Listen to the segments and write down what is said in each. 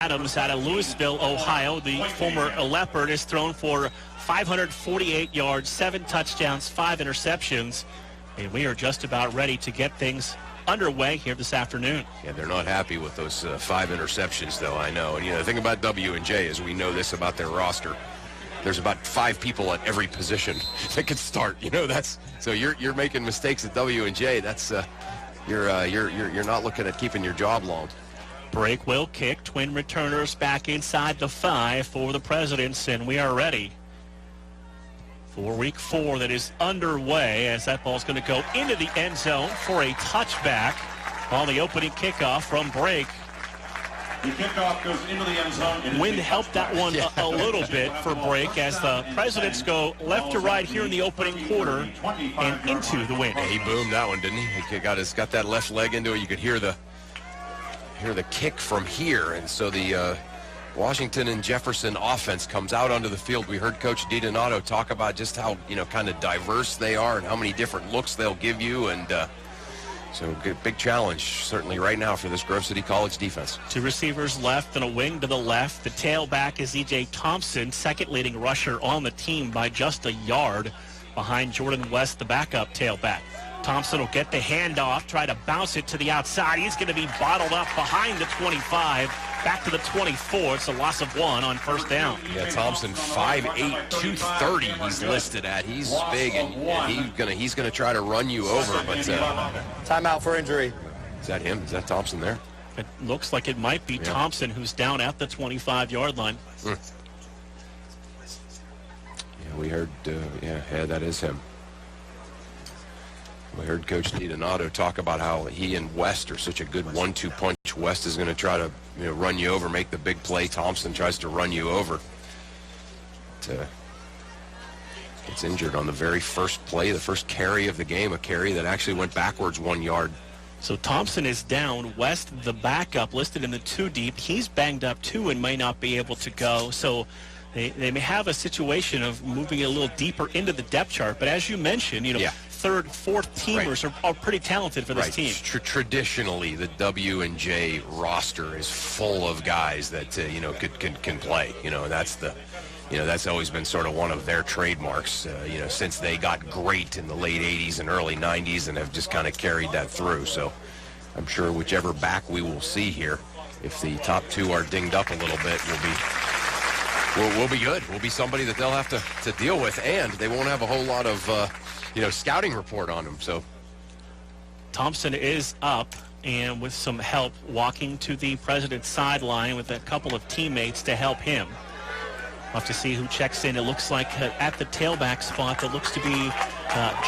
Adams out of Louisville, Ohio. The former Leopard has thrown for 548 yards, 7 touchdowns, 5 interceptions. And we are just about ready to get things underway here this afternoon. Yeah, they're not happy with those 5 interceptions, though, I know. And, the thing about W&J is we know this about their roster. There's about 5 people at every position that can start. So you're making mistakes at W&J. That's you're not looking at keeping your job long. Break will kick. Twin returners back inside the 5 for the Presidents, and we are ready for week 4 that is underway as that ball's going to go into the end zone for a touchback on the opening kickoff from Break. The kickoff goes into the end zone. Wind helped that one a little bit for Break as the Presidents go left to right here in the opening quarter and into the wind. Yeah, he boomed that one, didn't he? He got that left leg into it. You could hear the kick from here, and so the Washington and Jefferson offense comes out onto the field. We heard Coach DiDonato talk about just how kind of diverse they are and how many different looks they'll give you, and so big challenge certainly right now for this Grove City College defense. 2 receivers left and a wing to the left. The tailback is E.J. Thompson, second leading rusher on the team by just a yard behind Jordan West, the backup tailback. Thompson will get the handoff, try to bounce it to the outside. He's going to be bottled up behind the 25, back to the 24. It's a loss of 1 on first down. Yeah, Thompson, 5'8", 230 he's listed at. He's big, and he's gonna try to run you over. But timeout for injury. Is that him? Is that Thompson there? It looks like it might be Thompson, who's down at the 25-yard line. Yeah, we heard, that is him. We heard Coach DiDonato talk about how he and West are such a good 1-2 punch. West is going to try to run you over, make the big play. Thompson tries to run you over. Gets injured on the very first play, the first carry of the game, a carry that actually went backwards 1 yard. So Thompson is down. West, the backup, listed in the 2 deep. He's banged up too and may not be able to go. So they may have a situation of moving a little deeper into the depth chart. But as you mentioned, third, fourth teamers are pretty talented for this team. Traditionally, the W&J roster is full of guys that can play. That's always been sort of one of their trademarks. Since they got great in the late '80s and early '90s, and have just kind of carried that through. So I'm sure whichever back we will see here, if the top 2 are dinged up a little bit, we'll be good. We'll be somebody that they'll have to deal with, and they won't have a whole lot of scouting report on him. So Thompson is up and with some help walking to the President's sideline with a couple of teammates to help him. We'll have to see who checks in. It looks like at the tailback spot that looks to be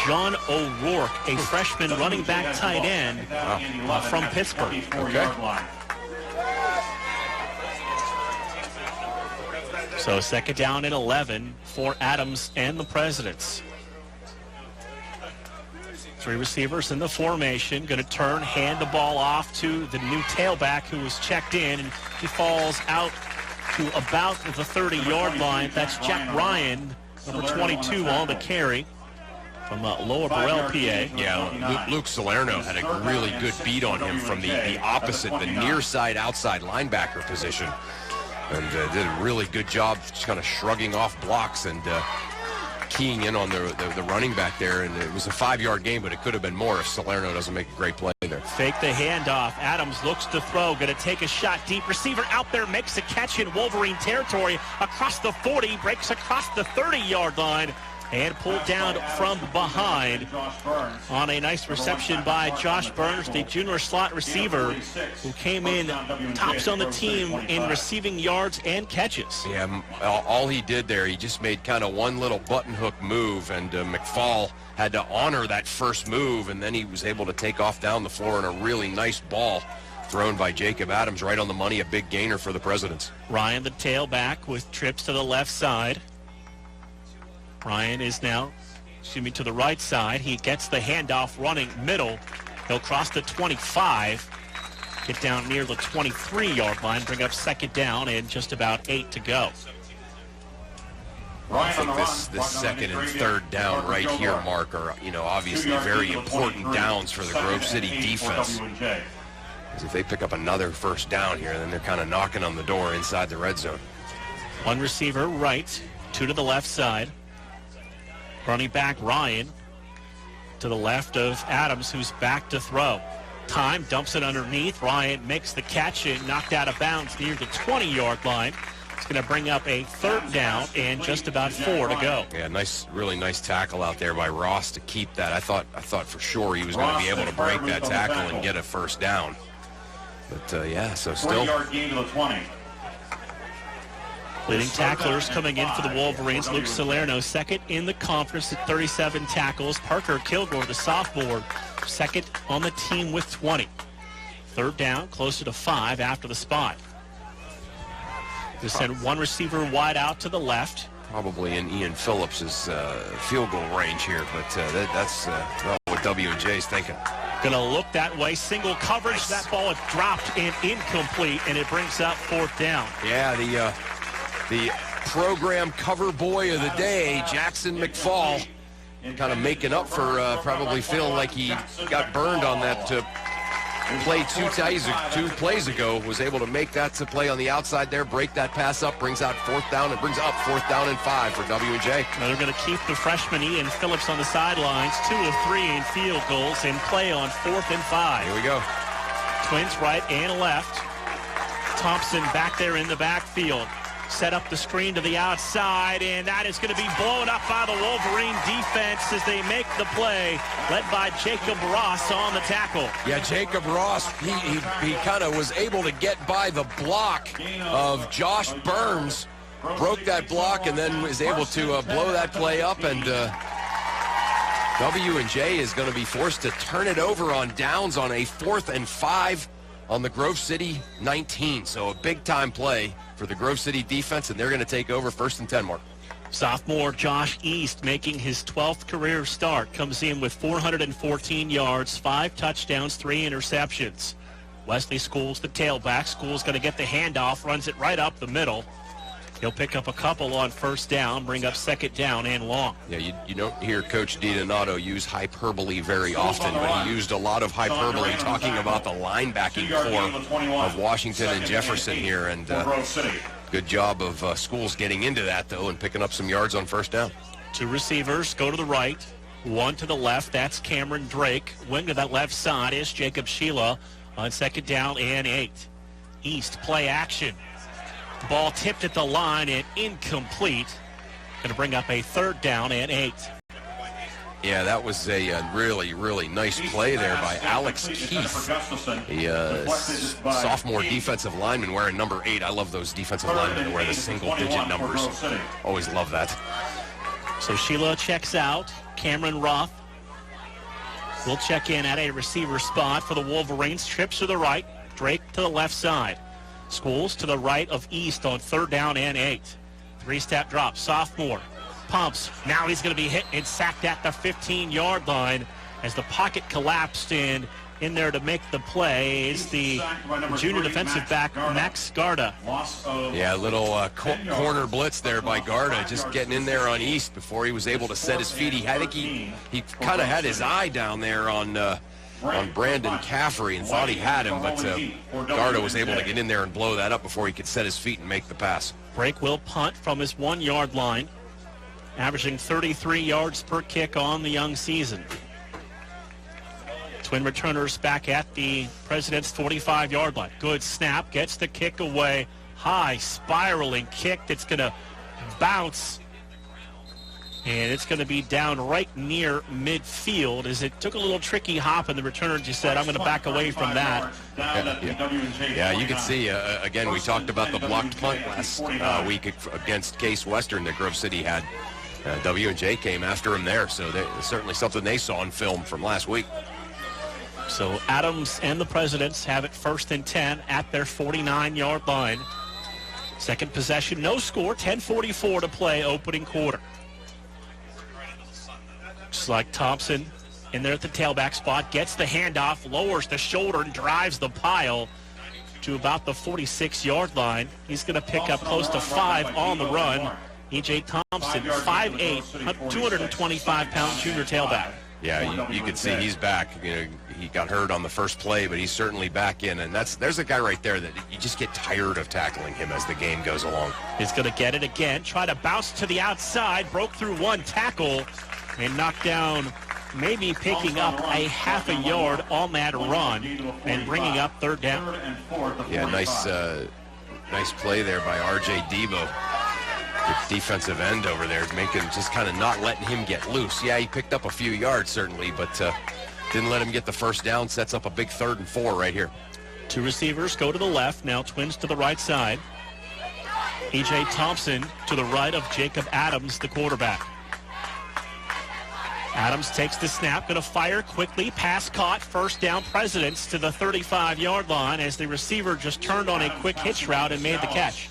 John O'Rourke, a freshman running back tight end from Pittsburgh. Okay. So 2nd down and 11 for Adams and the Presidents. 3 receivers in the formation, going to turn, hand the ball off to the new tailback who was checked in, and he falls out to about the 30-yard line. That's Jack Ryan, number 22 on the carry from Lower Burrell, PA. Yeah, Luke Salerno had a really good beat on him from the opposite, the near side outside linebacker position, and did a really good job just kind of shrugging off blocks and keying in on the running back there, and it was a 5-yard game, but it could have been more if Salerno doesn't make a great play there. Fake the handoff. Adams looks to throw, going to take a shot deep. Receiver out there makes a catch in Wolverine territory across the 40, breaks across the 30-yard line, and pulled down from behind on a nice reception by Josh Burns, the junior slot receiver who came in tops on the team in receiving yards and catches. Yeah, all he did there, he just made kind of one little button hook move, and McFall had to honor that first move, and then he was able to take off down the floor in a really nice ball thrown by Jacob Adams right on the money, a big gainer for the Presidents. Ryan, the tailback, with trips to the left side. Ryan is now, to the right side. He gets the handoff running middle. He'll cross the 25, get down near the 23-yard line, bring up 2nd down and just about 8 to go. I think this 2nd and 3rd down right here, Mark, are obviously very important downs for the Grove City defense. Because if they pick up another first down here, then they're kind of knocking on the door inside the red zone. One receiver right, two to the left side. Running back Ryan to the left of Adams, who's back to throw. Time, dumps it underneath. Ryan makes the catch and knocked out of bounds near the 20-yard line. It's going to bring up a third down and just about 4 to go. Yeah, really nice tackle out there by Ross to keep that. I thought for sure he was going to be able to break that tackle and get a first down. But yeah, so still. 40-yard gain to the 20. Leading tacklers coming in for the Wolverines. Luke Salerno, second in the conference at 37 tackles. Parker Kilgore, the sophomore, second on the team with 20. Third down, closer to 5 after the spot. They send one receiver wide out to the left. Probably in Ian Phillips' field goal range here, but that's not what W&J's thinking. Going to look that way. Single coverage. That ball is dropped and incomplete, and it brings up fourth down. Yeah, the program cover boy of the day, Jackson McFall, kind of making up for probably feeling like he got burned on that play two plays ago. Was able to make that play on the outside there, break that pass up, brings out fourth down, and brings up 4th down and 5 for W&J. Now they're going to keep the freshman Ian Phillips on the sidelines. 2 of 3 in field goals and play on 4th and 5. Here we go. Twins right and left. Thompson back there in the backfield. Set up the screen to the outside, and that is going to be blown up by the Wolverine defense as they make the play, led by Jacob Ross on the tackle. Yeah, Jacob Ross, he kind of was able to get by the block of Josh Burns, broke that block, and then was able to blow that play up, and W&J is going to be forced to turn it over on downs on a 4th and 5 on the Grove City 19. So a big-time play for the Grove City defense, and they're going to take over 1st and 10 mark. Sophomore Josh East, making his 12th career start, comes in with 414 yards, 5 touchdowns, 3 interceptions. Wesley Schools, the tailback. Schools going to get the handoff, runs it right up the middle. He'll pick up a couple on first down, bring up 2nd down and long. Yeah, you don't hear Coach DiDonato use hyperbole very often, but he used a lot of hyperbole talking about the linebacking core of Washington and Jefferson here, and good job of Schools getting into that, though, and picking up some yards on first down. 2 receivers go to the right, 1 to the left. That's Cameron Drake. Wing to that left side is Jacob Sheila on 2nd down and 8. East play action. Ball tipped at the line and incomplete. Going to bring up a 3rd down and 8. Yeah, that was a really nice play there by Alex Keefe, the sophomore defensive lineman wearing number 8. I love those defensive linemen that wear the single-digit numbers. Always love that. So Sheila checks out. Cameron Ruff will check in at a receiver spot for the Wolverines. Trips to the right. Drake to the left side. Schools to the right of East on 3rd down and 8. 3-step drop. Sophomore pumps. Now he's going to be hit and sacked at the 15-yard line as the pocket collapsed in there to make the play is the junior defensive back, Max Garda. Yeah, a little corner blitz there by Garda, just getting in there on East before he was able to set his feet. I think he kind of had his eye down there on Brandon Caffrey and thought he had him, but Garda was able to get in there and blow that up before he could set his feet and make the pass. Drake will punt from his 1-yard line, averaging 33 yards per kick on the young season. Twin returners back at the President's 45-yard line. Good snap, gets the kick away. High spiraling kick that's going to bounce, and it's going to be down right near midfield as it took a little tricky hop, and the returner just said, I'm going to back away from that. Yeah, you can see, again, we talked about the blocked punt last week against Case Western that Grove City had. W&J came after him there, so certainly something they saw in film from last week. So Adams and the Presidents have it 1st and 10 at their 49-yard line. Second possession, no score, 10:44 to play, opening quarter. Just like Thompson in there at the tailback spot, gets the handoff, lowers the shoulder, and drives the pile to about the 46-yard line. He's going to pick up close to 5 on the run. E.J. Thompson, 5'8", 225-pound junior tailback. Yeah, you can see he's back. You know, he got hurt on the first play, but he's certainly back in. And there's a guy right there that you just get tired of tackling him as the game goes along. He's going to get it again. Try to bounce to the outside. Broke through one tackle and knocked down, maybe picking up a half a yard on that run and bringing up third down. Yeah, nice play there by R.J. Debo. The defensive end over there, just kind of not letting him get loose. Yeah, he picked up a few yards, certainly, but didn't let him get the first down. Sets up a big 3rd and 4 right here. 2 receivers go to the left. Now twins to the right side. E.J. Thompson to the right of Jacob Adams, the quarterback. Adams takes the snap, going to fire quickly. Pass caught, first down. Presidents to the 35-yard line as the receiver just turned on a quick hitch route and made the catch.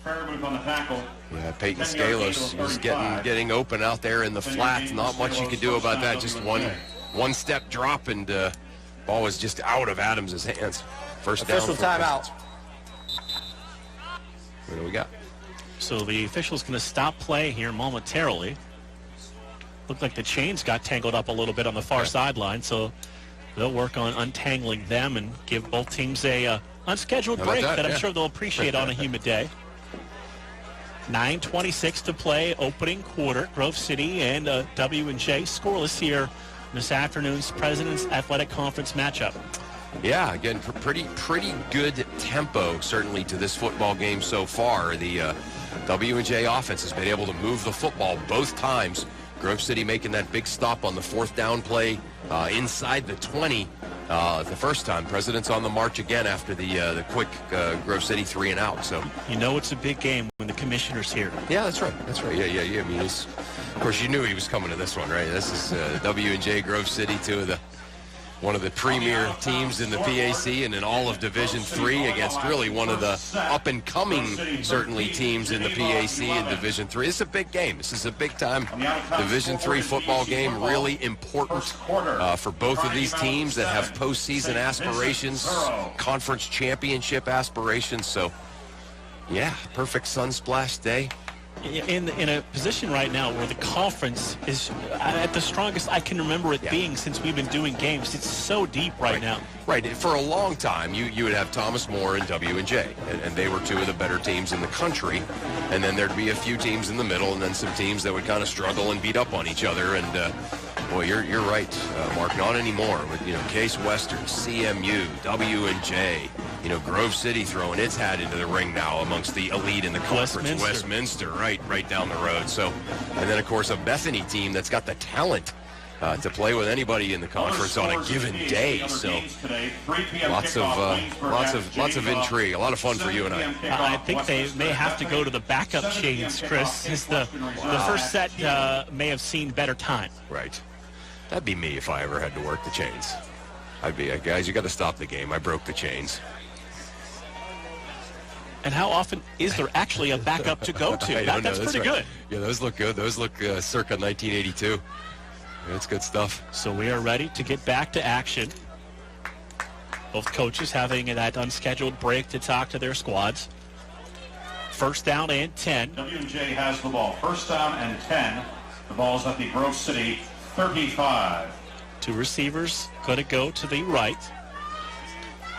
Yeah, Peyton Scalos is getting open out there in the flat. Not much you can do about that. Just one step drop, and ball was just out of Adams' hands. First down. Official timeout. What do we got? So the official's going to stop play here momentarily. Looked like the chains got tangled up a little bit on the far sideline, so they'll work on untangling them and give both teams a unscheduled break that I'm sure they'll appreciate on a humid day. 9:26 to play, opening quarter. Grove City and W&J scoreless here this afternoon's President's Athletic Conference matchup. Yeah, again, pretty good tempo, certainly, to this football game so far. The W&J offense has been able to move the football both times. Grove City making that big stop on the 4th down play inside the 20 the first time. President's on the march again after the quick Grove City 3 and out. So you know it's a big game when the commissioner's here. Yeah, that's right. Yeah. I mean, of course, you knew he was coming to this one, right? This is W&J Grove City, one of the premier teams in the PAC and in all of Division III against really one of the up-and-coming, certainly, teams in the PAC and Division III. This is a big game. This is a big-time Division III football game, really important for both of these teams that have postseason aspirations, conference championship aspirations. So, yeah, perfect sunsplash day. In a position right now where the conference is at the strongest I can remember it being since we've been doing games. It's so deep right now. Right. For a long time, you would have Thomas More and W&J, and they were 2 of the better teams in the country. And then there'd be a few teams in the middle, and then some teams that would kind of struggle and beat up on each other. And boy, you're right, Mark. Not anymore. With Case Western, CMU, W&J. Grove City throwing its hat into the ring now amongst the elite in the conference. Westminster, right down the road. So, and then of course a Bethany team that's got the talent to play with anybody in the conference on a given day. So, lots of intrigue, a lot of fun for you and I. I think they may have to go to the backup chains, Chris. As the first set may have seen better time. Right. That'd be me if I ever had to work the chains. I'd be, guys, you got to stop the game. I broke the chains. And how often is there actually a backup to go to? That's pretty good. Yeah, those look good. Those look circa 1982. That's good stuff. So we are ready to get back to action. Both coaches having that unscheduled break to talk to their squads. First down and 10. W&J has the ball. First down and 10. The ball's at the Grove City 35. 2 receivers going to go to the right.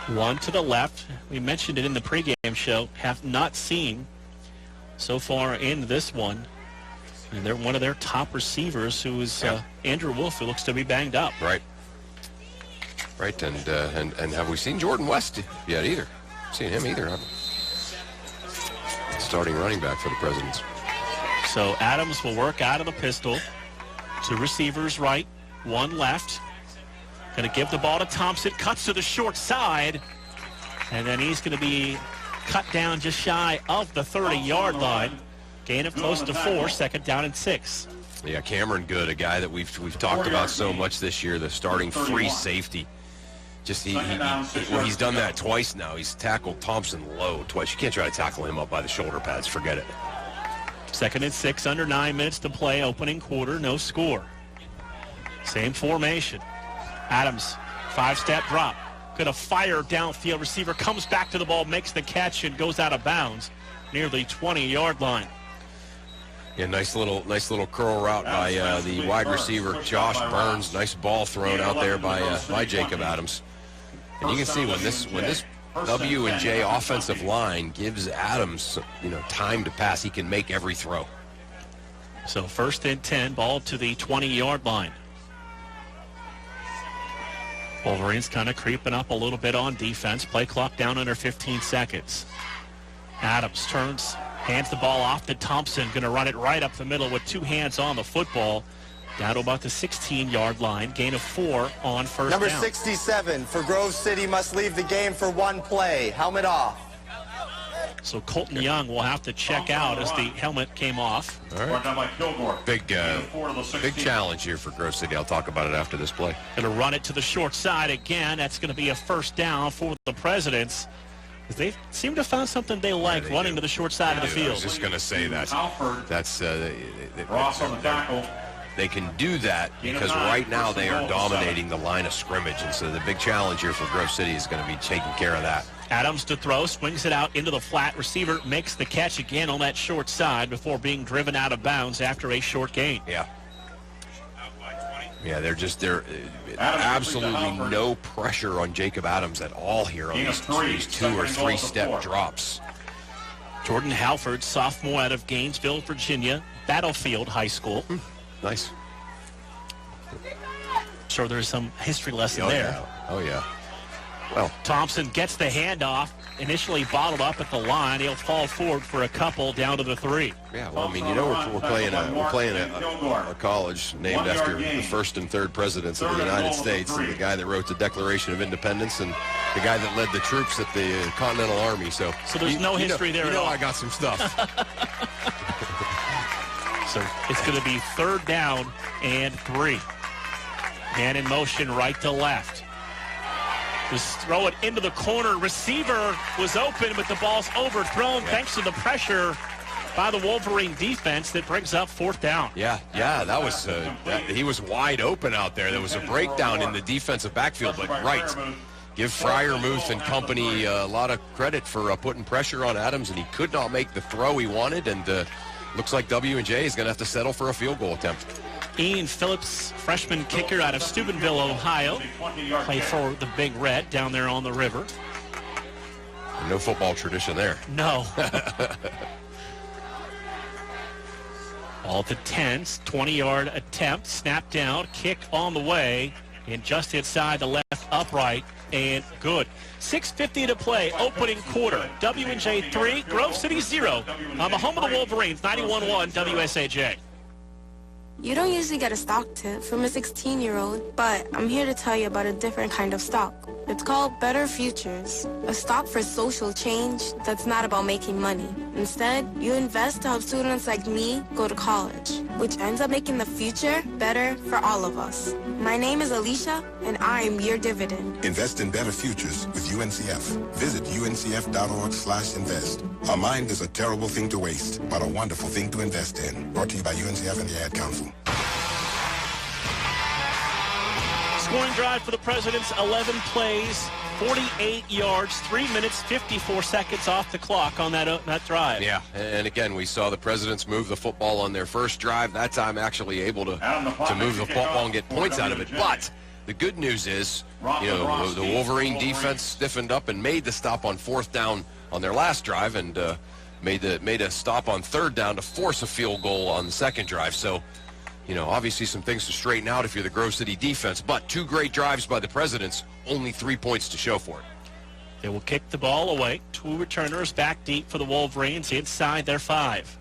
1 to the left. We mentioned it in the pregame show. Have not seen so far in this one. And they're one of their top receivers, who is Andrew Wolf, who looks to be banged up. Right. And have we seen Jordan West yet either? Seen him either, haven't we? Starting running back for the Presidents. So Adams will work out of the pistol. 2 receivers right, 1 left. Going to give the ball to Thompson. Cuts to the short side. And then he's going to be cut down just shy of the 30-yard line. Gain of close to 4, second down and 6. Yeah, Cameron Good, a guy that we've talked about so much this year, the starting free safety. Just he's done that twice now. He's tackled Thompson low twice. You can't try to tackle him up by the shoulder pads. Forget it. Second and 6, under 9 minutes to play. Opening quarter, no score. Same formation. Adams, 5-step drop. Going to fire downfield. Receiver comes back to the ball, makes the catch, and goes out of bounds near the 20-yard line. Yeah, nice little curl route by the wide receiver, Josh Burns. Nice ball thrown out there by Jacob Adams. And you can see when this W&J offensive line gives Adams, time to pass, he can make every throw. So 1st and 10, ball to the 20-yard line. Wolverines kind of creeping up a little bit on defense. Play clock down under 15 seconds. Adams turns, hands the ball off to Thompson. Going to run it right up the middle with 2 hands on the football. Down to about the 16-yard line. Gain of 4 on first Number down. 67 for Grove City must leave the game for 1 play. Helmet off. So Colton Young will have to check out as the helmet came off. All right. Big challenge here for Grove City. I'll talk about it after this play. Going to run it to the short side again. That's going to be a first down for the Presidents. They seem to have found something they like, running to the short side of the field. I was just going to say that. That's Ross on the tackle. They can do that because right now they are dominating the line of scrimmage. And so the big challenge here for Grove City is going to be taking care of that. Adams to throw, swings it out into the flat. Receiver makes the catch again on that short side before being driven out of bounds after a short gain. Yeah, they're absolutely no pressure on Jacob Adams at all here on these 2 or 3 step drops. Jordan Halford, sophomore out of Gainesville, Virginia, Battlefield High School. Nice. Sure, there's some history lesson there. Yeah. Oh, yeah. Well, Thompson gets the handoff, initially bottled up at the line. He'll fall forward for a couple down to the 3. Yeah, well, I mean, we're playing a college named after the first and third presidents of the United States, and the guy that wrote the Declaration of Independence, and the guy that led the troops at the Continental Army. So there's no history there at all. I got some stuff. So it's going to be 3rd down and 3. Man in motion right to left. Just throw it into the corner. Receiver was open, but the ball's overthrown thanks to the pressure by the Wolverine defense that brings up 4th down. Yeah, that was he was wide open out there. There was a breakdown in the defensive backfield, but give Freiermuth and company a lot of credit for putting pressure on Adams, and he could not make the throw he wanted, and looks like W&J is going to have to settle for a field goal attempt. Ian Phillips, freshman kicker out of Steubenville, Ohio, played for the Big Red down there on the river. No football tradition there. No. Ball to 10, 20-yard attempt, snap down, kick on the way, and just inside the left upright, and good. 6:50 to play, opening quarter. W&J 3, Grove City 0 on the home of the Wolverines, 91-1 WSAJ. You don't usually get a stock tip from a 16-year-old, but I'm here to tell you about a different kind of stock. It's called Better Futures, a stock for social change that's not about making money. Instead, you invest to help students like me go to college, which ends up making the future better for all of us. My name is Alicia, and I'm your dividend. Invest in better futures with UNCF. Visit uncf.org/invest. A mind is a terrible thing to waste, but a wonderful thing to invest in. Brought to you by UNCF and the Ad Council. Scoring drive for the Presidents, 11 plays, 48 yards, 3 minutes, 54 seconds off the clock on that drive. Yeah, and again, we saw the Presidents move the football on their first drive. That time actually able to move the football and get points out of it. But the good news is, the Wolverine defense stiffened up and made the stop on 4th down on their last drive, and made a stop on 3rd down to force a field goal on the second drive. So, obviously some things to straighten out if you're the Grove City defense, but 2 great drives by the Presidents, only 3 points to show for it. They will kick the ball away. 2 returners back deep for the Wolverines inside their 5.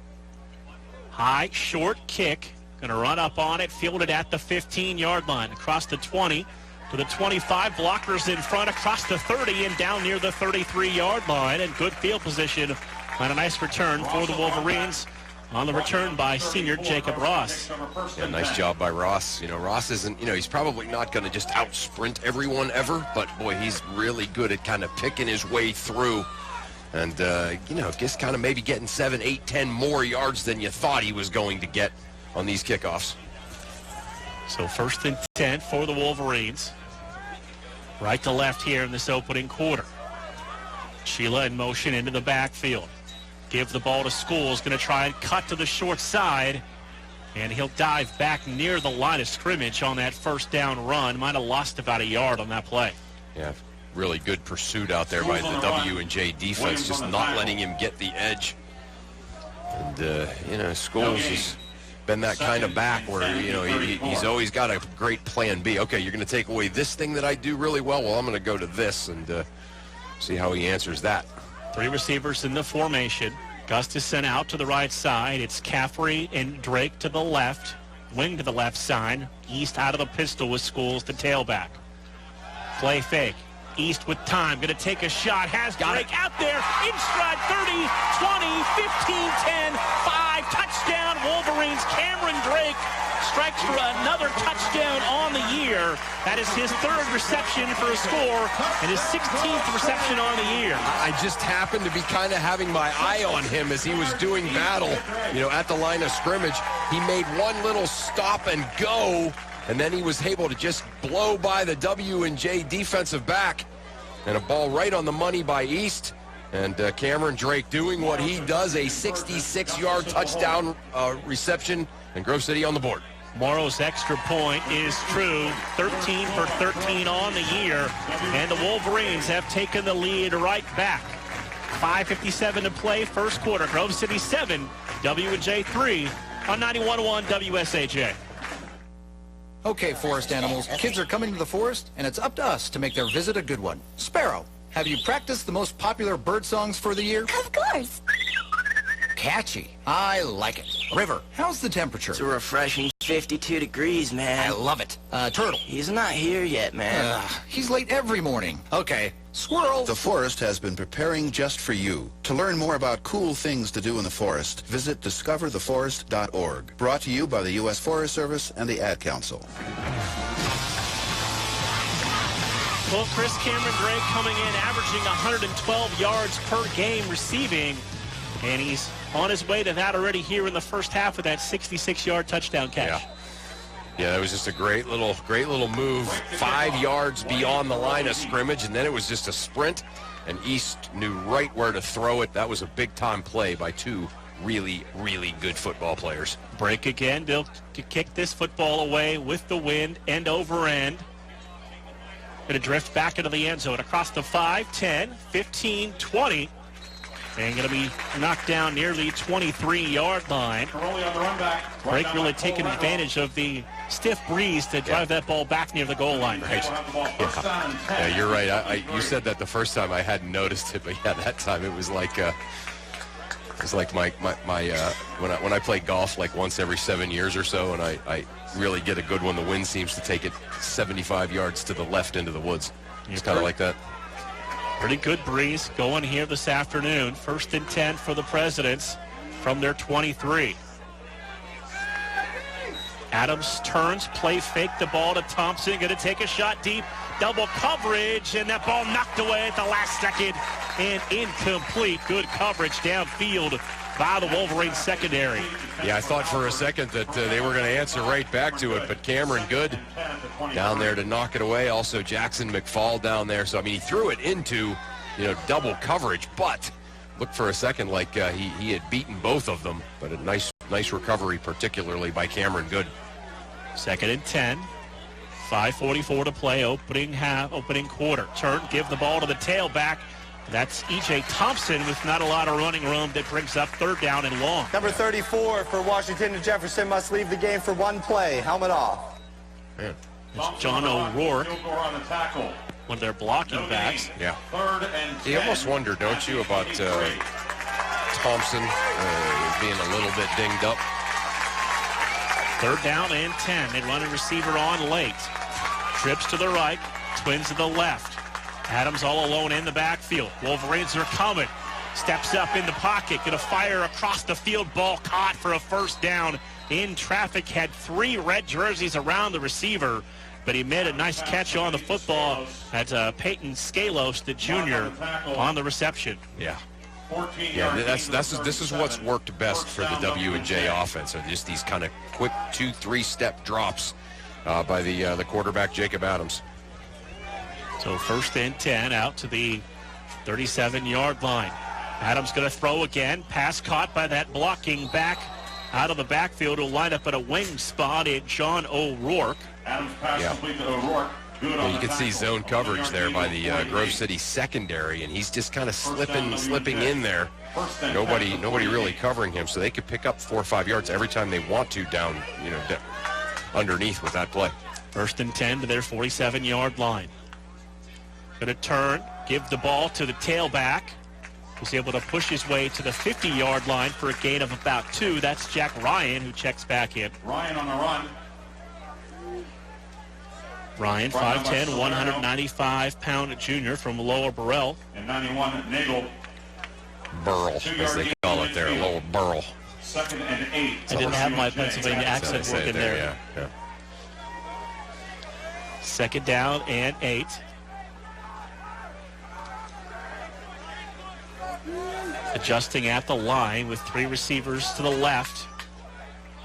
High, short kick. Going to run up on it, fielded at the 15-yard line. Across the 20 to the 25. Blockers in front across the 30 and down near the 33-yard line. And good field position on a nice return for the Wolverines. On the return by senior Jacob Ross. Yeah, nice job by Ross. Ross isn't, he's probably not going to just out-sprint everyone ever, but, boy, he's really good at kind of picking his way through and, just kind of maybe getting 7, 8, 10 more yards than you thought he was going to get on these kickoffs. So 1st and 10 for the Wolverines. Right to left here in this opening quarter. Sheila in motion into the backfield. give the ball to Schools. Going to try and cut to the short side. And he'll dive back near the line of scrimmage on that first down run. Might have lost about a yard on that play. Yeah, really good pursuit out there by the W&J defense, just not letting him get the edge. And, Schools has been that kind of back where, he's always got a great plan B. Okay, you're going to take away this thing that I do really well. Well, I'm going to go to this and see how he answers that. 3 receivers in the formation. Gus is sent out to the right side. It's Caffrey and Drake to the left. Wing to the left side. East out of the pistol with Schools to tailback. Play fake. East with time. Going to take a shot. Has Drake out there. In stride. 30, 20, 15, 10, 5. Touchdown Wolverines. Cameron Drake strikes for another touchdown on the year. That is his 3rd reception for a score and his 16th reception on the year. I just happened to be kind of having my eye on him as he was doing battle, at the line of scrimmage. He made one little stop and go, and then he was able to just blow by the W&J defensive back, and a ball right on the money by East. And Cameron Drake doing what he does, a 66-yard touchdown reception, and Grove City on the board. Morrow's extra point is true. 13 for 13 on the year. And the Wolverines have taken the lead right back. 5:57 to play, first quarter. Grove City 7, W&J 3 on 91.1 WSAJ. Okay, forest animals, kids are coming to the forest, and it's up to us to make their visit a good one. Sparrow, have you practiced the most popular bird songs for the year? Of course. Catchy. I like it. River, how's the temperature? It's a refreshing 52 degrees, man. I love it. Turtle. He's not here yet, man. He's late every morning. Okay. Squirrel. The forest has been preparing just for you. To learn more about cool things to do in the forest, visit discovertheforest.org. Brought to you by the U.S. Forest Service and the Ad Council. Well, Chris Cameron Drake coming in, averaging 112 yards per game receiving. And he's on his way to that already here in the first half with that 66-yard touchdown catch. Yeah, that was just a great little move. 5 yards beyond the line of scrimmage, and then it was just a sprint, and East knew right where to throw it. That was a big-time play by 2 really, really good football players. Break again. They'll kick this football away with the wind, end over end. Going to drift back into the end zone across the 5, 10, 15, 20. And going to be knocked down near the 23-yard line. Drake really taking advantage of the stiff breeze to drive that ball back near the goal line. Right. Yeah, you're right. You said that the first time. I hadn't noticed it, but yeah, that time it was like my when I play golf like once every 7 years or so, and I really get a good one. The wind seems to take it 75 yards to the left into the woods. It's kind of like that. Pretty good breeze going here this afternoon. 1st and 10 for the Presidents from their 23. Adams turns, play fake the ball to Thompson. Going to take a shot deep. Double coverage, and that ball knocked away at the last second and incomplete. Good coverage downfield by the Wolverines secondary. Yeah, I thought for a second that they were going to answer right back to it, but Cameron Good down there to knock it away. Also Jackson McFall down there. So, I mean, he threw it into, double coverage, but looked for a second like he had beaten both of them. But a nice recovery, particularly by Cameron Good. 2nd and 10. 5:44 to play, opening quarter. Turn, give the ball to the tailback. That's E.J. Thompson with not a lot of running room that brings up 3rd down and long. Number 34 for Washington and Jefferson must leave the game for 1 play. Helmet off. Man. It's John O'Rourke, one of their blocking backs. Yeah. You almost wonder, don't you, about Thompson being a little bit dinged up. 3rd down and 10. They run a receiver on late. Trips to the right, Twins to the left. Adams all alone in the backfield. Wolverines are coming. Steps up in the pocket. Going to fire across the field. Ball caught for a 1st down in traffic. Had 3 red jerseys around the receiver, but he made a nice catch on the football at Peyton Scalos, the junior, on the reception. Yeah. Yeah, this is what's worked best for the W&J offense. So just these kind of quick 2-3 step drops by the quarterback, Jacob Adams. So 1st and 10 out to the 37-yard line. Adams going to throw again. Pass caught by that blocking back out of the backfield. Will line up at a wing spot in John O'Rourke. Adams pass complete to O'Rourke. Well, you can see zone coverage there by the Grove City secondary, and he's just kind of slipping in there. Nobody really covering him, so they could pick up 4 or 5 yards every time they want to down underneath with that play. 1st and 10 to their 47-yard line. Going to turn, give the ball to the tailback. Was able to push his way to the 50-yard line for a gain of about 2. That's Jack Ryan, who checks back in. Ryan on the run. Ryan, 5'10", 195-pound junior from Lower Burrell. And 91, Nagel. Burl, as they call it there, Lower Burl. 2nd and 8. I didn't have my Pennsylvania accent working there. Yeah. 2nd down and 8. Adjusting at the line with 3 receivers to the left.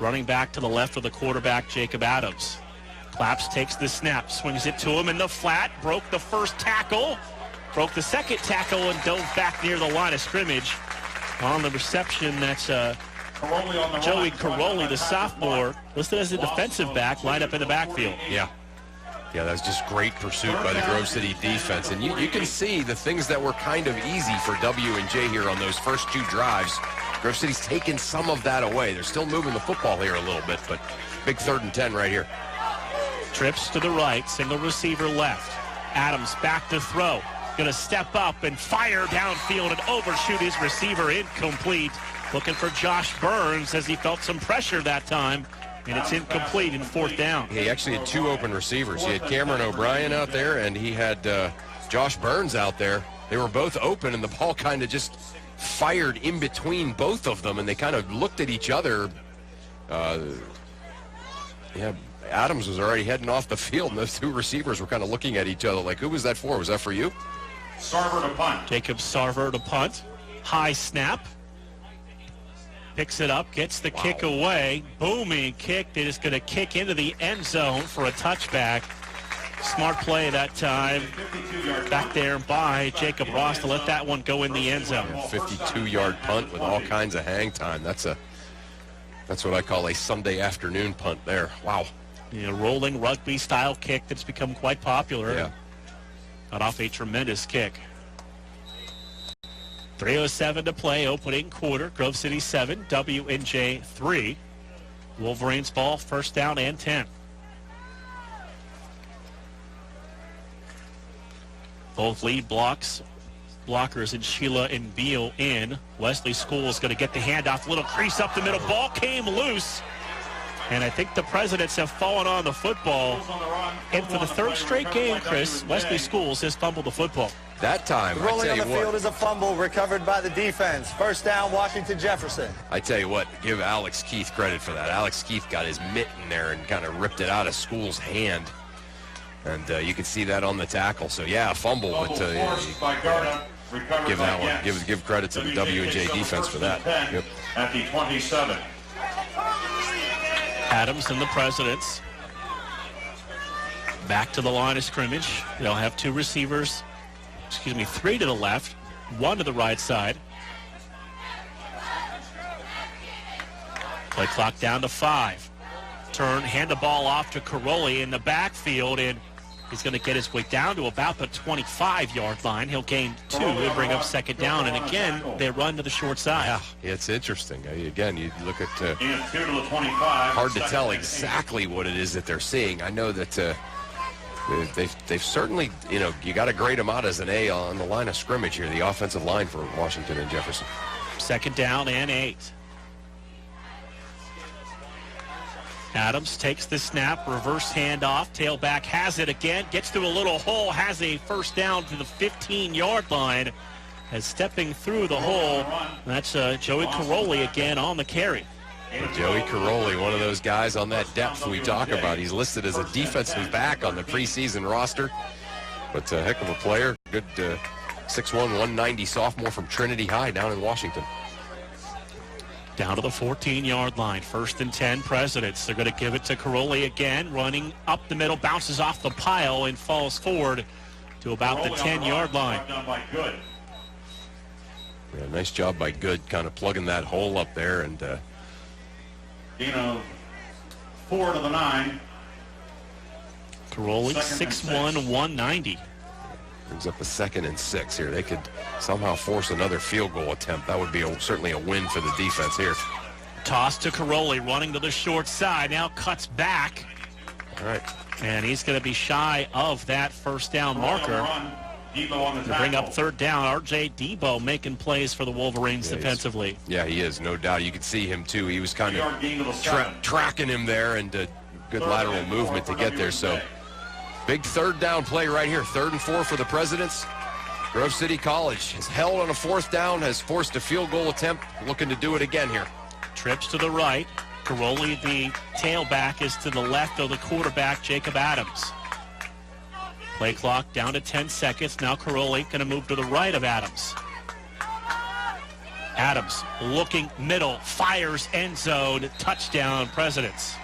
Running back to the left of the quarterback, Jacob Adams. Claps takes the snap, swings it to him in the flat, broke the first tackle, broke the second tackle, and dove back near the line of scrimmage. On the reception, that's Joey Caroli, the sophomore, listed as a defensive back, lined up in the backfield. Yeah, that was just great pursuit by the Grove City defense. And you can see the things that were kind of easy for W&J here on those first 2 drives. Grove City's taken some of that away. They're still moving the football here a little bit, but big 3rd and 10 right here. Trips to the right, single receiver left. Adams back to throw. Going to step up and fire downfield and overshoot his receiver, incomplete. Looking for Josh Burns as he felt some pressure that time, and it's incomplete in 4th down. He actually had 2 open receivers. He had Cameron O'Brien out there, and he had Josh Burns out there. They were both open, and the ball kind of just fired in between both of them, and they kind of looked at each other. Adams was already heading off the field, and those 2 receivers were kind of looking at each other like, who was that for? Was that for you? Sarver to punt. Jacob Sarver to punt. High snap. Picks it up, gets the kick away. Booming kick. They're just going to kick into the end zone for a touchback. Smart play that time. Back there by Jacob Ross to let that one go in the end zone. 52-yard punt with all kinds of hang time. That's what I call a Sunday afternoon punt there. Wow. Rolling rugby-style kick that's become quite popular. Yeah. Got off a tremendous kick. 3:07 to play, opening quarter. Grove City 7, W&J 3. Wolverines ball, 1st down and 10. Both lead blockers in Sheila and Beal in. Wesley School is going to get the handoff. Little crease up the middle. Ball came loose. And I think the Presidents have fallen on the football. And for the 3rd straight game, Chris, Wesley Schools has fumbled the football. That time, I Rolling tell on you the what. field is a fumble recovered by the defense. 1st down, Washington Jefferson. I tell you what, give Alex Keith credit for that. Alex Keith got his mitten there and kind of ripped it out of School's hand. And you can see that on the tackle. So, yeah, a fumble. But give that one. Give credit to the W&J defense for that. Yep. At the 27. Adams and the Presidents back to the line of scrimmage. They'll have 2 receivers, 3 to the left, 1 to the right side. Play clock down to 5. Turn, hand the ball off to Caroli in the backfield, and he's going to get his way down to about the 25-yard line. He'll gain 2 and bring up 2nd down. And again, they run to the short side. Yeah, it's interesting. Again, you look at 2 to the 25. hard to tell exactly what it is that they're seeing. I know that they've certainly, you got to grade them out as an A on the line of scrimmage here, the offensive line for Washington and Jefferson. 2nd down and 8. Adams takes the snap, reverse handoff, tailback has it again, gets through a little hole, has a 1st down to the 15-yard line. As stepping through the hole, that's Joey Caroli again on the carry. Joey Caroli, one of those guys on that depth we talk about. He's listed as a defensive back on the preseason roster, but a heck of a player. Good 6'1", 190 sophomore from Trinity High down in Washington. Down to the 14-yard line. 1st and 10, Presidents. They're going to give it to Caroli again, running up the middle, bounces off the pile and falls forward to about the 10-yard line. Yeah, nice job by Good kind of plugging that hole up there. And gain of 4 to the 9. Caroli, 6'1", 190. brings up a 2nd and 6 here. They could somehow force another field goal attempt. That would be certainly a win for the defense here. Toss to Caroli, running to the short side. Now cuts back. All right. And he's going to be shy of that first down marker. To bring up 3rd down, R.J. Debo making plays for the Wolverines defensively. Yeah, he is, no doubt. You could see him, too. He was kind of tracking him there, and good lateral movement to get there. So big 3rd down play right here. 3rd and 4 for the Presidents. Grove City College has held on a 4th down, has forced a field goal attempt, looking to do it again here. Trips to the right. Caroli, the tailback, is to the left of the quarterback, Jacob Adams. Play clock down to 10 seconds. Now Caroli going to move to the right of Adams. Adams looking middle, fires end zone, touchdown Presidents.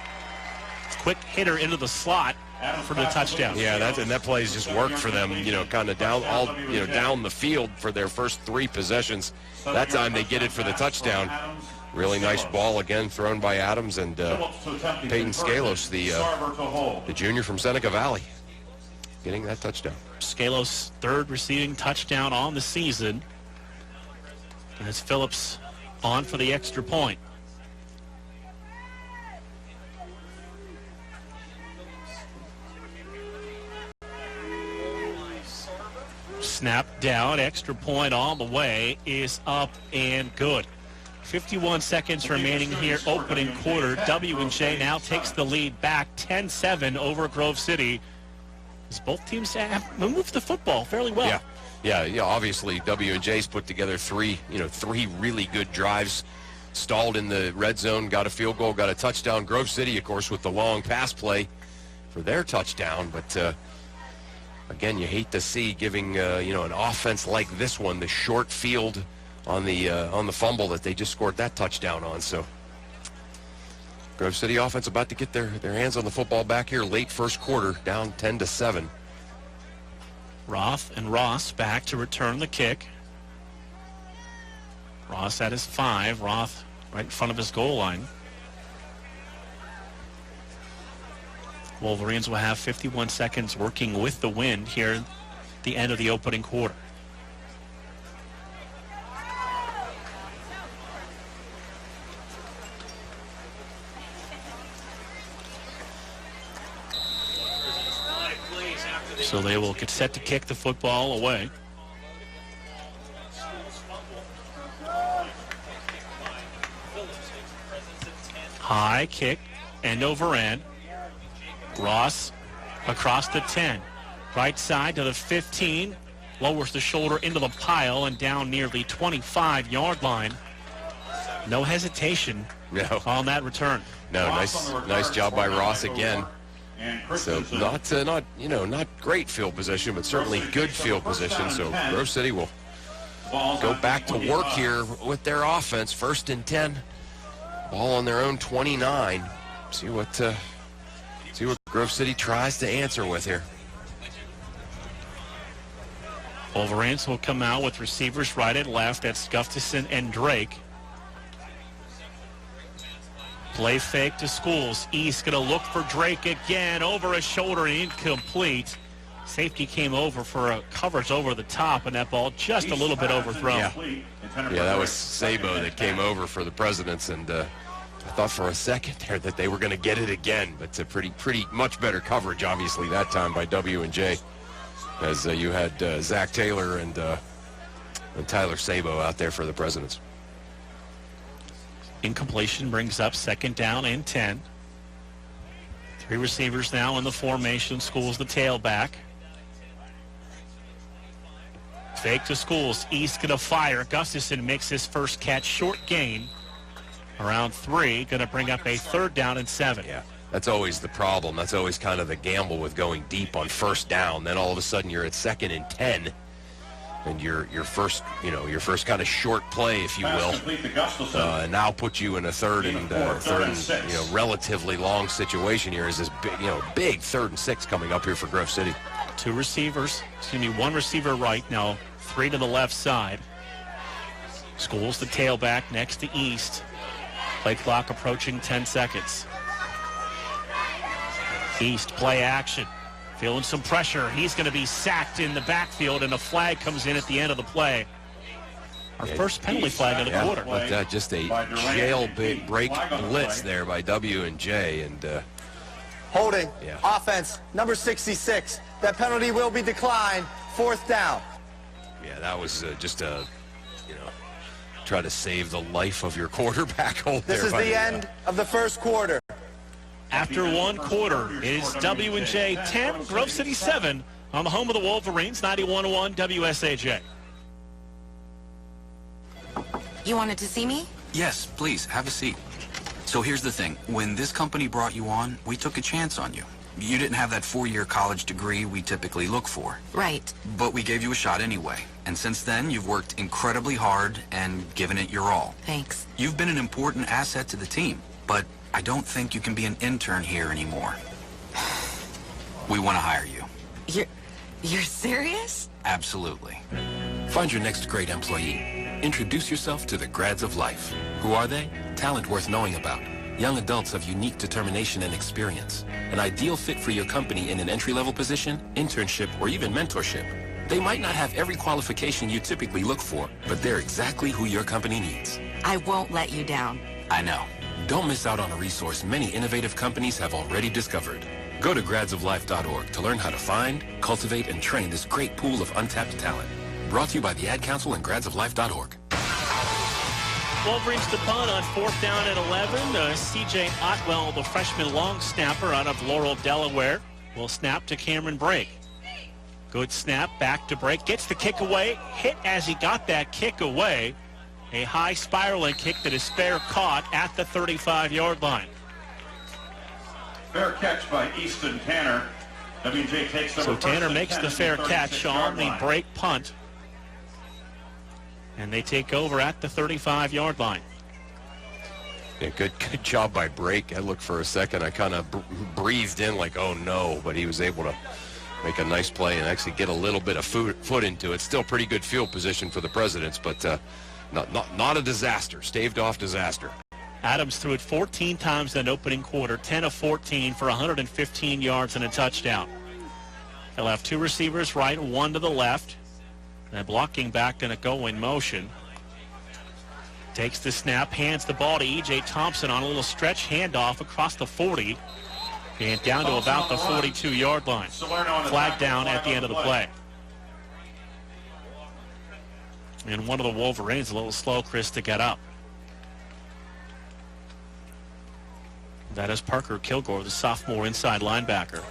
Quick hitter into the slot for the touchdown. Yeah, that play has just worked for them, kind of down the field for their first 3 possessions. That time they get it for the touchdown. Really nice ball again thrown by Adams, and Peyton Scalos, the junior from Seneca Valley, getting that touchdown. Scalos' 3rd receiving touchdown on the season. As Phillips on for the extra point. Snap down, extra point on the way, is up and good. 51 seconds remaining here, opening quarter. W&J now takes the lead back 10-7 over Grove City. As both teams have moved the football fairly well. Yeah, obviously W&J's put together 3 really good drives. Stalled in the red zone, got a field goal, got a touchdown. Grove City, of course, with the long pass play for their touchdown. But, again, you hate to see giving, an offense like this one, the short field on the fumble that they just scored that touchdown on. So Grove City offense about to get their hands on the football back here late first quarter, down 10-7. Roth and Ross back to return the kick. Ross at his 5. Roth right in front of his goal line. Wolverines will have 51 seconds working with the wind here at the end of the opening quarter. So they will get set to kick the football away. High kick, end over end. Ross across the 10. Right side to the 15. Lowers the shoulder into the pile and down near the 25-yard line. No hesitation on that return. No, nice job by Ross again. So not great field position, but certainly good field position. So Grove City will go back to work here with their offense. 1st and 10. Ball on their own 29. See what Grove City tries to answer with here. Wolverines will come out with receivers right and left. That's Gustafson and Drake. Play fake to Schools. East going to look for Drake again. Over his shoulder, incomplete. Safety came over for a coverage over the top, and that ball just a little bit overthrown. Yeah, that was Sabo that came over for the Presidents, and I thought for a second there that they were going to get it again, but it's a pretty much better coverage, obviously, that time by W&J, as you had Zach Taylor and Tyler Sabo out there for the Presidents. Incompletion brings up 2nd down and 10. 3 receivers now in the formation. Schools the tailback. Fake to Schools. East going to fire. Gustafson makes his first catch. Short gain. Around 3. Going to bring up a 3rd down and 7. Yeah, that's always the problem. That's always kind of the gamble with going deep on 1st down. Then all of a sudden you're at 2nd and 10. And your first kind of short play, if you will, and now put you in a third and relatively long situation here. Is this big 3rd and 6 coming up here for Grove City? 1 receiver right now, 3 to the left side. Schools the tailback next to East. Play clock approaching 10 seconds. East play action. Feeling some pressure. He's going to be sacked in the backfield, and a flag comes in at the end of the play. Our first penalty flag of the quarter. But just a jailbreak blitz there by W&J. And Holding. Yeah. Offense, number 66. That penalty will be declined. 4th down. yeah, that was just a, try to save the life of your quarterback hold there. This is the end of the first quarter. After one quarter, it is W&J 10, Grove City 7 on the home of the Wolverines, 91-1 WSAJ. You wanted to see me? Yes, please, have a seat. So here's the thing. When this company brought you on, we took a chance on you. You didn't have that 4-year college degree we typically look for. Right. But we gave you a shot anyway. And since then, you've worked incredibly hard and given it your all. Thanks. You've been an important asset to the team, but I don't think you can be an intern here anymore. We want to hire you. You're serious? Absolutely. Find your next great employee. Introduce yourself to the Grads of Life. Who are they? Talent worth knowing about. Young adults of unique determination and experience. An ideal fit for your company in an entry-level position, internship, or even mentorship. They might not have every qualification you typically look for, but they're exactly who your company needs. I won't let you down. I know. Don't miss out on a resource many innovative companies have already discovered. Go to gradsoflife.org to learn how to find, cultivate, and train this great pool of untapped talent. Brought to you by the Ad Council and gradsoflife.org. Wolverines to punt on 4th down at 11. C.J. Otwell, the freshman long snapper out of Laurel, Delaware, will snap to Cameron Brake. Good snap, back to Brake, gets the kick away, hit as he got that kick away. A high spiraling kick that is fair caught at the 35-yard line. Fair catch by Easton Tanner. W&J takes over. So Tanner makes the fair catch on the Brake punt. And they take over at the 35-yard line. Yeah, good job by Brake. I looked for a second. I kind of breathed in like, oh no, but he was able to make a nice play and actually get a little bit of foot into it. Still pretty good field position for the Presidents, but not a disaster. Staved off disaster. Adams threw it 14 times in an opening quarter, 10 of 14 for 115 yards and a touchdown. He'll have 2 receivers right, 1 to the left. And blocking back going to go in motion. Takes the snap, hands the ball to E.J. Thompson on a little stretch handoff across the 40. And down to about the 42-yard line. Flag down at the end of the play. And one of the Wolverines a little slow, Chris, to get up. That is Parker Kilgore, the sophomore inside linebacker.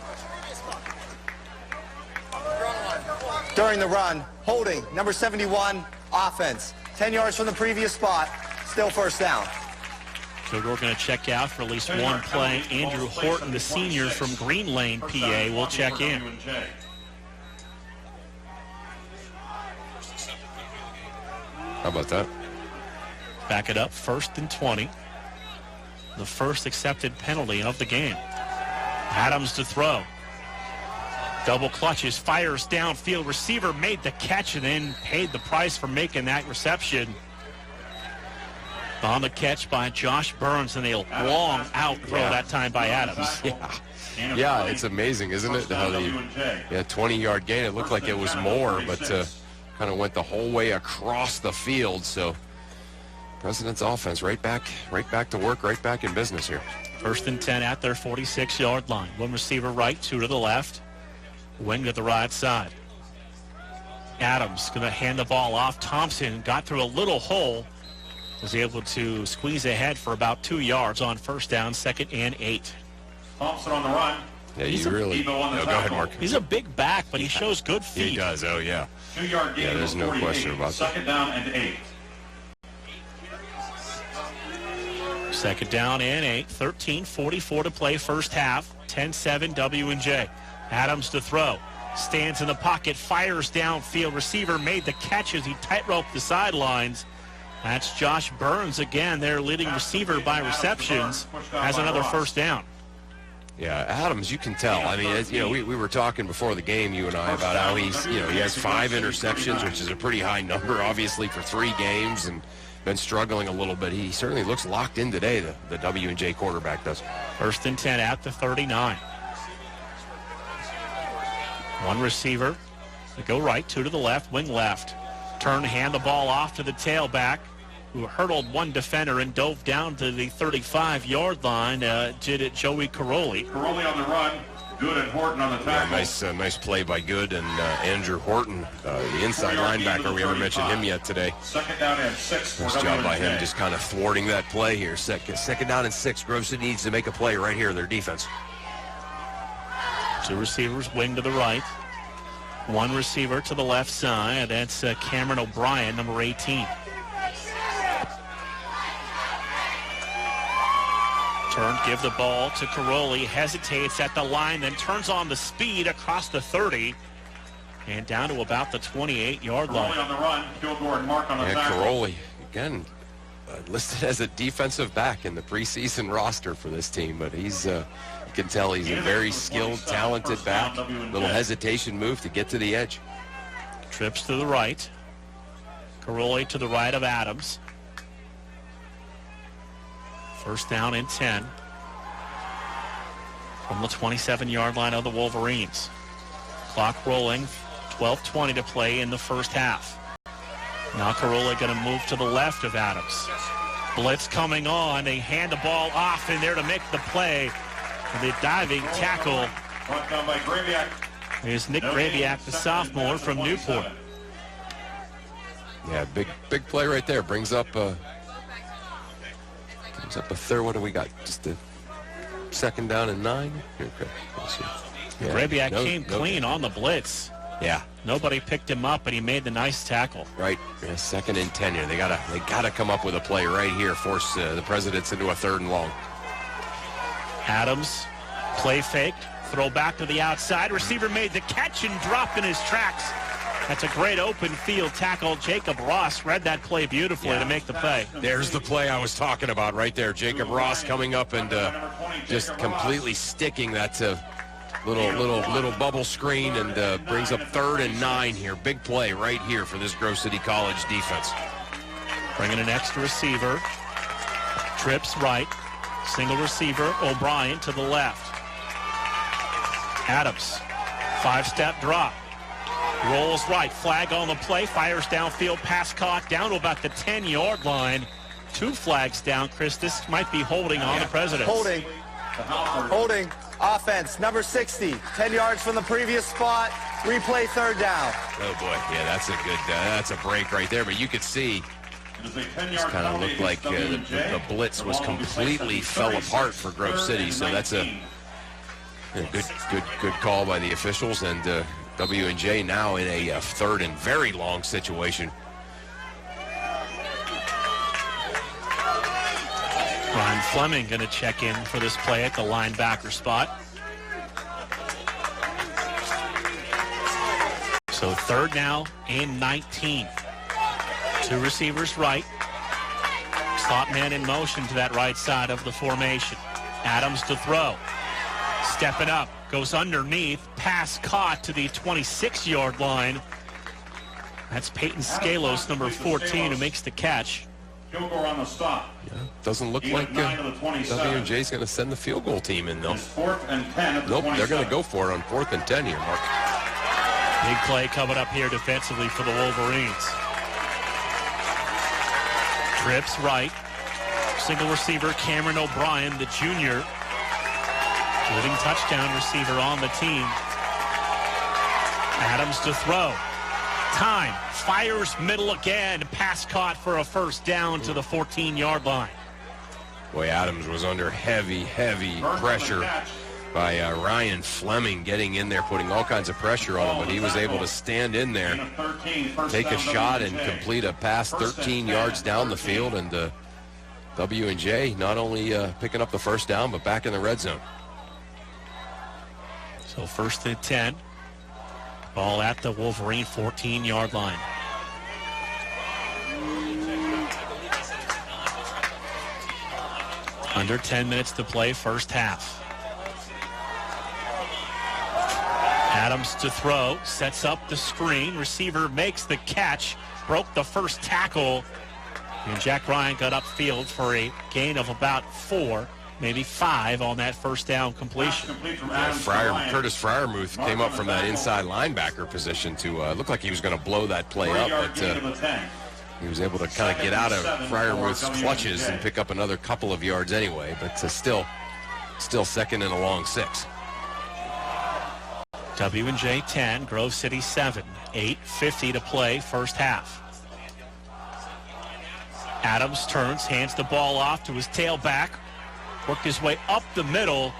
During the run, holding, number 71, offense. 10 yards from the previous spot, still 1st down. Kilgore going to check out for at least one play. Andrew Horton, the senior from Green Lane, PA, will check in. How about that? Back it up, 1st and 20. The first accepted penalty of the game. Adams to throw. Double clutches, fires downfield. Receiver made the catch and then paid the price for making that reception. On the catch by Josh Burns, and a long out throw that time by Adams. Yeah, it's amazing, isn't it? How the 20-yard gain. It looked like it was more, but kind of went the whole way across the field. So President's offense right back to work, right back in business here. 1st and 10 at their 46-yard line. 1 receiver right, 2 to the left. Wing to the right side. Adams going to hand the ball off. Thompson got through a little hole. Was able to squeeze ahead for about 2 yards on 1st down, 2nd and 8. Thompson on the run. Yeah, you really. Go ahead, Mark. He's a big back, but he shows good feet. He does. Oh yeah. 2-yard gain. Yeah, there's no question about that. 2nd down and 8. 2nd down and 8. 13:44 to play, first half. 10-7 W&J. Adams to throw. Stands in the pocket, fires downfield. Receiver made the catch as he tightroped the sidelines. That's Josh Burns again, their leading receiver by receptions, has another 1st down. Yeah, Adams, you can tell. I mean, we were talking before the game, you and I, about how he has 5 interceptions, which is a pretty high number, obviously, for 3 games, and been struggling a little bit. He certainly looks locked in today, the W&J quarterback does. 1st and 10 at the 39. 1 receiver. They go right, 2 to the left, wing left. Turn, hand the ball off to the tailback, who hurdled 1 defender and dove down to the 35-yard line. Did it Joey Caroli. Caroli on the run. Good and Horton on the tackle. Yeah, nice play by Good and Andrew Horton, the inside linebacker. We haven't mentioned him yet today. 2nd down and 6. Nice job by him, just kind of thwarting that play here. Second down and 6. Grove City needs to make a play right here, their defense. 2 receivers, wing to the right. 1 receiver to the left side. That's Cameron O'Brien, number 18. Turn, give the ball to Caroli. Hesitates at the line, then turns on the speed across the 30 and down to about the 28-yard line. Caroli on the run. Kilgore and Mark on the tackle. Caroli, again, listed as a defensive back in the preseason roster for this team, but he's... you can tell he's a very skilled, talented back. Little hesitation move to get to the edge. Trips to the right. Caroli to the right of Adams. 1st down and 10 from the 27-yard line of the Wolverines. Clock rolling, 12:20 to play in the first half. Now Caroli going to move to the left of Adams. Blitz coming on. They hand the ball off in there to make the play. The diving tackle is Nick Grabiak, the sophomore from Newport. Yeah, big play right there. Brings up a third. What do we got? Just a 2nd down and 9. Okay. Yeah. Grabiak came clean on the blitz. Yeah. Nobody picked him up, and he made the nice tackle. Right. Yeah, 2nd and 10 here. They gotta come up with a play right here. Force the Presidents into a 3rd and long. Adams, play fake, throw back to the outside. Receiver made the catch and dropped in his tracks. That's a great open field tackle. Jacob Ross read that play beautifully to make the play. There's the play I was talking about right there. Jacob Ross coming up and just completely sticking that little bubble screen and brings up 3rd and 9 here. Big play right here for this Grove City College defense. Bringing an extra receiver. Trips right. Single receiver, O'Brien to the left. Adams, 5-step drop. Rolls right, flag on the play, fires downfield, pass caught down to about the 10-yard line. 2 flags down, Chris. This might be holding on the Presidents. Holding. Offense, number 60. 10 yards from the previous spot. Replay 3rd down. Oh, boy. Yeah, that's a good, that's a break right there. But you could see, just kind of looked like the blitz was completely fell apart for Grove City. So that's a good call by the officials. And W&J now in a 3rd and very long situation. Ryan Fleming going to check in for this play at the linebacker spot. So 3rd now and 19. 2 receivers right. Slot man in motion to that right side of the formation. Adams to throw. Stepping up. Goes underneath. Pass caught to the 26-yard line. That's Peyton Scalos, number 14, who makes the catch. Kilgore on the stop. Yeah, doesn't look like W&J's going to send the field goal team in, though. 4th and 10 at the Nope, they're going to go for it on 4th and 10 here, Mark. Big play coming up here defensively for the Wolverines. Trips right. Single receiver, Cameron O'Brien, the junior. Living touchdown receiver on the team. Adams to throw. Time. Fires middle again. Pass caught for a 1st down to the 14-yard line. Boy, Adams was under heavy pressure by Ryan Fleming getting in there, putting all kinds of pressure on him, but he was able to stand in there, take a shot, and complete a pass 13 yards down the field, and W&J not only picking up the 1st down, but back in the red zone. So 1st and 10. Ball at the Wolverine 14-yard line. Under 10 minutes to play, first half. Adams to throw, sets up the screen. Receiver makes the catch, broke the first tackle. And Jack Ryan got upfield for a gain of about 4, maybe 5 on that first down completion. Curtis Freiermuth came up from that inside linebacker position to look like he was going to blow that play up, but he was able to kind of get out of Freiermuth's clutches and pick up another couple of yards anyway, but still second and a long 6. W&J 10, Grove City 7, 8:50 to play first half. Adams turns, hands the ball off to his tailback, worked his way up the middle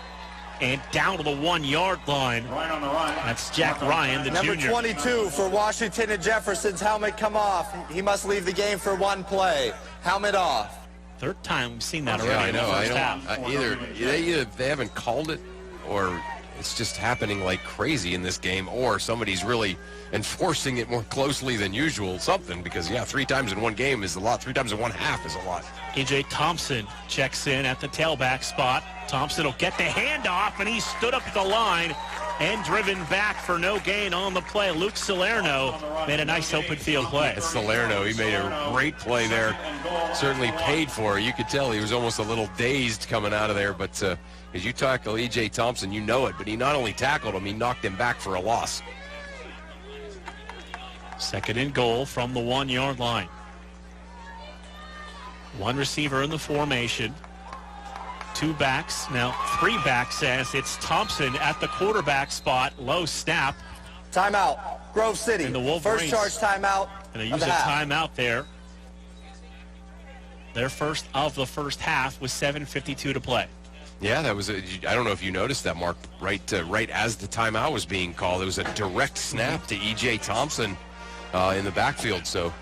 and down to the 1-yard line. That's Jack Ryan, the Number junior. 22 for Washington and Jefferson's helmet come off. He must leave the game for one play. Helmet off. Third time we've seen that already. Yeah, I in the know. first half. Either they haven't called it, or it's just happening like crazy in this game, or somebody's really enforcing it more closely than usual. Something, because 3 times in one game is a lot. 3 times in one half is a lot. A.J. Thompson checks in at the tailback spot. Thompson will get the handoff, and he stood up at the line and driven back for no gain on the play. Luke Salerno made a nice open field play. It's Salerno. He made a great play there. Certainly paid for it. You could tell he was almost a little dazed coming out of there, but as you tackle E.J. Thompson, you know it. But he not only tackled him, he knocked him back for a loss. Second and goal from the 1-yard line. One receiver in the formation. 2 backs, now 3 backs, as it's Thompson at the quarterback spot. Low snap. Timeout. Grove City. And the Wolverines. First charge timeout. And they use a timeout there. Their first of the first half with 7:52 to play. Yeah, that was I don't know if you noticed that, Mark. Right as the timeout was being called, it was a direct snap to E.J. Thompson in the backfield. So,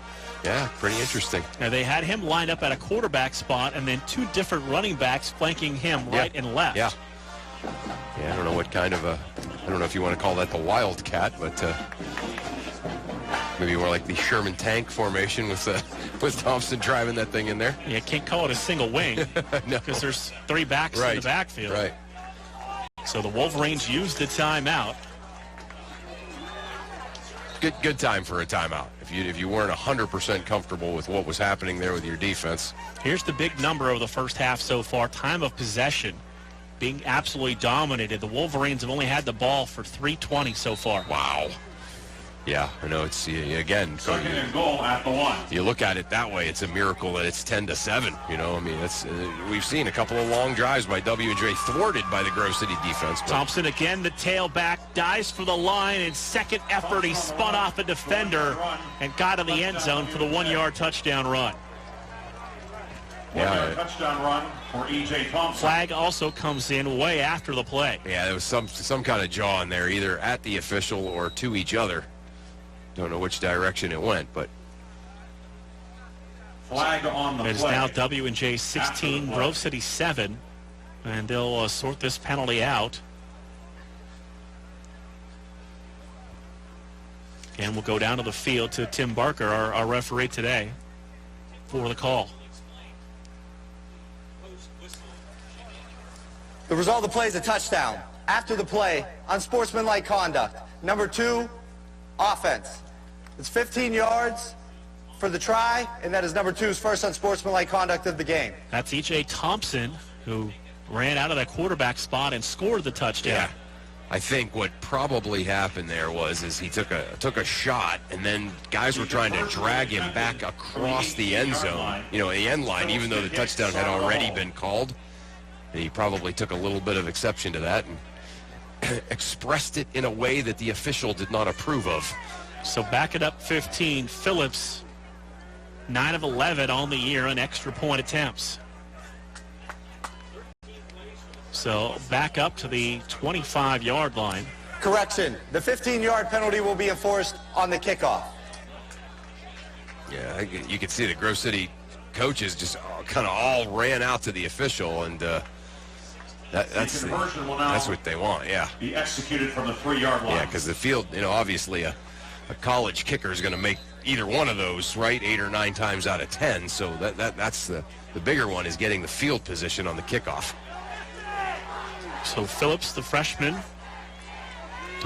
yeah, pretty interesting. Now, they had him lined up at a quarterback spot, and then 2 different running backs flanking him right and left. Yeah. Yeah, I don't know what kind of I don't know if you want to call that the Wildcat, but maybe more like the Sherman Tank formation with Thompson driving that thing in there. Yeah, can't call it a single wing because there's 3 backs in the backfield. Right. So the Wolverines used the timeout. Good time for a timeout. If you weren't 100% comfortable with what was happening there with your defense. Here's the big number of the first half so far. Time of possession being absolutely dominated. The Wolverines have only had the ball for 3:20 so far. Wow. Yeah, I know. It's again. Second and goal at the 1. You look at it that way, it's a miracle that it's 10-7. You know, I mean, we've seen a couple of long drives by W&J thwarted by the Grove City defense. Thompson again, the tailback, dives for the line, and second effort he spun off a defender and got in the end zone for the 1-yard touchdown run. Yeah, touchdown run for E.J. Thompson. Flag also comes in way after the play. Yeah, there was some kind of jaw in there, either at the official or to each other. Don't know which direction it went, but flag on the play. It is now W&J 16, Grove City 7, and they'll sort this penalty out. And we'll go down to the field to Tim Barker, our referee today, for the call. The result of the play is a touchdown. After the play, unsportsmanlike conduct. Number 2, offense. It's 15 yards for the try, and that is number 2's first unsportsmanlike conduct of the game. That's E.J. Thompson, who ran out of that quarterback spot and scored the touchdown. Yeah. I think what probably happened there is he took a shot, and then guys were trying to drag him back across the end zone, the end line, even though the touchdown had already been called. And he probably took a little bit of exception to that and expressed it in a way that the official did not approve of. So back it up 15. Phillips, 9 of 11 on the year on extra point attempts. So back up to the 25-yard line. Correction. The 15-yard penalty will be enforced on the kickoff. Yeah, you can see the Grove City coaches just kind of all ran out to the official, and that's what they want. Yeah. Be executed from the 3-yard line. Yeah, because the field, obviously a college kicker is going to make either one of those, right, 8 or 9 times out of 10. So that's the bigger one is getting the field position on the kickoff. So Phillips, the freshman,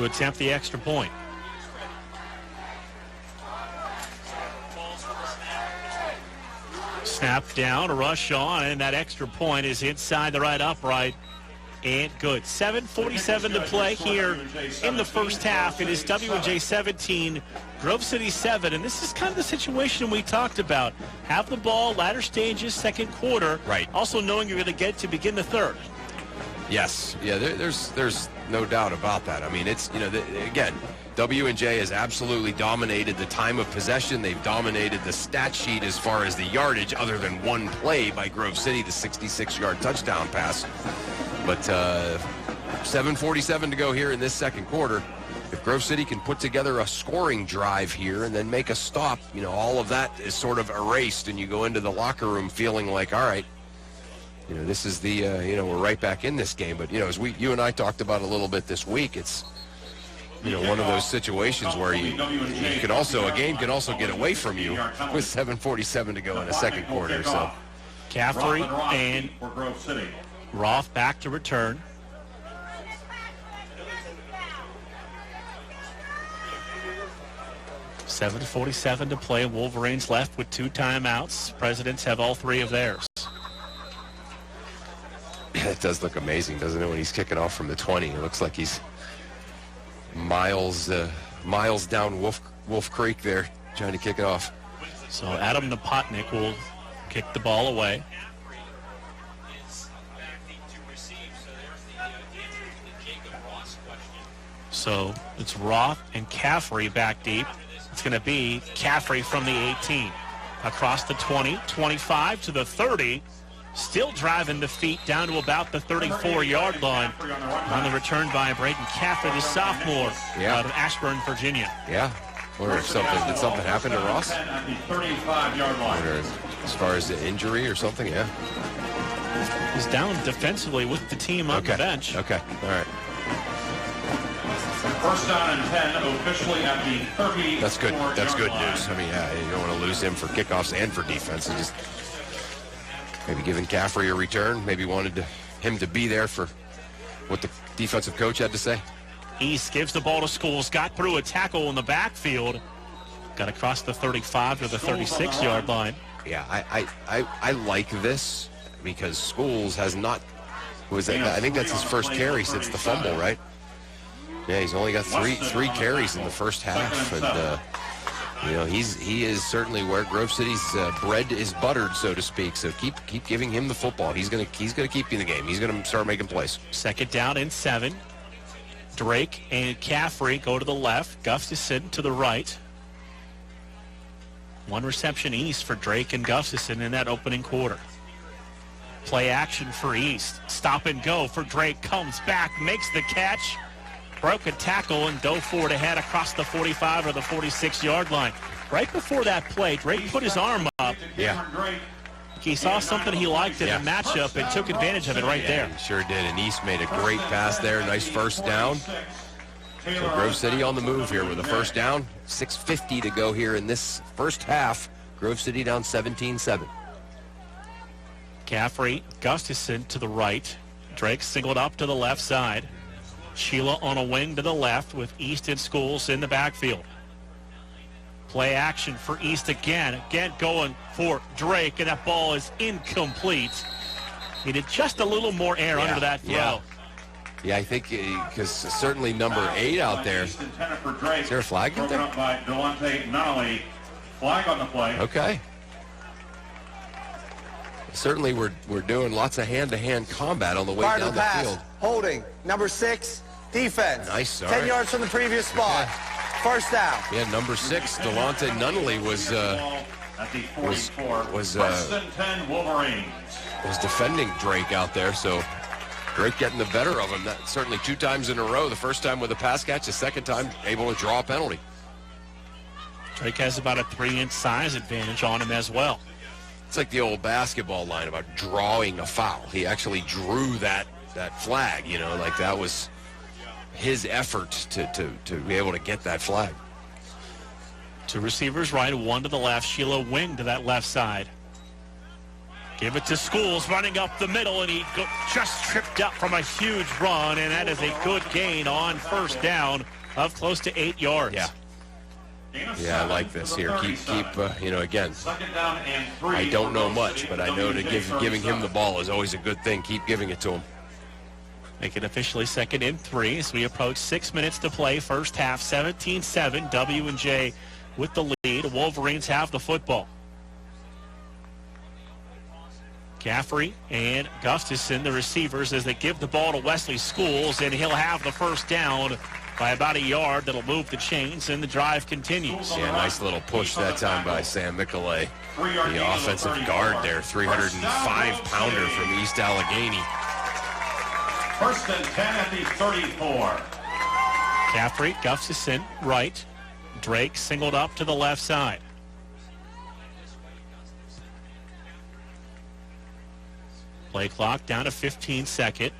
to attempt the extra point. Snap down, rush on, and that extra point is inside the right upright. And good. 7:47 to play here in the first half. It is W&J 17, Grove City 7. And this is kind of the situation we talked about. Have the ball, latter stages, second quarter. Right. Also knowing you're going to get to begin the third. Yes. Yeah, there's no doubt about that. I mean, it's, again, W&J has absolutely dominated the time of possession. They've dominated the stat sheet as far as the yardage, other than one play by Grove City, the 66-yard touchdown pass. But 7:47 to go here in this second quarter. If Grove City can put together a scoring drive here and then make a stop, all of that is sort of erased, and you go into the locker room feeling like, all right, this is the, we're right back in this game. But, as you and I talked about a little bit this week, it's, one of those situations where a game can also get away from you with 7:47 to go in the second quarter. So Caffrey and Roth back to return. $7:47 to play. Wolverines left with 2 timeouts. Presidents have all 3 of theirs. It does look amazing, doesn't it, when he's kicking off from the 20? It looks like he's miles down Wolf Creek there, trying to kick it off. So Adam Napotnik will kick the ball away. So it's Roth and Caffrey back deep. It's going to be Caffrey from the 18. Across the 20, 25 to the 30. Still driving the feet down to about the 34-yard line on the return by Braden Caffrey, the sophomore out of Ashburn, Virginia. Yeah. Wonder if did something happen to Ross? At the 35-yard line. Or as far as the injury or something, yeah. He's down defensively with the team on the bench. Okay, all right. First down and 10, officially at the 34-yard That's good. That's good line. news. I mean, yeah, you don't want to lose him for kickoffs and for defense. And just maybe giving Caffrey a return. Maybe wanted him to be there for what the defensive coach had to say. East gives the ball to Schools. Got through a tackle in the backfield. Got across the 35 to the 36-yard line. Yeah, I like this because Schools has not. I think that's his first carry since the fumble, right? Yeah, he's only got three carries in the first half, and he is certainly where Grove City's bread is buttered, so to speak. So keep giving him the football. He's gonna keep you in the game. He's gonna start making plays. Second down and 7. Drake and Caffrey go to the left. Gustafson to the right. 1 reception East for Drake and Gustafson in that opening quarter. Play action for East. Stop and go for Drake. Comes back, makes the catch. Broke a tackle and dove forward ahead across the 45 or the 46-yard line. Right before that play, Drake put his arm up. Yeah. He saw something he liked in the matchup and took advantage of it right there. He sure did, and East made a great pass there. Nice first down. So Grove City on the move here with a first down. 6:50 to go here in this first half. Grove City down 17-7. Caffrey, Gustafson to the right. Drake singled up to the left side. Sheila on a wing to the left with East and Schools in the backfield. Play action for East again. Again going for Drake, and that ball is incomplete. Needed just a little more air under that throw. Yeah, I think because certainly number 8 out there. Is there a flag out there? Broken up by Delonte Nunnally. Flag on the play. Okay. Certainly we're doing lots of hand-to-hand combat on the way down the field. Holding. Number 6, defense. Nice. 10 yards from the previous spot. First down. Yeah, number 6, Delonte Nunnally was defending Drake out there, so Drake getting the better of him. That certainly 2 times in a row. The first time with a pass catch, the second time able to draw a penalty. Drake has about a 3-inch size advantage on him as well. It's like the old basketball line about drawing a foul. He actually drew that flag, like that was his effort to be able to get that flag. 2 receivers right, 1 to the left. Sheila wing to that left side. Give it to Schools, running up the middle, and he just tripped up from a huge run, and that is a good gain on first down of close to 8 yards. Yeah, I like this here. Keep you know, again, I don't know much, but I know giving him the ball is always a good thing. Keep giving it to him. Make it officially 2nd and 3 as we approach 6 minutes to play. First half, 17-7. W&J with the lead. Wolverines have the football. Caffrey and Gustafson, the receivers, as they give the ball to Wesley Schools, and he'll have the first down by about a yard. That'll move the chains, and the drive continues. Yeah, nice little push that time by Sam Michelet. The offensive guard there, 305-pounder from East Allegheny. 1st and 10 at the 34. Caffrey, Gustafson, right. Drake singled up to the left side. Play clock down to 15 seconds.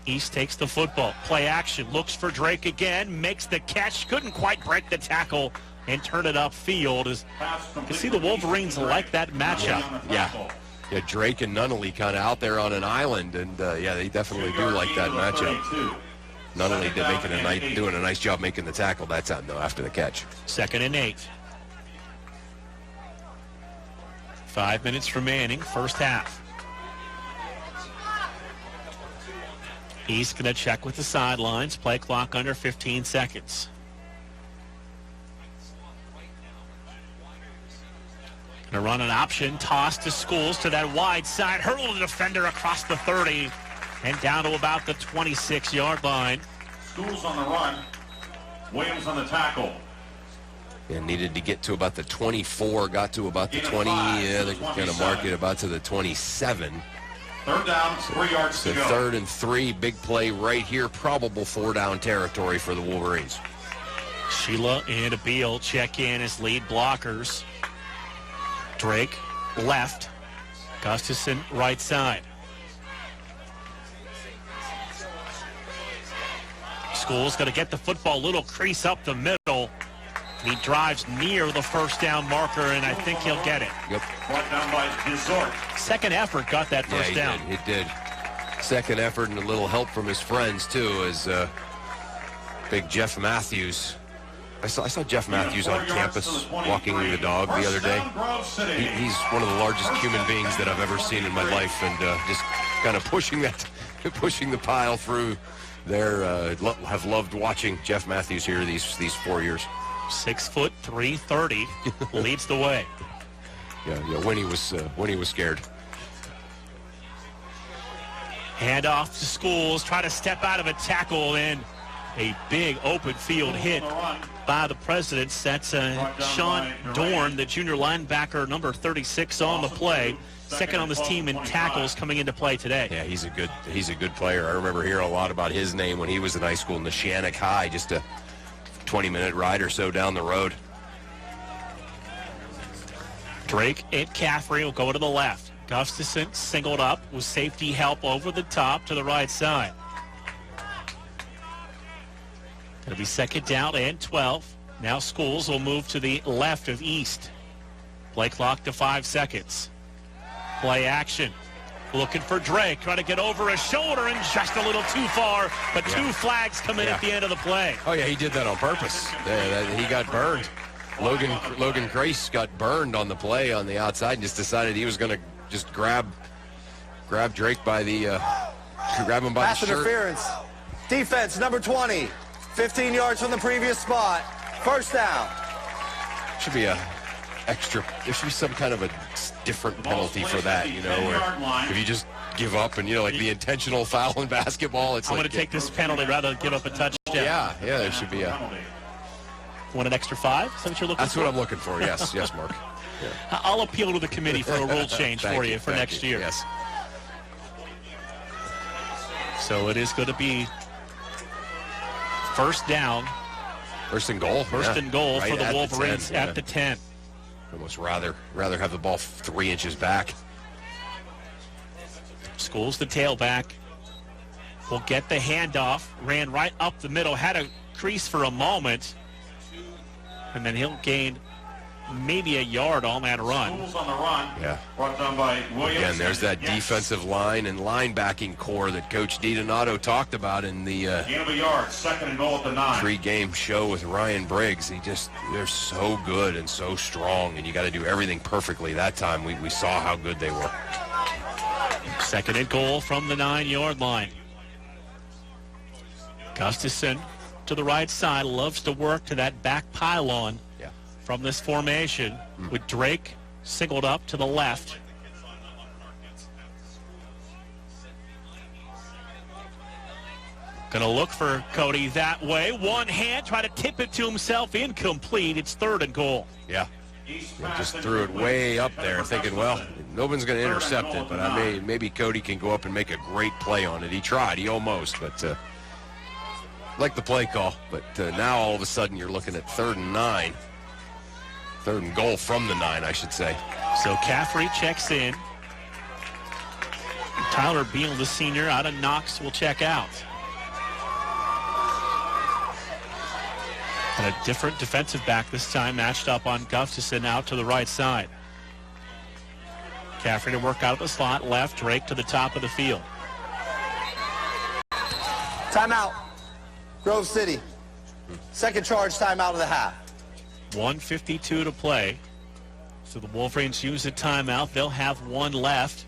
East takes the football. Play action. Looks for Drake again. Makes the catch. Couldn't quite break the tackle and turn it upfield. You can see the Wolverines like that matchup. Yeah, Drake and Nunnally kind of out there on an island, and yeah, they definitely do like that matchup. Nunnally doing a nice job making the tackle that time, though, after the catch. 2nd and 8. 5 minutes remaining, first half. East going to check with the sidelines. Play clock under 15 seconds. Going to run an option. Toss to Schools to that wide side. Hurdle the defender across the 30 and down to about the 26-yard line. Schools on the run. Williams on the tackle. And needed to get to about the 24. Got to about the 20. Yeah, they're going to mark it about to the 27. 3rd down, 3 yards to go. 3rd and 3, big play right here. Probable 4-down territory for the Wolverines. Sheila and Abil check in as lead blockers. Drake left. Gustafson right side. Schools going to get the football, little crease up the middle. He drives near the first down marker, and I think he'll get it. Yep. Brought down by Dessort. Second effort got that first down. It did. Second effort and a little help from his friends, too, as big Jeff Matthews. I saw Jeff Matthews on campus walking the dog the other day. He's one of the largest human beings that I've ever seen in my life, and just kind of pushing the pile through there. Have loved watching Jeff Matthews here these 4 years. 6 foot 330 leads the way. Yeah. When he was scared. Hand off to Schools. Try to step out of a tackle, and a big open field hit by the Presidents. That's Sean Dorn, the junior linebacker, number 36 on the play. Second on this team in tackles coming into play today. Yeah, he's a good player. I remember hearing a lot about his name when he was in high school, Neshannock High, just a 20-minute ride or so down the road. Drake and Caffrey will go to the left. Gustafson singled up with safety help over the top to the right side. Going to be 2nd down and 12. Now Schools will move to the left of East. Play clock to 5 seconds. Play action. Looking for Drake, trying to get over his shoulder and just a little too far, but two flags come in at the end of the play. Oh, yeah, he did that on purpose. He got burned. Logan Grace got burned on the play on the outside and just decided he was going to just grab Drake by the grab him by Pass the shirt. interference. Defense, number 20. 15 yards from the previous spot. First down. Should be there should be some kind of a different penalty for that, you know, where if you just give up and, you know, like the intentional foul in basketball, it's I'm like... going to take this penalty rather than give up a touchdown. Yeah, there should be a... Want an extra 5? Is that what you're looking for? That's what I'm looking for, yes, Mark. Yeah. I'll appeal to the committee for a rule change for you for next year. Yes. So it is going to be first down. First and goal. First and goal right for the at Wolverines the 10, at the 10. Almost rather have the ball 3 inches back. Schools, the tailback, will get the handoff. Ran right up the middle. Had a crease for a moment. And then he'll gain maybe a yard on that run. Schools on the run. Yeah. Brought down by Williams. Again, there's that Yes. defensive line and linebacking core that Coach DiDonato talked about in the Gain of a yard. Second and goal at the 9. pre-game show with Ryan Briggs. They're so good and so strong, and you got to do everything perfectly. That time we saw how good they were. Second and goal from the 9-yard line. Gustafson to the right side, loves to work to that back pylon from this formation with Drake singled up to the left. Going to look for Cody that way. One hand, try to tip it to himself, incomplete. It's third and goal. Yeah. Just threw it way up there thinking, well, no one's going to intercept it, but maybe Cody can go up and make a great play on it. He tried. He almost, but like the play call. But now all of a sudden you're looking at 3rd and 9. 3rd and goal from the 9, I should say. So Caffrey checks in. Tyler Beal, the senior, out of Knox, will check out. And a different defensive back this time, matched up on Gustafson out to the right side. Caffrey to work out of the slot, left, Drake to the top of the field. Timeout. Grove City. Second charge timeout of the half. 1:52 to play. So the Wolverines use a timeout. They'll have one left.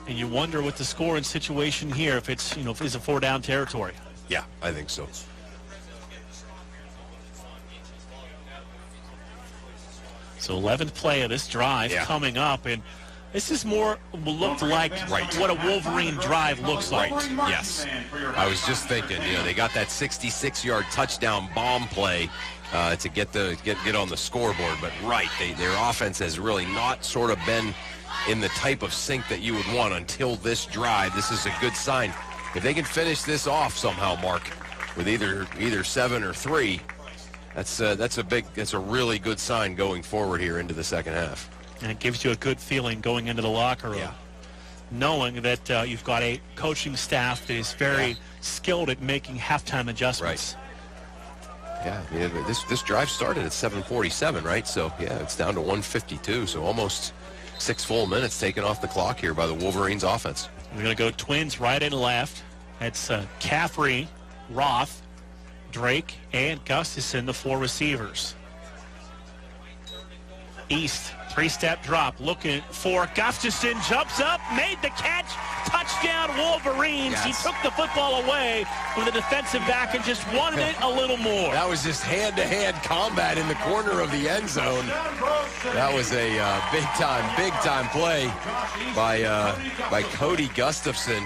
And you wonder with the scoring situation here if it's, if it's a 4-down territory. Yeah, I think so. So 11th play of this drive coming up, and this is more looked like what a Wolverine drive looks like. Yes. I was just thinking, they got that 66-yard touchdown bomb play to get on the scoreboard, but their offense has really not sort of been in the type of sync that you would want until this drive. This is a good sign. If they can finish this off somehow, Mark, with either 7 or 3, that's a really good sign going forward here into the second half. And it gives you a good feeling going into the locker room, knowing that you've got a coaching staff that is very skilled at making halftime adjustments. Yeah, this drive started at 7:47, right? So, it's down to 1:52, so almost 6 full minutes taken off the clock here by the Wolverines offense. We're going to go twins right and left. That's Caffrey, Roth, Drake, and Gustafson, the 4 receivers. East, 3-step drop, looking for Gustafson, jumps up, made the catch, touchdown Wolverines. Yes. He took the football away with a defensive back and just wanted it a little more. That was just hand-to-hand combat in the corner of the end zone. That was a big-time play by Cody Gustafson.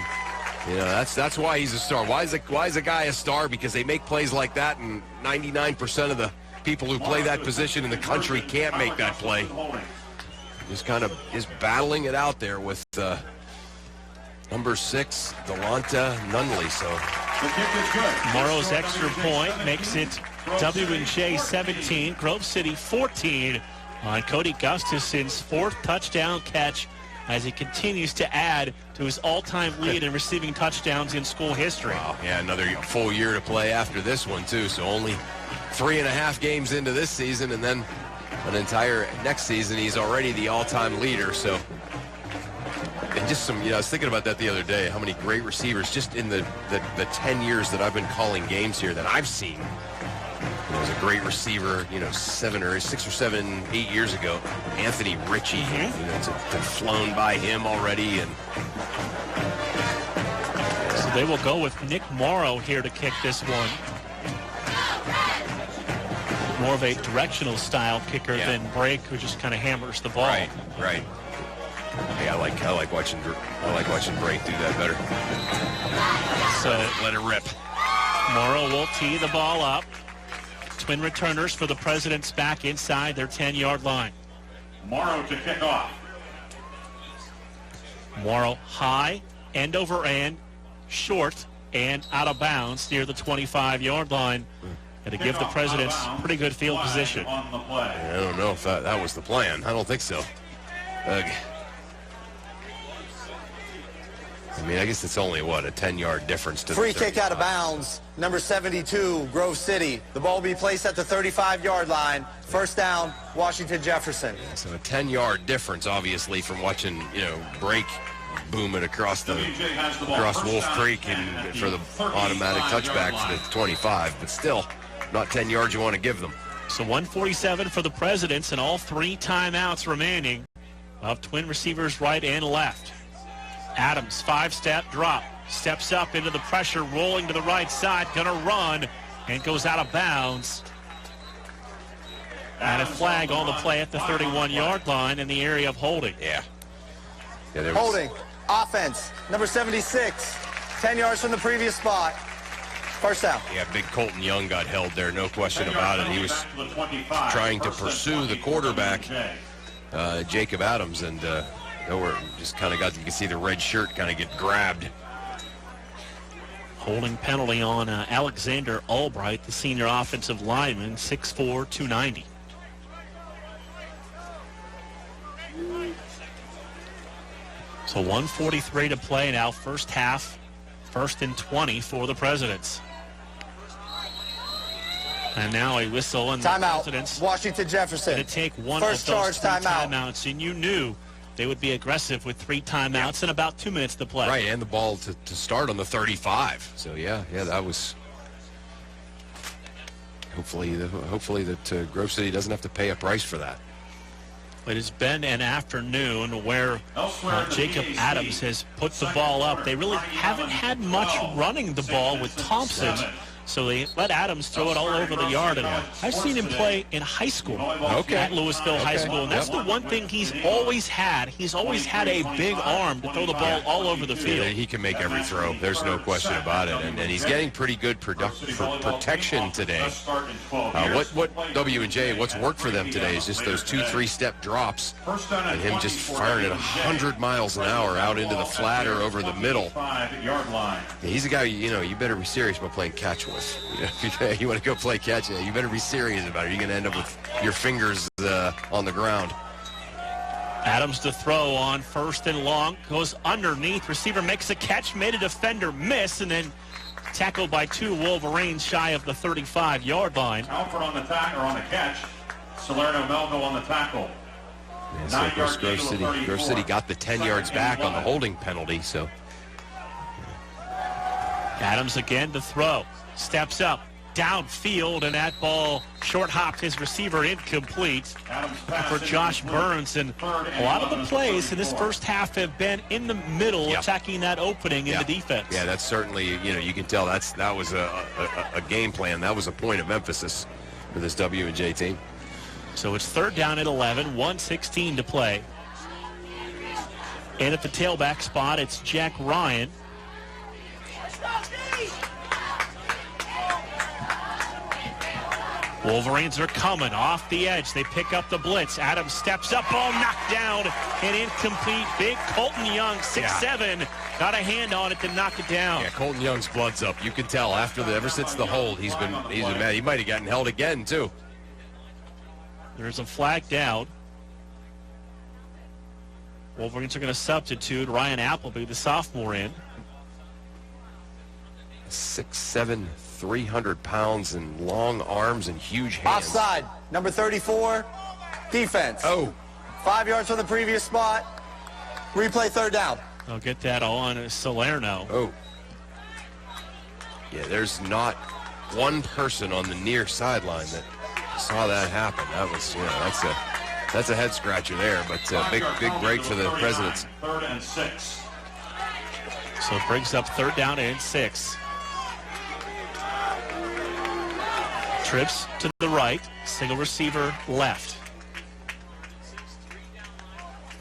That's why he's a star. Why is a guy a star? Because they make plays like that, and 99% of the people who play that position in the country can't make that play. Just kind of battling it out there with number 6, Delonta Nunley. So Morrow's extra point makes it W&J 17, Grove City 14 on Cody Gustafson's 4th touchdown catch as he continues to add to his all-time lead in receiving touchdowns in school history. Wow, another full year to play after this one, too. So only 3.5 games into this season, and then an entire next season, he's already the all-time leader. So, and just some, I was thinking about that the other day, how many great receivers just in the 10 years that I've been calling games here that I've seen. There was a great receiver, 6 or 7, 8 years ago, Anthony Ritchie. It's been flown by him already, and so they will go with Nick Morrow here to kick this one. More of a directional style kicker than Brake, who just kind of hammers the ball. Right. Yeah, I like watching Brake do that better. So let it rip. Morrow will tee the ball up. Twin returners for the Presidents back inside their 10-yard line. Morrow to kick off. Morrow high, end over end, short, and out of bounds near the 25-yard line. And to give the Presidents pretty good field position. I don't know if that was the plan. I don't think so. I mean, I guess it's only, what, a 10-yard difference to Free the kick out of bounds, number 72, Grove City. The ball will be placed at the 35-yard line. First down, Washington Jefferson. So a 10-yard difference, obviously, from watching, Brake booming across Wolf Creek and for the automatic touchback for the 25, but still, not 10 yards you want to give them. So 147 for the Presidents and all 3 timeouts remaining of twin receivers right and left. Adams, 5-step drop, steps up into the pressure, rolling to the right side, gonna run, and goes out of bounds. And a flag on the play at the 31-yard line in the area of holding. Yeah. Holding, offense, number 76, 10 yards from the previous spot. First down. Yeah, big Colton Young got held there, no question about it. He was trying to pursue the quarterback, Jacob Adams, and just kind of you can see the red shirt kind of get grabbed. Holding penalty on Alexander Albright, the senior offensive lineman, 6'4", 290. So 1:43 to play now, first half, 1st and 20 for the Presidents. And now a whistle, and the Presidents Washington Jefferson. going to take one First of those charge timeouts, and you knew they would be aggressive with 3 timeouts and about 2 minutes to play. Right, and the ball to start on the 35. So yeah, that was. Hopefully that Grove City doesn't have to pay a price for that. It has been an afternoon where Jacob Adams has put the ball up. They really haven't had much running the ball with Thompson, so they let Adams throw it all over the yard. And I've seen him play in high school at Louisville High School, and that's the one thing he's always had. He's always had a big arm to throw the ball all over the field. Yeah, he can make every throw. There's no question about it, and he's getting pretty good protection today. What W&J, what's worked for them today is just those 2 3-step drops and him just firing at 100 miles an hour out into the flat or over the middle. He's a guy, you better be serious about playing catch with. If you want to go play catch, you better be serious about it. You're going to end up with your fingers on the ground. Adams to throw on 1st and long, goes underneath, receiver makes a catch, made a defender miss, and then tackled by 2 Wolverines shy of the 35-yard line. Alford on the tackle or on the catch. Salerno Melgo on the tackle. Yeah, so Grove City got the 10 yards back on the holding penalty, so. Adams again to throw. Steps up, downfield, and that ball short-hopped his receiver, incomplete for Josh Burns. And a lot of the plays in this first half have been in the middle, attacking that opening in the defense. Yeah, that's certainly, you can tell that was a game plan. That was a point of emphasis for this W&J team. So it's 3rd down at 11, 1:16 to play. And at the tailback spot, it's Jack Ryan. Wolverines are coming off the edge. They pick up the blitz. Adams steps up, ball knocked down and incomplete. Big Colton Young, 6'7", got a hand on it to knock it down. Yeah, Colton Young's blood's up. You can tell ever since the hold, he's been mad. He might have gotten held again too. There's a flag down. Wolverines are going to substitute Ryan Appleby, the sophomore, in. 6'7", 300 pounds and long arms and huge hands. Offside, number 34, defense. 5 yards from the previous spot. Replay 3rd down. I'll get that on Salerno. Yeah, there's not one person on the near sideline that saw that happen. That was, that's a head scratcher there, but big break for the Presidents. 3rd and 6. So it brings up 3rd down and 6. Trips to the right, single receiver left.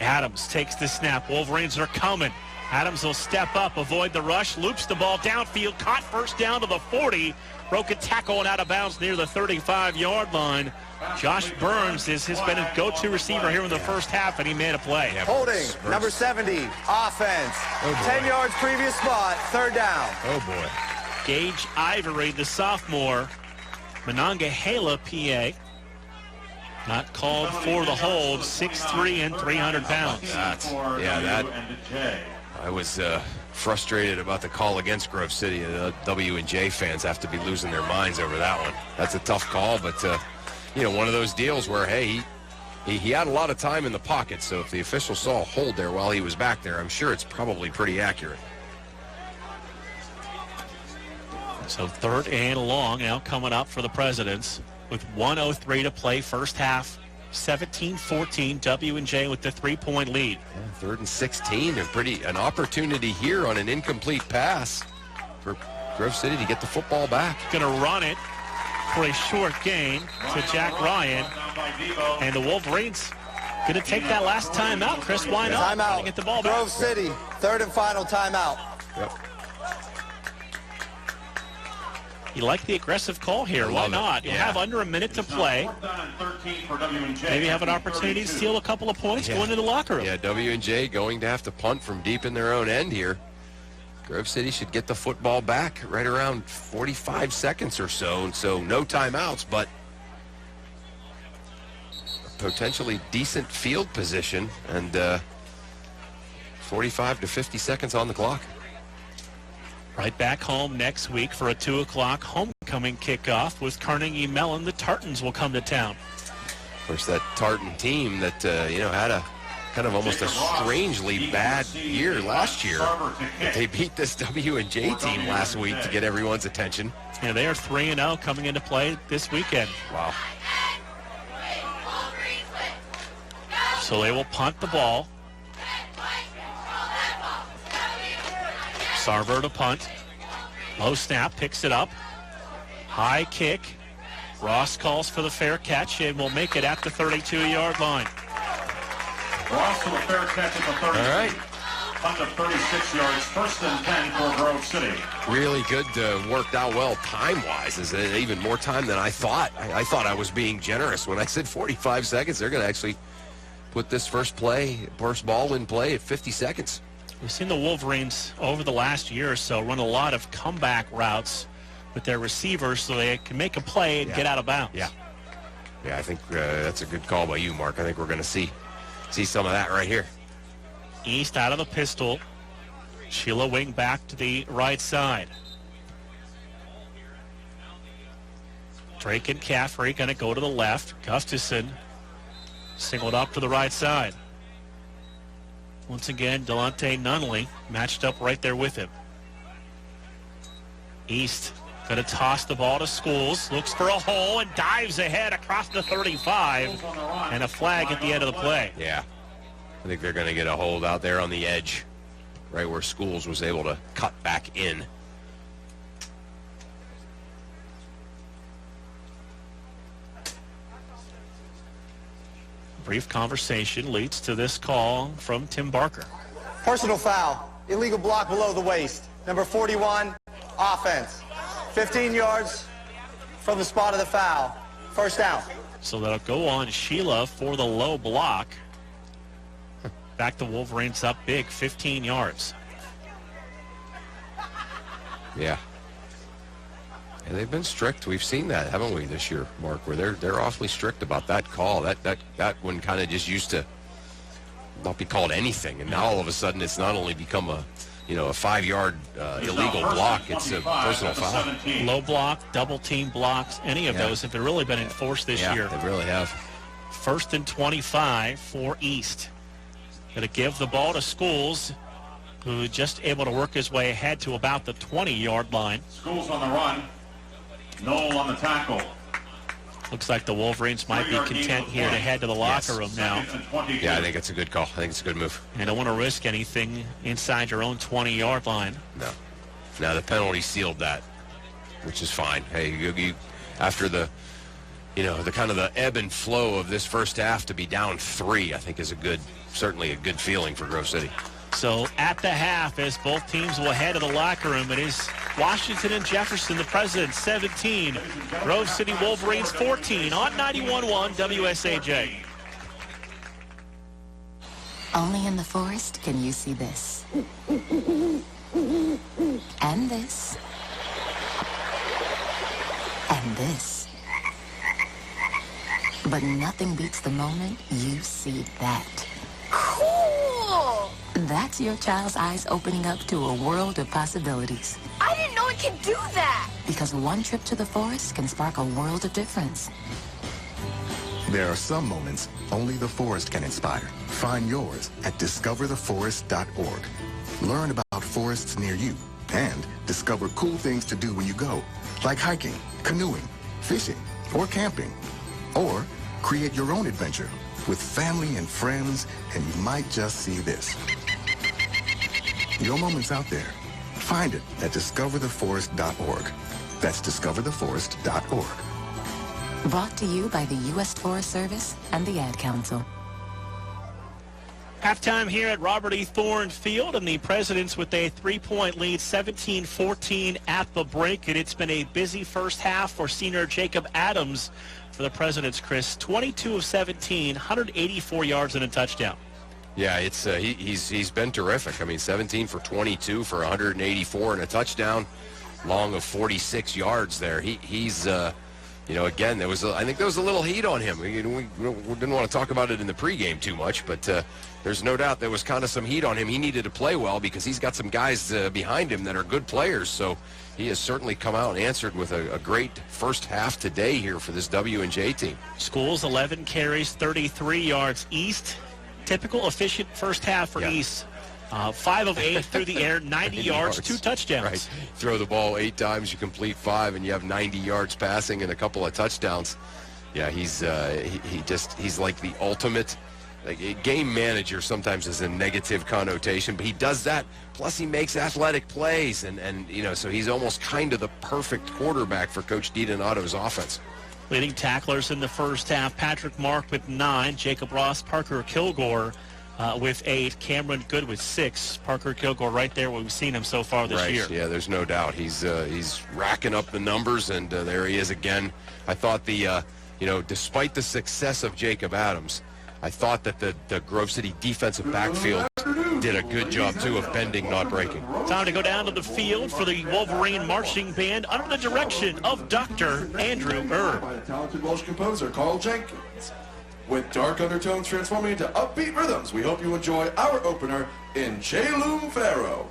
Adams takes the snap. Wolverines are coming. Adams will step up, avoid the rush, loops the ball downfield, caught first down to the 40. Broken tackle and out of bounds near the 35-yard line. Josh Burns has been a go-to receiver here in the first half, and he made a play. Holding, number 70, offense. 10 yards previous spot, 3rd down. Oh, boy. Gage Ivory, the sophomore, Monongahela, PA. Not called for the hold, 6'3" and 300 pounds. I was frustrated about the call against Grove City. W&J fans have to be losing their minds over that one. That's a tough call, but, you know, one of those deals where, hey, he had a lot of time in the pocket, so if the official saw a hold there while he was back there, I'm sure it's probably pretty accurate. So 3rd and long now coming up for the Presidents with 1:03 to play first half. 17-14, W&J with the 3-point lead. Yeah, 3rd and 16, an opportunity here on an incomplete pass for Grove City to get the football back. Going to run it for a short gain to Jack Ryan. And the Wolverines going to take that last timeout. Chris, why not? Timeout. Get the ball back. Grove City, 3rd and final timeout. Yep. You like the aggressive call here. Why not? You'll have under a minute to play. Maybe have an opportunity to steal a couple of points going to the locker room. Yeah, W&J going to have to punt from deep in their own end here. Grove City should get the football back right around 45 seconds or so. So no timeouts, but potentially decent field position and 45 to 50 seconds on the clock. Right back home next week for a 2 o'clock homecoming kickoff with Carnegie Mellon. The Tartans will come to town. Of course, that Tartan team that, you know, had a kind of almost a strangely bad year last year. They beat this W&J team last week to get everyone's attention. Yeah, they are 3-0 coming into play this weekend. Wow. So they will punt the ball. Sarver to punt. Low snap, picks it up. High kick. Ross calls for the fair catch and will make it at the 32-yard line. Ross for the fair catch at the 32. All right. Punt of 36 yards, 1st and 10 for Grove City. Really good, worked out well time-wise. Is even more time than I thought. I thought I was being generous when I said 45 seconds. They're going to actually put this first ball in play at 50 seconds. We've seen the Wolverines over the last year or so run a lot of comeback routes with their receivers so they can make a play and get out of bounds. Yeah, I think that's a good call by you, Mark. I think we're going to see some of that right here. East out of the pistol. Sheila wing back to the right side. Drake and Caffrey going to go to the left. Gustafson singled up to the right side. Once again, Delonte Nunley matched up right there with him. East going to toss the ball to Schools. Looks for a hole and dives ahead across the 35. And a flag at the end of the play. Yeah. I think they're going to get a hold out there on the edge, right where Schools was able to cut back in. Brief conversation leads to this call from Tim Barker. Personal foul, illegal block below the waist. Number 41, offense. 15 yards from the spot of the foul. 1st down. So that'll go on Sheila for the low block. Back the Wolverines up big, 15 yards. Yeah. And they've been strict. We've seen that, haven't we, this year, Mark, where they're awfully strict about that call. That one kind of just used to not be called anything, and now all of a sudden it's not only become a 5-yard illegal block, it's a personal foul. Low block, double team blocks, any of those have really been enforced this year. They really have. 1st and 25 for East. Going to give the ball to Schools, who just able to work his way ahead to about the 20-yard line. Schools on the run. Noel on the tackle. Looks like the Wolverines might be content here to head to the locker room now. Yeah, I think it's a good call. I think it's a good move. And don't want to risk anything inside your own 20-yard line. No. Now the penalty sealed that, which is fine. Hey, you after the kind of the ebb and flow of this first half, to be down 3, I think is certainly a good feeling for Grove City. So at the half, as both teams will head to the locker room, it is Washington and Jefferson, the Presidents 17, Grove City Wolverines 14 on 91.1 WSAJ. Only in the forest can you see this. And this. And this. But nothing beats the moment you see that. Cool! That's your child's eyes opening up to a world of possibilities. I didn't know it could do that. Because one trip to the forest can spark a world of difference. There are some moments only the forest can inspire. Find yours at discovertheforest.org. Learn about forests near you and discover cool things to do when you go, like hiking, canoeing, fishing, or camping. Or create your own adventure with family and friends, and you might just see this. Your moment's out there. Find it at discovertheforest.org. That's discovertheforest.org. Brought to you by the U.S. Forest Service and the Ad Council. Halftime here at Robert E. Thorne Field, and the Presidents with a 3-point lead, 17-14 at the break. And it's been a busy first half for senior Jacob Adams for the Presidents, Chris. 22 of 17, 184 yards and a touchdown. Yeah, it's he's been terrific. I mean, 17 for 22 for 184 and a touchdown, long of 46 yards there. He's you know, again, I think there was a little heat on him. We didn't want to talk about it in the pregame too much, but there's no doubt there was kind of some heat on him. He needed to play well because he's got some guys behind him that are good players. So he has certainly come out and answered with a great first half today here for this W&J team. Schools, 11 carries, 33 yards. East, typical efficient first half for East. 5 of 8 through the air, 90 yards, 2 touchdowns. Right. Throw the ball 8 times, you complete 5, and you have 90 yards passing and a couple of touchdowns. Yeah, he's like the ultimate game manager. Sometimes is a negative connotation, but he does that. Plus, he makes athletic plays, and you know, so he's almost kind of the perfect quarterback for Coach DiDonato's offense. Leading tacklers in the first half, Patrick Mark with 9, Jacob Ross, Parker Kilgore with 8, Cameron Good with 6. Parker Kilgore right there where we've seen him so far this year. Yeah, there's no doubt. He's racking up the numbers, and there he is again. I thought despite the success of Jacob Adams, I thought that the Grove City defensive backfield did a good job, too, of bending, not breaking. Time to go down to the field for the Wolverine Marching Band under the direction of Dr. Andrew Erb. By the talented Welsh composer Carl Jenkins. With dark undertones transforming into upbeat rhythms, we hope you enjoy our opener in Chelum Pharaoh.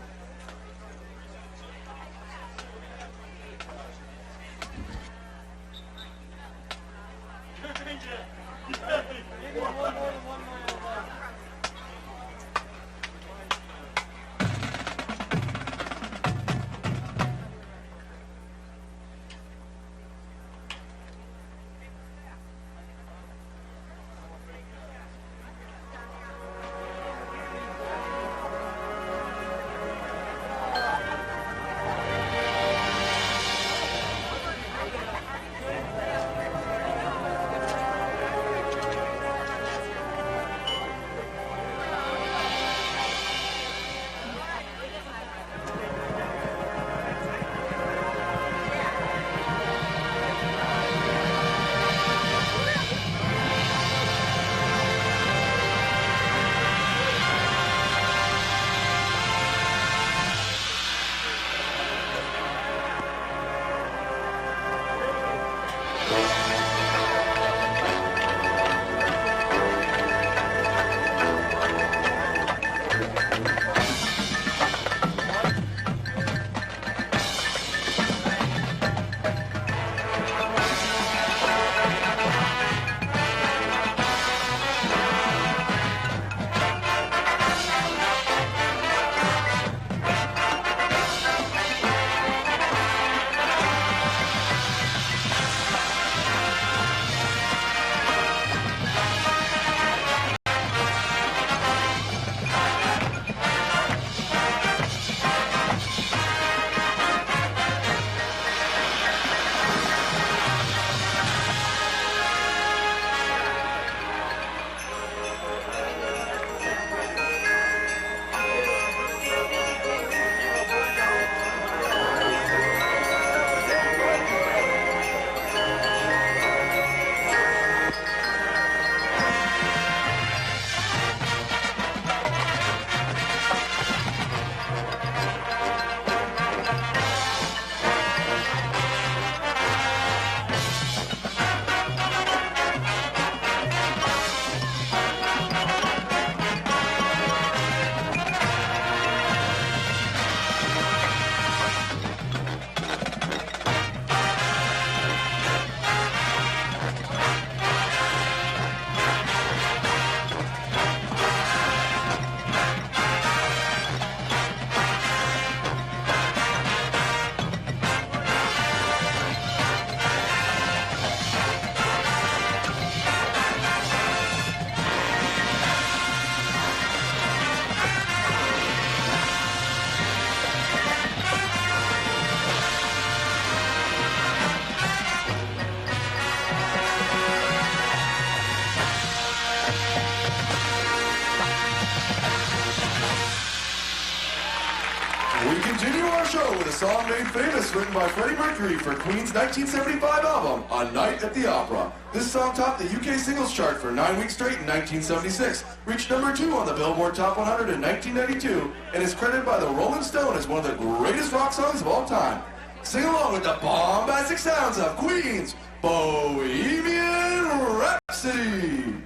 We continue our show with a song made famous written by Freddie Mercury for Queen's 1975 album, A Night at the Opera. This song topped the UK singles chart for 9 weeks straight in 1976, reached number 2 on the Billboard Top 100 in 1992, and is credited by the Rolling Stone as one of the greatest rock songs of all time. Sing along with the bombastic sounds of Queen's Bohemian Rhapsody.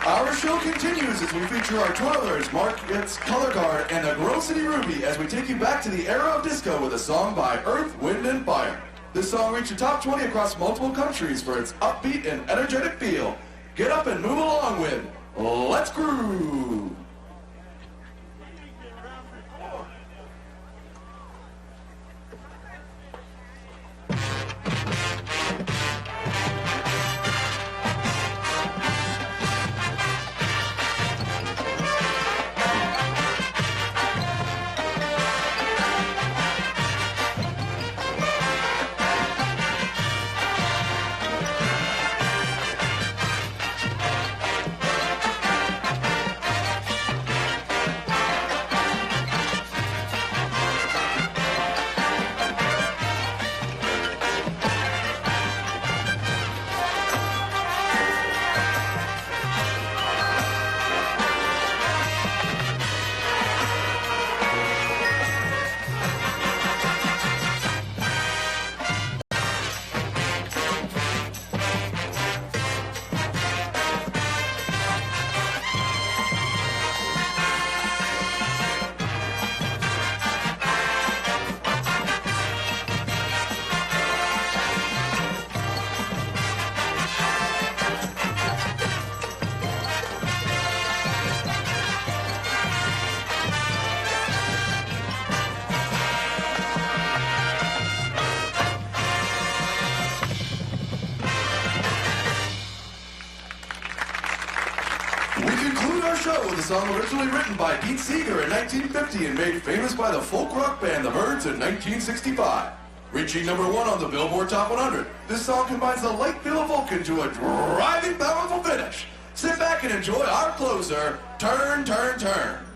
Our show continues as we feature our toilers, Mark Gets Color Guard, and the Grove City Ruby as we take you back to the era of disco with a song by Earth, Wind, and Fire. This song reached the top 20 across multiple countries for its upbeat and energetic feel. Get up and move along with Let's Groove! with a song originally written by Pete Seeger in 1950 and made famous by the folk rock band The Byrds in 1965. Reaching number 1 on the Billboard Top 100, this song combines the light feel of folk into a driving, powerful finish. Sit back and enjoy our closer, Turn, Turn, Turn.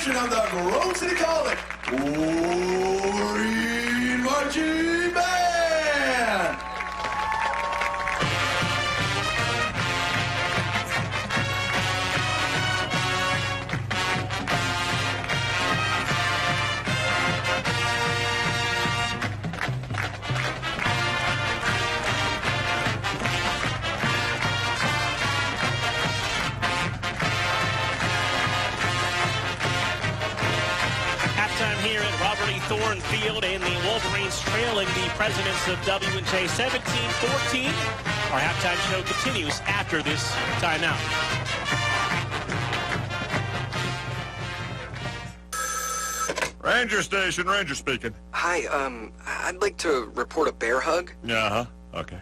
Of the Grove City College Wolverine Marching Band. Here at Robert E. Thorne Field, and the Wolverines trailing the Presidents of W&J 17-14. Our halftime show continues after this timeout. Ranger Station, Ranger speaking. Hi, I'd like to report a bear hug. Uh-huh, okay.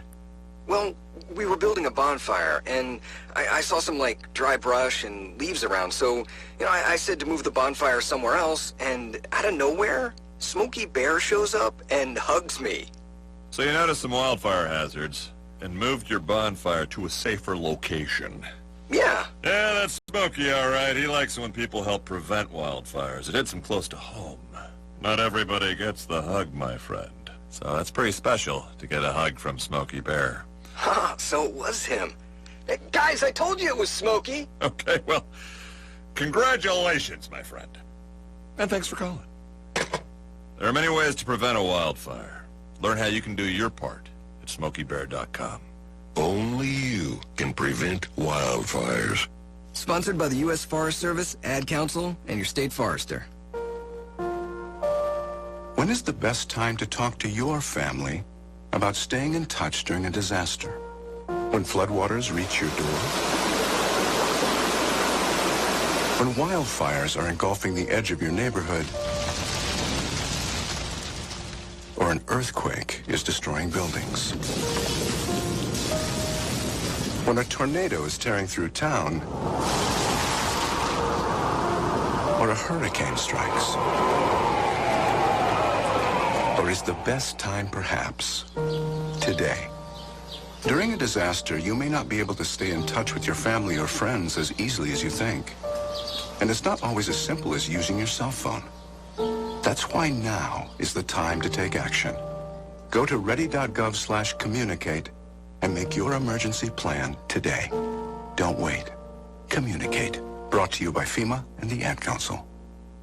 Well, we were building a bonfire, and I saw some, like, dry brush and leaves around, so, you know, I said to move the bonfire somewhere else, and out of nowhere, Smokey Bear shows up and hugs me. So you noticed some wildfire hazards and moved your bonfire to a safer location. Yeah. Yeah, that's Smokey, all right. He likes it when people help prevent wildfires. It hits him close to home. Not everybody gets the hug, my friend. So that's pretty special to get a hug from Smokey Bear. Ha, so it was him. Hey, guys, I told you it was Smokey. Okay, well, congratulations, my friend. And thanks for calling. There are many ways to prevent a wildfire. Learn how you can do your part at SmokeyBear.com. Only you can prevent wildfires. Sponsored by the U.S. Forest Service, Ad Council, and your state forester. When is the best time to talk to your family about staying in touch during a disaster? When floodwaters reach your door? When wildfires are engulfing the edge of your neighborhood? Or an earthquake is destroying buildings? When a tornado is tearing through town? Or a hurricane strikes? Or is the best time, perhaps, today? During a disaster, you may not be able to stay in touch with your family or friends as easily as you think. And it's not always as simple as using your cell phone. That's why now is the time to take action. Go to ready.gov/communicate and make your emergency plan today. Don't wait. Communicate. Brought to you by FEMA and the Ad Council.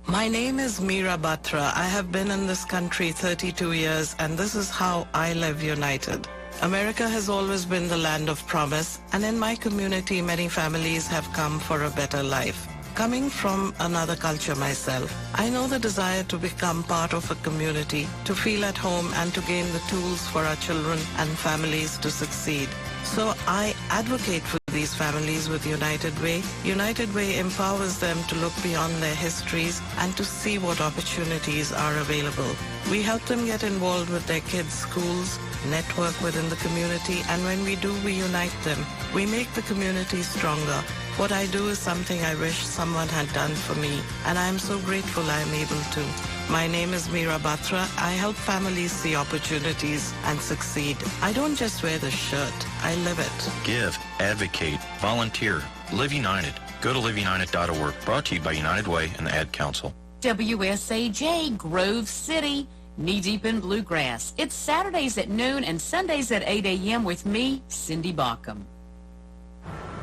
My name is Meera Batra. I have been in this country 32 years, and this is how I live united. America has always been the land of promise, and in my community, many families have come for a better life. Coming from another culture myself, I know the desire to become part of a community, to feel at home, and to gain the tools for our children and families to succeed. So I advocate for these families with United Way. United Way empowers them to look beyond their histories and to see what opportunities are available. We help them get involved with their kids' schools, network within the community, and when we do, we unite them. We make the community stronger. What I do is something I wish someone had done for me, and I am so grateful I am able to. My name is Meera Batra. I help families see opportunities and succeed. I don't just wear the shirt, I live it. Give, advocate, volunteer, Live United. Go to liveunited.org. Brought to you by United Way and the Ad Council. WSAJ, Grove City, knee-deep in bluegrass. It's Saturdays at noon and Sundays at 8 a.m. with me, Cindy Baucom.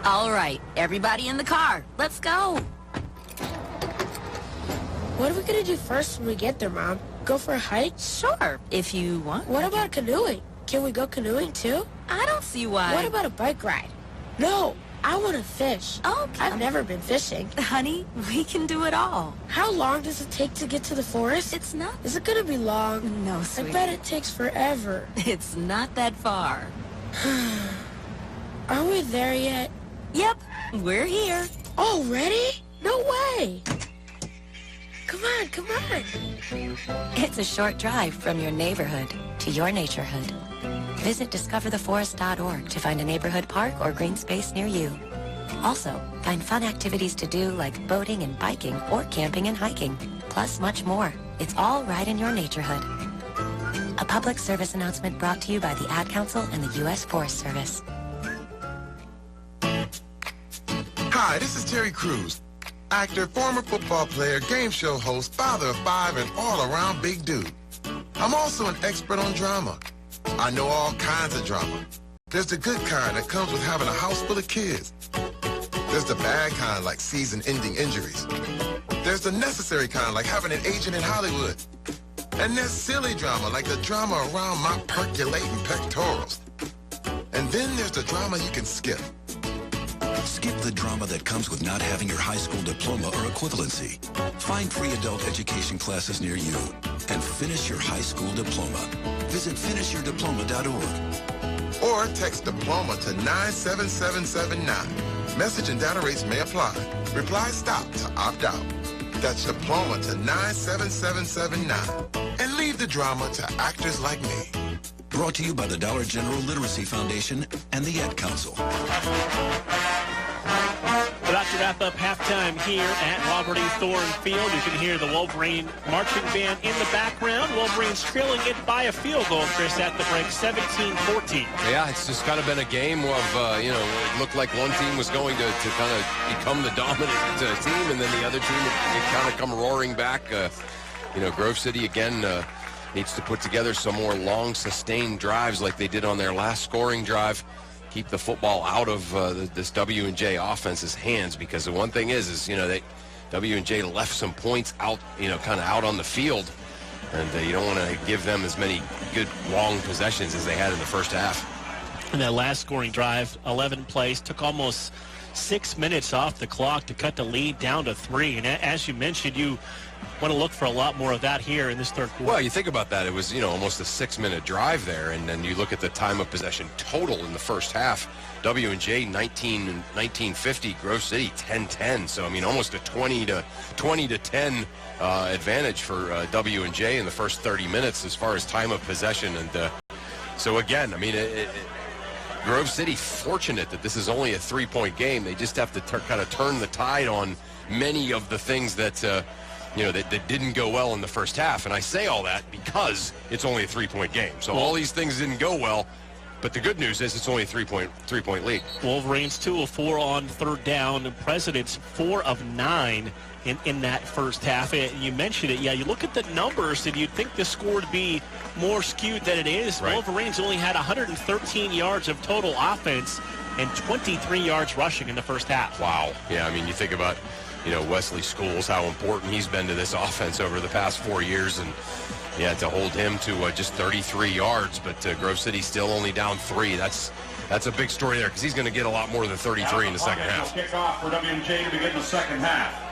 All right, everybody in the car. Let's go. What are we going to do first when we get there, Mom? Go for a hike? Sure, if you want. What about canoeing? Can we go canoeing, too? I don't see why. What about a bike ride? No, I want to fish. Okay. I've never been fishing. Honey, we can do it all. How long does it take to get to the forest? It's not. Is it going to be long? No, sweetie. I bet it takes forever. It's not that far. Are we there yet? Yep, we're here. Already? No way. Come on, come on. It's a short drive from your neighborhood to your naturehood. Visit discovertheforest.org to find a neighborhood park or green space near you. Also, find fun activities to do like boating and biking or camping and hiking, plus much more. It's all right in your naturehood. A public service announcement brought to you by the Ad Council and the U.S. Forest Service. Hi, this is Terry Crews. Actor, former football player, game show host, father of 5, and all-around big dude. I'm also an expert on drama. I know all kinds of drama. There's the good kind that comes with having a house full of kids. There's the bad kind like season-ending injuries. There's the necessary kind like having an agent in Hollywood. And there's silly drama like the drama around my percolating pectorals. And then there's the drama you can skip. Skip the drama that comes with not having your high school diploma or equivalency. Find free adult education classes near you and finish your high school diploma. Visit finishyourdiploma.org. Or text diploma to 97779. Message and data rates may apply. Reply stop to opt out. That's diploma to 97779. And leave the drama to actors like me. Brought to you by the Dollar General Literacy Foundation and the Ad Council. About to wrap up halftime here at Robert E. Thorne Field. You can hear the Wolverine marching band in the background. Wolverines trailing it by a field goal, Chris, at the break, 17-14. Yeah, it's just kind of been a game of, it looked like one team was going to kind of become the dominant team, and then the other team would kind of come roaring back. Grove City, again, needs to put together some more long, sustained drives like they did on their last scoring drive. Keep the football out of this W&J offense's hands, because the one thing is W&J left some points out, kind of out on the field, and you don't want to give them as many good long possessions as they had in the first half. And that last scoring drive, 11 plays, took almost 6 minutes off the clock to cut the lead down to 3. And as you mentioned, you want to look for a lot more of that here in this third quarter. Well, you think about that. It was, almost a 6-minute drive there. And then you look at the time of possession total in the first half. W&J 1950, Grove City 10-10. So, almost a 20 to 10 advantage for W&J in the first 30 minutes as far as time of possession. And so, again, Grove City fortunate that this is only a 3-point game. They just have to kind of turn the tide on many of the things that that didn't go well in the first half. And I say all that because it's only a 3-point game. So all these things didn't go well, but the good news is it's only a three-point lead. Wolverines 2 of 4 on third down. The Presidents 4 of 9 in that first half. And you mentioned it. Yeah, you look at the numbers and you'd think the score would be more skewed than it is. Right. Wolverines only had 113 yards of total offense and 23 yards rushing in the first half. Wow. Yeah, you think about Wesley Schools, how important he's been to this offense over the past 4 years. And, to hold him to just 33 yards, but Grove City still only down 3. That's a big story there because he's going to get a lot more than 33 in the second half. Kickoff for W&J to begin the second half.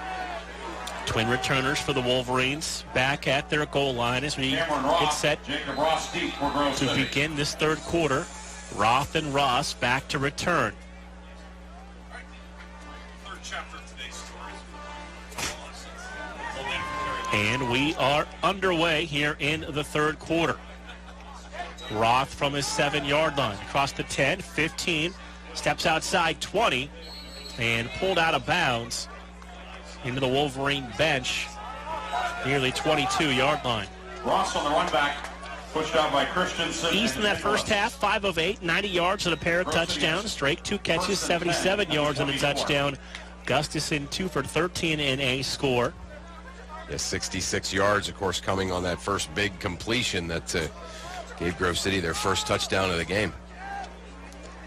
Twin returners for the Wolverines back at their goal line as we get set to begin this third quarter. Roth and Ross back to return. And we are underway here in the third quarter. Roth from his 7-yard line across the 10, 15, steps outside 20, and pulled out of bounds into the Wolverine bench, nearly 22-yard line. Ross on the run back, pushed out by Christensen. East in that first half, 5 of 8, 90 yards and a pair of touchdowns. Drake, 2 catches, 77 yards and a touchdown. Gustafson, 2 for 13 in a score. 66 yards, of course, coming on that first big completion that gave Grove City their first touchdown of the game.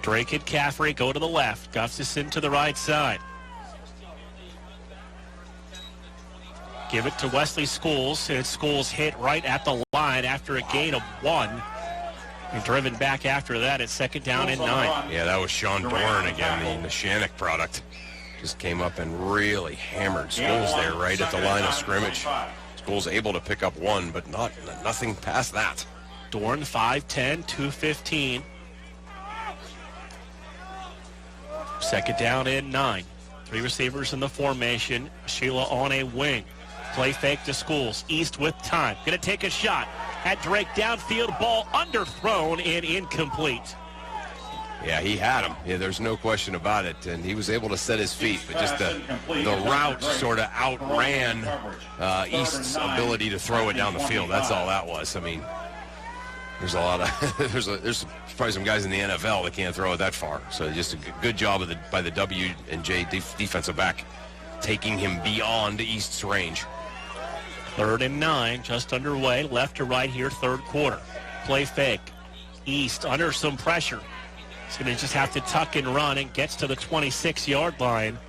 Drake and Caffrey go to the left. Gustafson to the right side. Give it to Wesley Schools, and Schools hit right at the line after a gain of 1. And driven back after that at second down and 9. Yeah, that was Sean Dorn again, the Nishanik product. Just came up and really hammered Schools there right at the line of scrimmage. Schools able to pick up 1, but nothing past that. Dorn 5'10", 215. Second down and 9. 3 receivers in the formation. Sheila on a wing. Play fake to Schools. East with time. Going to take a shot. Had Drake downfield. Ball underthrown and incomplete. Yeah, he had him. Yeah, there's no question about it. And he was able to set his feet, but just the route sort of outran East's ability to throw it down the field. That's all that was. I mean, there's a lot of there's probably some guys in the NFL that can't throw it that far. So just a good job by the W&J defensive back taking him beyond East's range. 3rd and 9, just underway, left to right here, third quarter. Play fake. East under some pressure. He's going to just have to tuck and run and gets to the 26-yard line.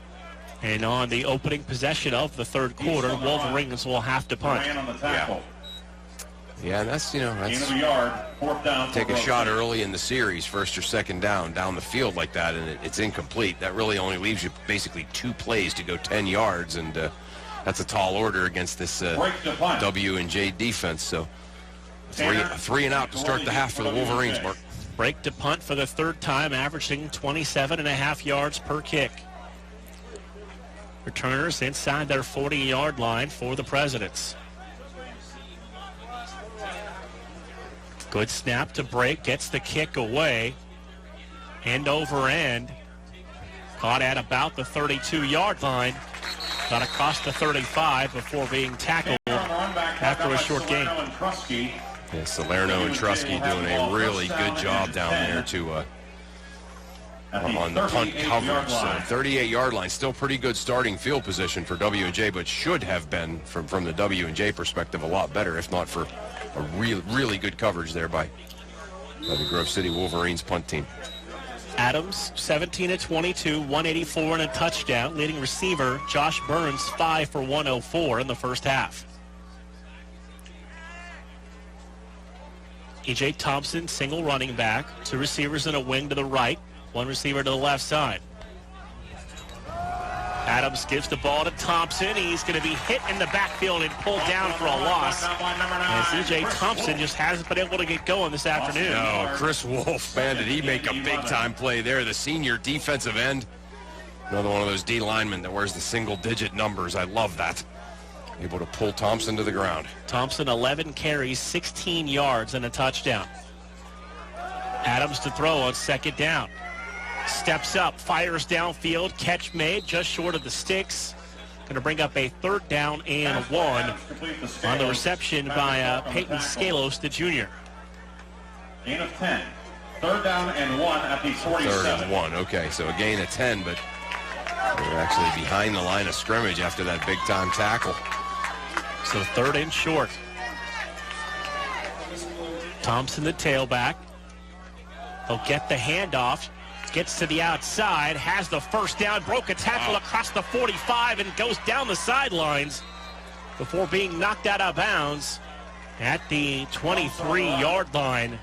And on the opening possession of the third quarter, Wolverines will have to punt. Yeah, and that's take a shot early in the series, first or second down the field like that, and it's incomplete. That really only leaves you basically 2 plays to go 10 yards, and that's a tall order against this W&J defense. So 3 and out to start the half for the Wolverines, Mark. Break to punt for the 3rd time, averaging 27.5 yards per kick. Returners inside their 40-yard line for the Presidents. Good snap to break, gets the kick away. End over end. Caught at about the 32-yard line. Got across the 35 before being tackled after a short gain. Yeah, Salerno and Trusky doing a really good job down there on the punt coverage. So 38-yard line, still pretty good starting field position for W&J, but should have been, from the W&J perspective, a lot better, if not for a really good coverage there by the Grove City Wolverines punt team. Adams, 17 of 22, 184 and a touchdown. Leading receiver, Josh Burns, 5 for 104 in the first half. E.J. Thompson, single running back. 2 receivers and a wing to the right. 1 receiver to the left side. Adams gives the ball to Thompson. He's going to be hit in the backfield and pulled down for a loss. As E.J. Thompson just hasn't been able to get going this afternoon. No, Chris Wolf, man, did he make a big-time play there. The senior defensive end. Another one of those D linemen that wears the single-digit numbers. I love that. Able to pull Thompson to the ground. Thompson, 11 carries, 16 yards, and a touchdown. Adams to throw on second down. Steps up, fires downfield, catch made just short of the sticks. Going to bring up a 3rd down and 1 on the reception by Peyton Scalos, the junior. Gain of 10. 3rd down and 1 at the 47. 3rd and 1, okay, so a gain of 10, but they're actually behind the line of scrimmage after that big-time tackle. So 3rd and short. Thompson, the tailback. He'll get the handoff gets to the outside, has the first down, broke a tackle across the 45 and goes down the sidelines before being knocked out of bounds at the 23-yard line.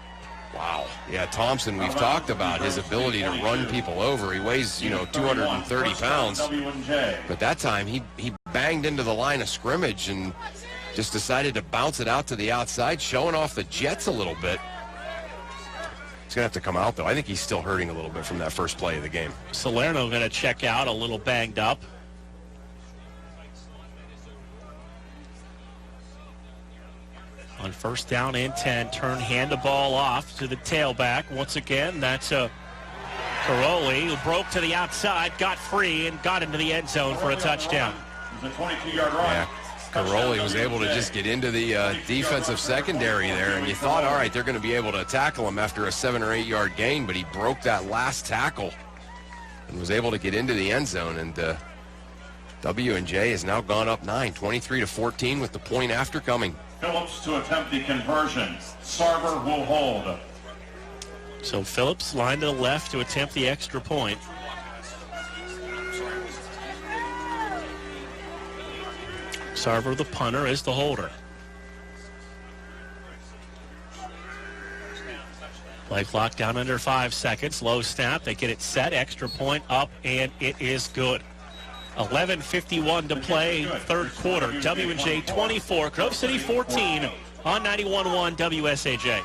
Wow. Yeah, Thompson, we've talked about his ability to run people over. He weighs, 230 pounds. But that time, he banged into the line of scrimmage and just decided to bounce it out to the outside, showing off the Jets a little bit. He's going to have to come out, though. I think he's still hurting a little bit from that first play of the game. Salerno going to check out, a little banged up. On first down and 10, hand the ball off to the tailback. Once again, that's Caroli, who broke to the outside, got free, and got into the end zone for a touchdown. The 22-yard run. Yeah, Caroli was able to just get into the defensive secondary there, and you thought, all right, they're going to be able to tackle him after a 7 or 8 yard gain, but he broke that last tackle and was able to get into the end zone, and W&J has now gone up 9, 23-14 with the point after coming. Phillips to attempt the conversion. Sarver will hold. So Phillips line to the left to attempt the extra point. Sarver, the punter, is the holder. Play clock down under 5 seconds. Low snap. They get it set. Extra point up, and it is good. 11:51 to play, third quarter. W&J 24, Grove City 14 on 91.1 WSAJ.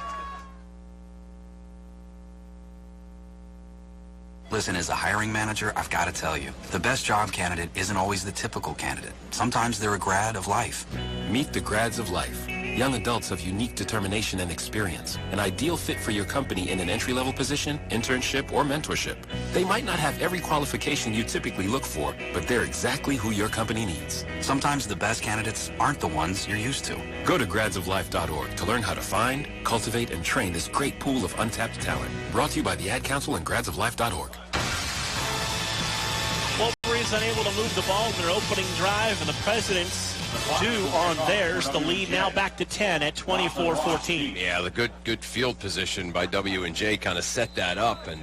Listen, as a hiring manager, I've got to tell you, the best job candidate isn't always the typical candidate. Sometimes they're a grad of life. Meet the grads of life. Young adults of unique determination and experience. An ideal fit for your company in an entry-level position, internship, or mentorship. They might not have every qualification you typically look for, but they're exactly who your company needs. Sometimes the best candidates aren't the ones you're used to. Go to gradsoflife.org to learn how to find, cultivate, and train this great pool of untapped talent. Brought to you by the Ad Council and gradsoflife.org. Wolverines unable to move the ball in their opening drive, and the Presidents do on theirs. The lead now back to 10 at 24-14. Yeah, the good field position by W&J kind of set that up, and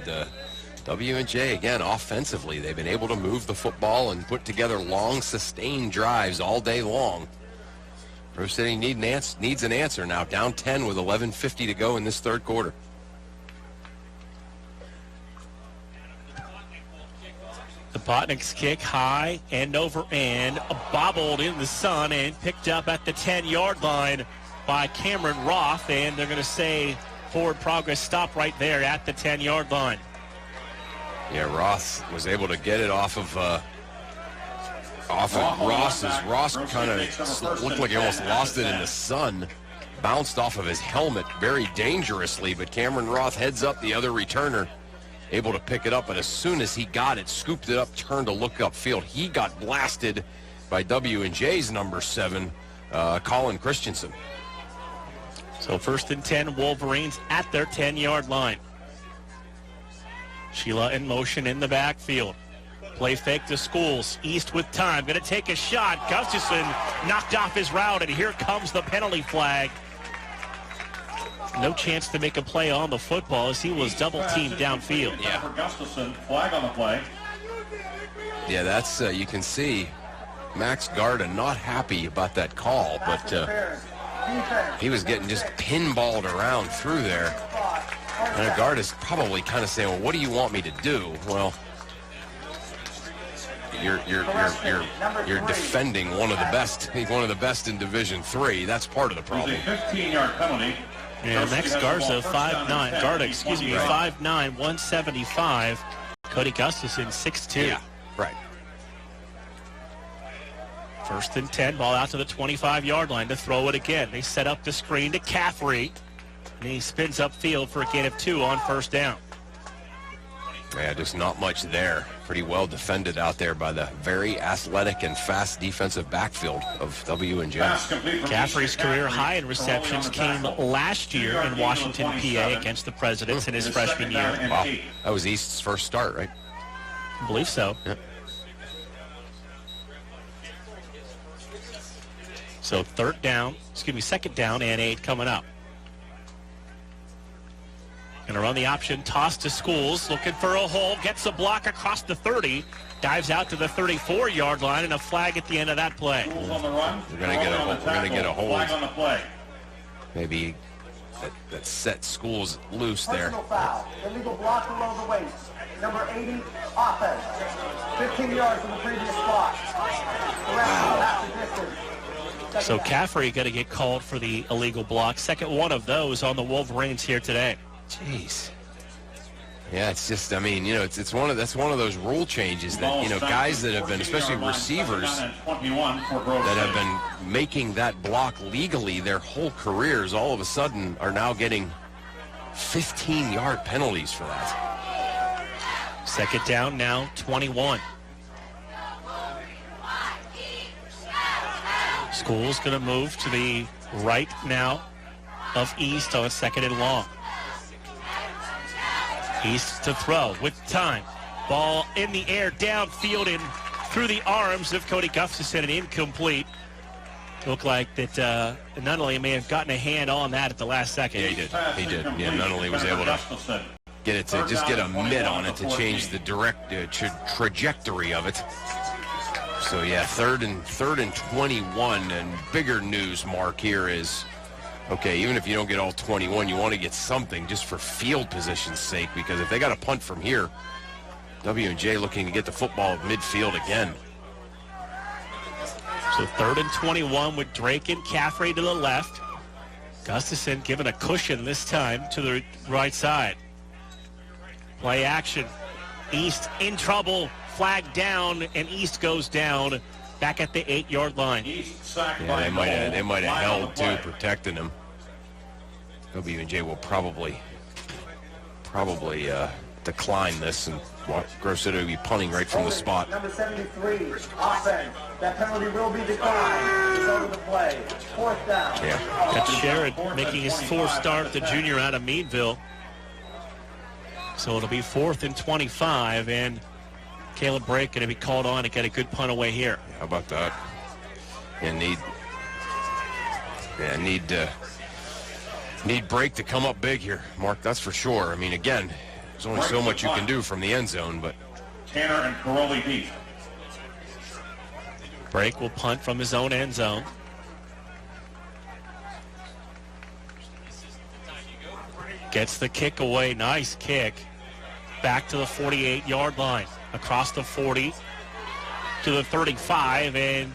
W&J, again, offensively, they've been able to move the football and put together long, sustained drives all day long. Grove City needs an answer now, down 10 with 11:50 to go in this third quarter. The Botnick's kick high, end over end, bobbled in the sun and picked up at the 10-yard line by Cameron Roth, and they're going to say forward progress stop right there at the 10-yard line. Yeah, Roth was able to get it off of Ross's. Ross kind of looked like he almost lost it in the sun. Bounced off of his helmet very dangerously, but Cameron Roth heads up the other returner, able to pick it up, but as soon as he got it, scooped it up, turned to look upfield. He got blasted by W&J's number 7, Colin Christensen. So first and 10, Wolverines at their 10-yard line. Sheila in motion in the backfield. Play fake to Schools. East with time. Going to take a shot. Gustafson knocked off his route, and here comes the penalty flag. No chance to make a play on the football as he was double-teamed downfield. Yeah. For Gustafson, flag on the play. Yeah, that's, you can see Max Garda not happy about that call, but he was getting just pinballed around through there. And Garda's probably kind of saying, well, what do you want me to do? Well, you're defending one of the best in Division III. That's part of the problem. It was a 15-yard penalty. Yeah, Max Garza, 5'9", 175. Cody Gustafson, 6'2". Yeah, right. First and 10, ball out to the 25-yard line to throw it again. They set up the screen to Caffrey, and he spins upfield for a gain of 2 on first down. Yeah, just not much there. Pretty well defended out there by the very athletic and fast defensive backfield of W&J. Caffrey's career high in receptions came last year in Washington, PA, against the Presidents in his freshman year. Wow, that was East's first start, right? I believe so. Yep. So second down and 8 coming up. Gonna run the option, toss to Schools, looking for a hole, gets a block across the 30, dives out to the 34-yard line, and a flag at the end of that play. On the run. We're gonna get a hold. Flag on the play. Maybe that set Schools loose there. Personal foul. Illegal block below the waist. Number 80, offense. 15 yards from the previous spot. So Caffrey going to get called for the illegal block. Second one of those on the Wolverines here today. Jeez. Yeah, it's just, I mean, you know, that's one of those rule changes that, you know, guys that have been, especially receivers, that have been making that block legally their whole careers, all of a sudden are now getting 15-yard penalties for that. Second down now, 21. Schools going to move to the right now of East on second and long. East to throw with time. Ball in the air, downfield, and through the arms of Cody Gustafson, and incomplete. Looked like that Nunnally may have gotten a hand on that at the last second. Yeah, he did. He did. Yeah, Nunnally was able to get it to just get a mitt on it to change the direct trajectory of it. So yeah, third and 21, and bigger news, Mark, here is, okay, even if you don't get all 21, you want to get something just for field position's sake, because if they got a punt from here, W&J looking to get the football at midfield again. So third and 21 with Drake and Caffrey to the left. Gustafson given a cushion this time to the right side. Play action. East in trouble. Flag down, and East goes down back at the 8-yard line. Yeah, they might have held too, protecting him. W&J will probably decline this, and Grove City will be punting right from the spot. Number 73, offense. That penalty will be declined. It's over the play. Fourth down. Yeah. Got Sherrod making his fourth start, the junior out of Meadville. So it'll be fourth and 25, and Caleb Brake going to be called on to get a good punt away here. How about that? And need Brake to come up big here, Mark. That's for sure. I mean, again, there's only so much you can do from the end zone, but Tanner and Caroli deep. Brake will punt from his own end zone. Gets the kick away. Nice kick. Back to the 48-yard line. Across the 40 to the 35 and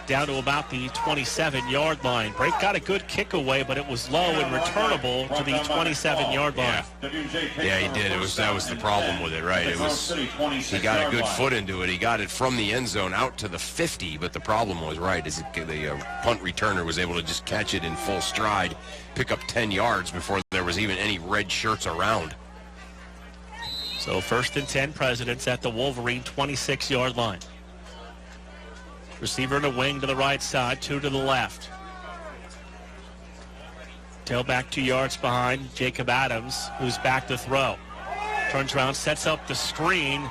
down to about the 27-yard line. Brake got a good kick away, but it was low and returnable to the 27-yard line. Yeah, he did. That was the problem with it, right? He got a good foot into it. He got it from the end zone out to the 50, but the problem was, right, is the punt returner was able to just catch it in full stride, pick up 10 yards before there was even any red shirts around. So first and 10, Presidents at the Wolverine 26-yard line. Receiver in the wing to the right side, 2 to the left. Tailback 2 yards behind Jacob Adams, who's back to throw. Turns around, sets up the screen.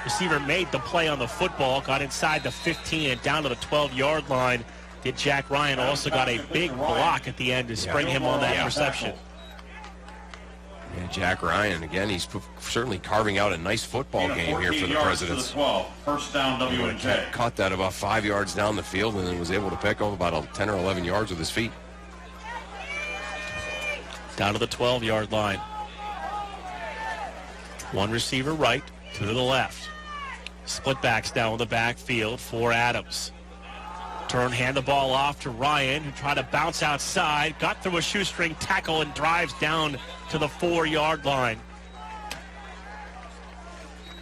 Receiver made the play on the football, got inside the 15 and down to the 12-yard line. Did Jack Ryan also got a big block at the end to spring him on that reception. Yeah, Jack Ryan, again, he's certainly carving out a nice football game here for the Presidents. 12. First down, W&J. Caught that about 5 yards down the field and then was able to pick up about 10 or 11 yards with his feet. Down to the 12-yard line. One receiver right, 2 to the left. Split backs down in the backfield for Adams. Hand the ball off to Ryan, who tried to bounce outside, got through a shoestring tackle and drives down to the 4-yard line.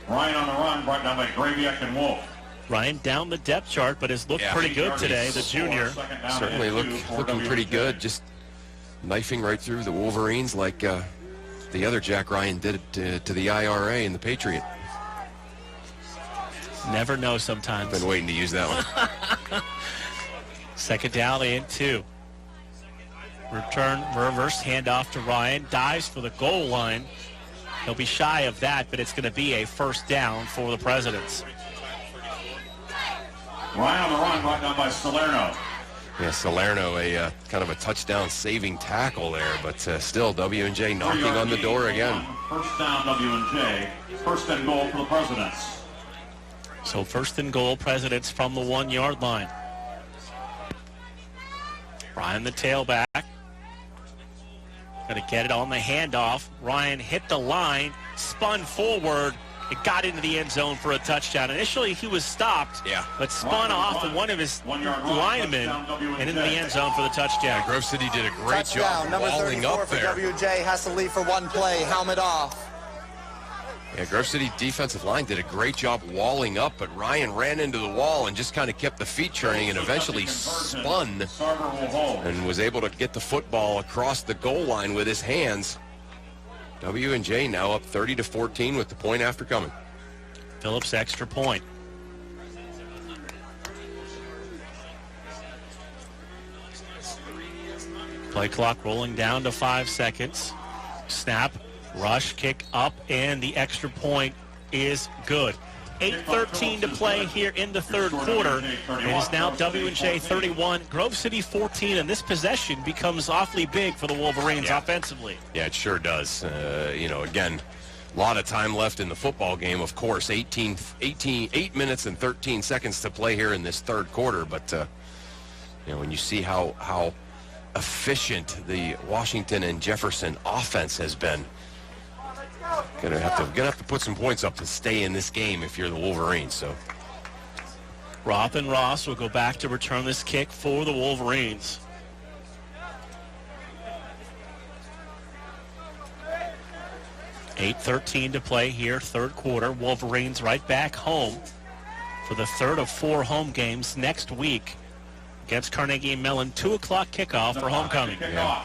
Ryan on the run, brought down by Graviak and Wolf. Ryan down the depth chart, but has looked pretty good today, the junior. Certainly looking pretty good, just knifing right through the Wolverines like the other Jack Ryan did it to the IRA and the Patriot. Never know sometimes. Been waiting to use that one. Second down and 2. Reverse handoff to Ryan. Dives for the goal line. He'll be shy of that, but it's going to be a first down for the Presidents. Ryan on the run, brought down by Salerno. Yeah, Salerno, a kind of a touchdown saving tackle there, but still W&J knocking on the door again. First down, W&J. First and goal for the Presidents. So first and goal, Presidents from the 1-yard line. Ryan, the tailback. Going to get it on the handoff. Ryan hit the line, spun forward. It got into the end zone for a touchdown. Initially, he was stopped, but spun off of one of his linemen and into the end zone for the touchdown. Yeah, Grove City did a great touchdown, job walling up there. For WJ has to leave for one play, helmet off. Yeah, Grove City defensive line did a great job walling up, but Ryan ran into the wall and just kind of kept the feet churning and eventually spun and was able to get the football across the goal line with his hands. W&J now up 30-14 with the point after coming. Phillips extra point. Play clock rolling down to 5 seconds. Snap, rush, kick up, and the extra point is good. 8:13 to play here in the third quarter. It is now W&J 31, Grove City 14, and this possession becomes awfully big for the Wolverines offensively. Yeah, it sure does. Again, a lot of time left in the football game, of course. 8 minutes and 13 seconds to play here in this third quarter, but when you see how efficient the Washington and Jefferson offense has been, Gonna have to put some points up to stay in this game if you're the Wolverines. So Roth and Ross will go back to return this kick for the Wolverines. $8:13 to play here, third quarter. Wolverines right back home for the third of 4 home games next week against Carnegie Mellon. 2 o'clock kickoff for homecoming. Yeah.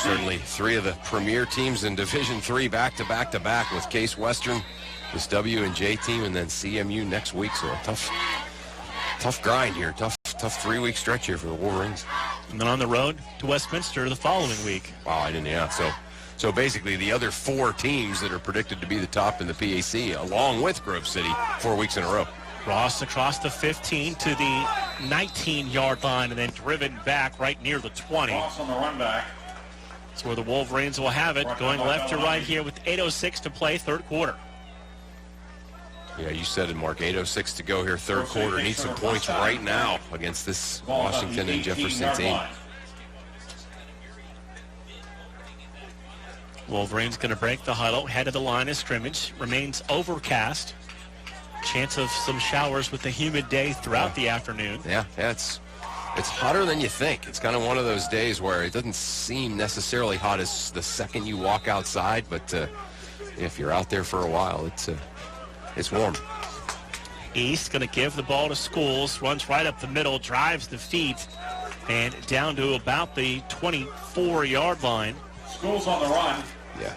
Certainly 3 of the premier teams in Division III back-to-back with Case Western, this W&J team, and then CMU next week. So a tough grind here, tough 3-week stretch here for the Wolverines. And then on the road to Westminster the following week. Wow, So basically the other 4 teams that are predicted to be the top in the PAC, along with Grove City, 4 weeks in a row. Ross across the 15 to the 19-yard line and then driven back right near the 20. Ross on the run back. That's where the Wolverines will have it, going left to right here with 8:06 to play, third quarter. Yeah, you said it, Mark. 8:06 to go here, third quarter. Need some points right now against this Washington and Jefferson team. Wolverines going to break the huddle, head of the line of scrimmage. Remains overcast. Chance of some showers with the humid day throughout the afternoon. Yeah, it's hotter than you think. It's kind of one of those days where it doesn't seem necessarily hot as the second you walk outside, but if you're out there for a while, it's warm. East going to give the ball to Schools, runs right up the middle, drives the feet, and down to about the 24-yard line. Schools on the run. Yeah.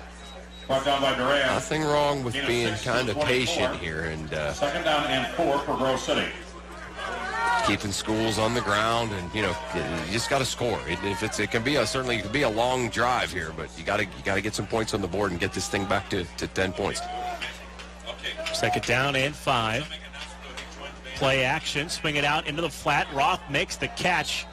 Brought down by Duran. Nothing wrong with being kind of patient here and second down and 4 for Grove City. Keeping Schools on the ground, and you just got to score. It can be certainly a long drive here, but you got to get some points on the board and get this thing back to 10 points. Second down and 5. Play action, swing it out into the flat. Roth makes the catch.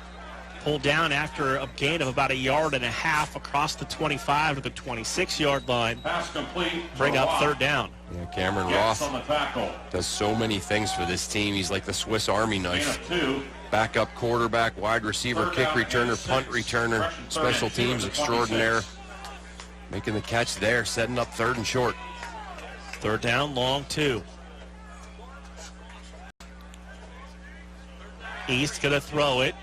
Pulled down after a gain of about 1.5 yards across the 25 to the 26-yard line. Pass complete. Bring up third down. Yeah, Cameron Roth does so many things for this team. He's like the Swiss Army knife. Backup quarterback, wide receiver, kick returner, punt returner, special teams extraordinaire. Making the catch there, setting up third and short. Third down, long 2. East going to throw it.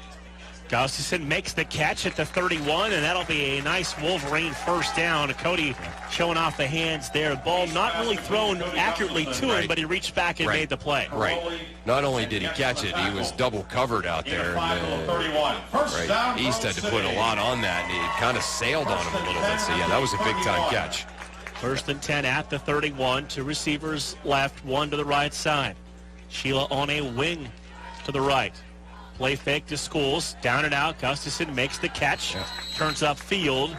Gustafson makes the catch at the 31, and that'll be a nice Wolverine first down. Cody showing off the hands there. Ball not really thrown accurately to him, but he reached back and made the play. Right. Not only did he catch it, he was double covered out there. And, East had to put a lot on that, and it kind of sailed on him a little bit. So, yeah, that was a big-time catch. First and 10 at the 31. 2 receivers left, 1 to the right side. Sheila on a wing to the right. Play fake to Schools, down and out. Gustafson makes the catch, turns up field,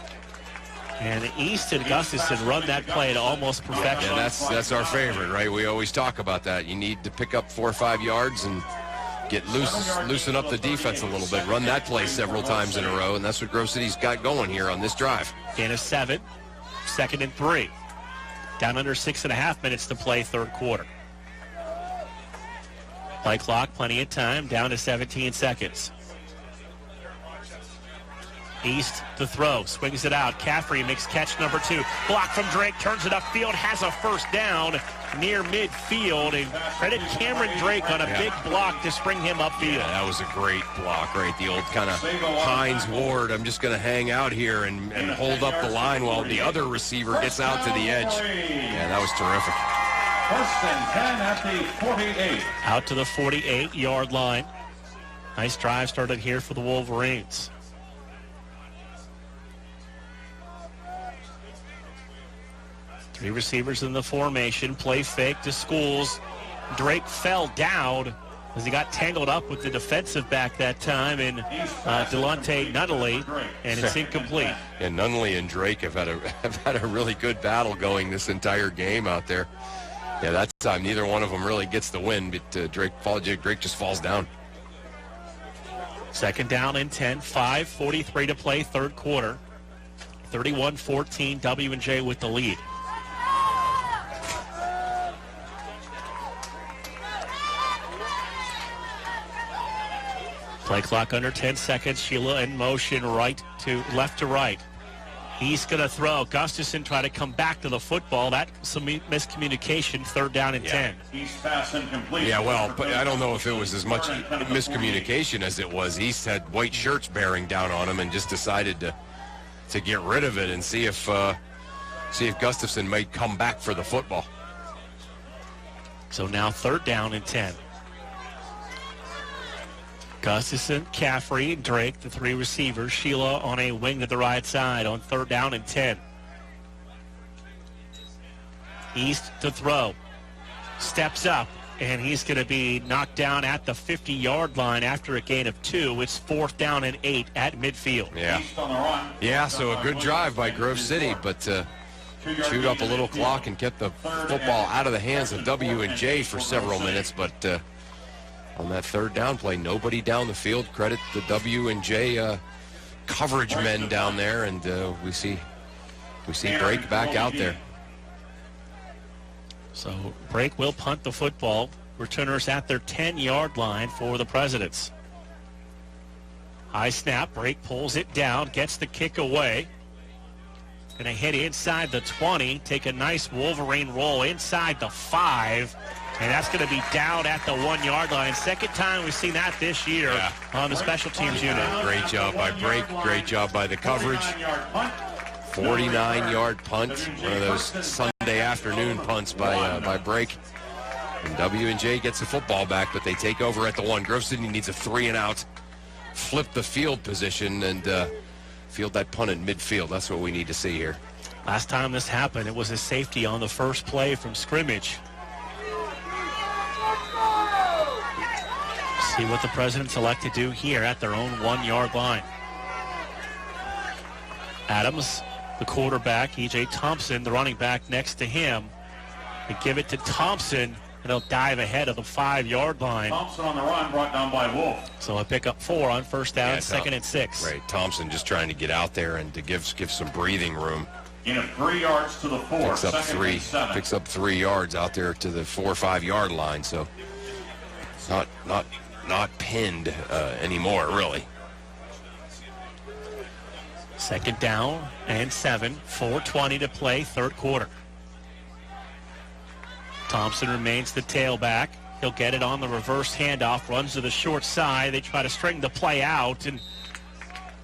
and East and Gustafson run that play to almost perfection. Yeah, that's our favorite, right? We always talk about that. You need to pick up 4 or 5 yards, and loosen up the defense a little bit, run that play several times in a row, and that's what Grove City's got going here on this drive. Gain of 7, 2nd and 3. Down under 6.5 minutes to play, third quarter. Play clock, plenty of time, down to 17 seconds. East to throw, swings it out. Caffrey makes catch number 2. Block from Drake, turns it upfield, has a first down near midfield. And credit Cameron Drake on a big block to spring him upfield. Yeah, that was a great block, right? The old kind of Hines Ward, I'm just going to hang out here and hold up the line while the other receiver gets out to the edge. Yeah, that was terrific. 1st and 10 at the 48. Out to the 48-yard line. Nice drive started here for the Wolverines. Three receivers in the formation. Play fake to Schools. Drake fell down as he got tangled up with the defensive back that time in Delonte Nunnally, and it's incomplete. And Nunnally and Drake have had a really good battle going this entire game out there. Yeah, that time neither one of them really gets the win, but Drake just falls down. 2nd down and 10, 5:43 to play, third quarter. 31-14, W&J with the lead. Play clock under 10 seconds. Sheila in motion, left to right. He's going to throw. Gustafson try to come back to the football. That's some miscommunication. 3rd down and 10. East pass incomplete. Yeah, well, but I don't know if it was as much miscommunication as it was. East had white shirts bearing down on him and just decided to get rid of it and see if Gustafson might come back for the football. So now 3rd down and 10. Gustafson, Caffrey, Drake, the three receivers. Sheila on a wing to the right side on 3rd down and 10. East to throw. Steps up, and he's going to be knocked down at the 50-yard line after a gain of 2. It's 4th down and 8 at midfield. Yeah, so a good drive by Grove City, but chewed up a little clock and kept the football out of the hands of W&J for several minutes, but on that 3rd down play, nobody down the field. Credit the W&J coverage men down there, and we see Brake back out there. So Brake will punt the football. Returners at their 10-yard line for the Presidents. High snap. Brake pulls it down, gets the kick away. Going to hit inside the 20, take a nice Wolverine roll inside the 5. And that's going to be down at the 1-yard line. 2nd time we've seen that this year on the special teams unit. Great job by Brake. Great job by the coverage. 49-yard punt. One of those Sunday afternoon punts by Brake. And W&J gets the football back, but they take over at the 1. Grove City needs a 3-and-out. Flip the field position and field that punt in midfield. That's what we need to see here. Last time this happened, it was a safety on the first play from scrimmage. See what the Presidents elect to do here at their own 1-yard line. Adams, the quarterback, E.J. Thompson, the running back next to him. They give it to Thompson, and he'll dive ahead of the 5-yard line. Thompson on the run, brought down by Wolf. So a pickup 4 on 1st down, 2nd and 6. Right, Thompson just trying to get out there and to give some breathing room. In of 3 yards to the 4. Picks up 3 yards out there to the 4 or 5-yard line. So not pinned anymore, really. 2nd down and 7, 4:20 to play, 3rd quarter. Thompson remains the tailback. He'll get it on the reverse handoff, runs to the short side. They try to string the play out, and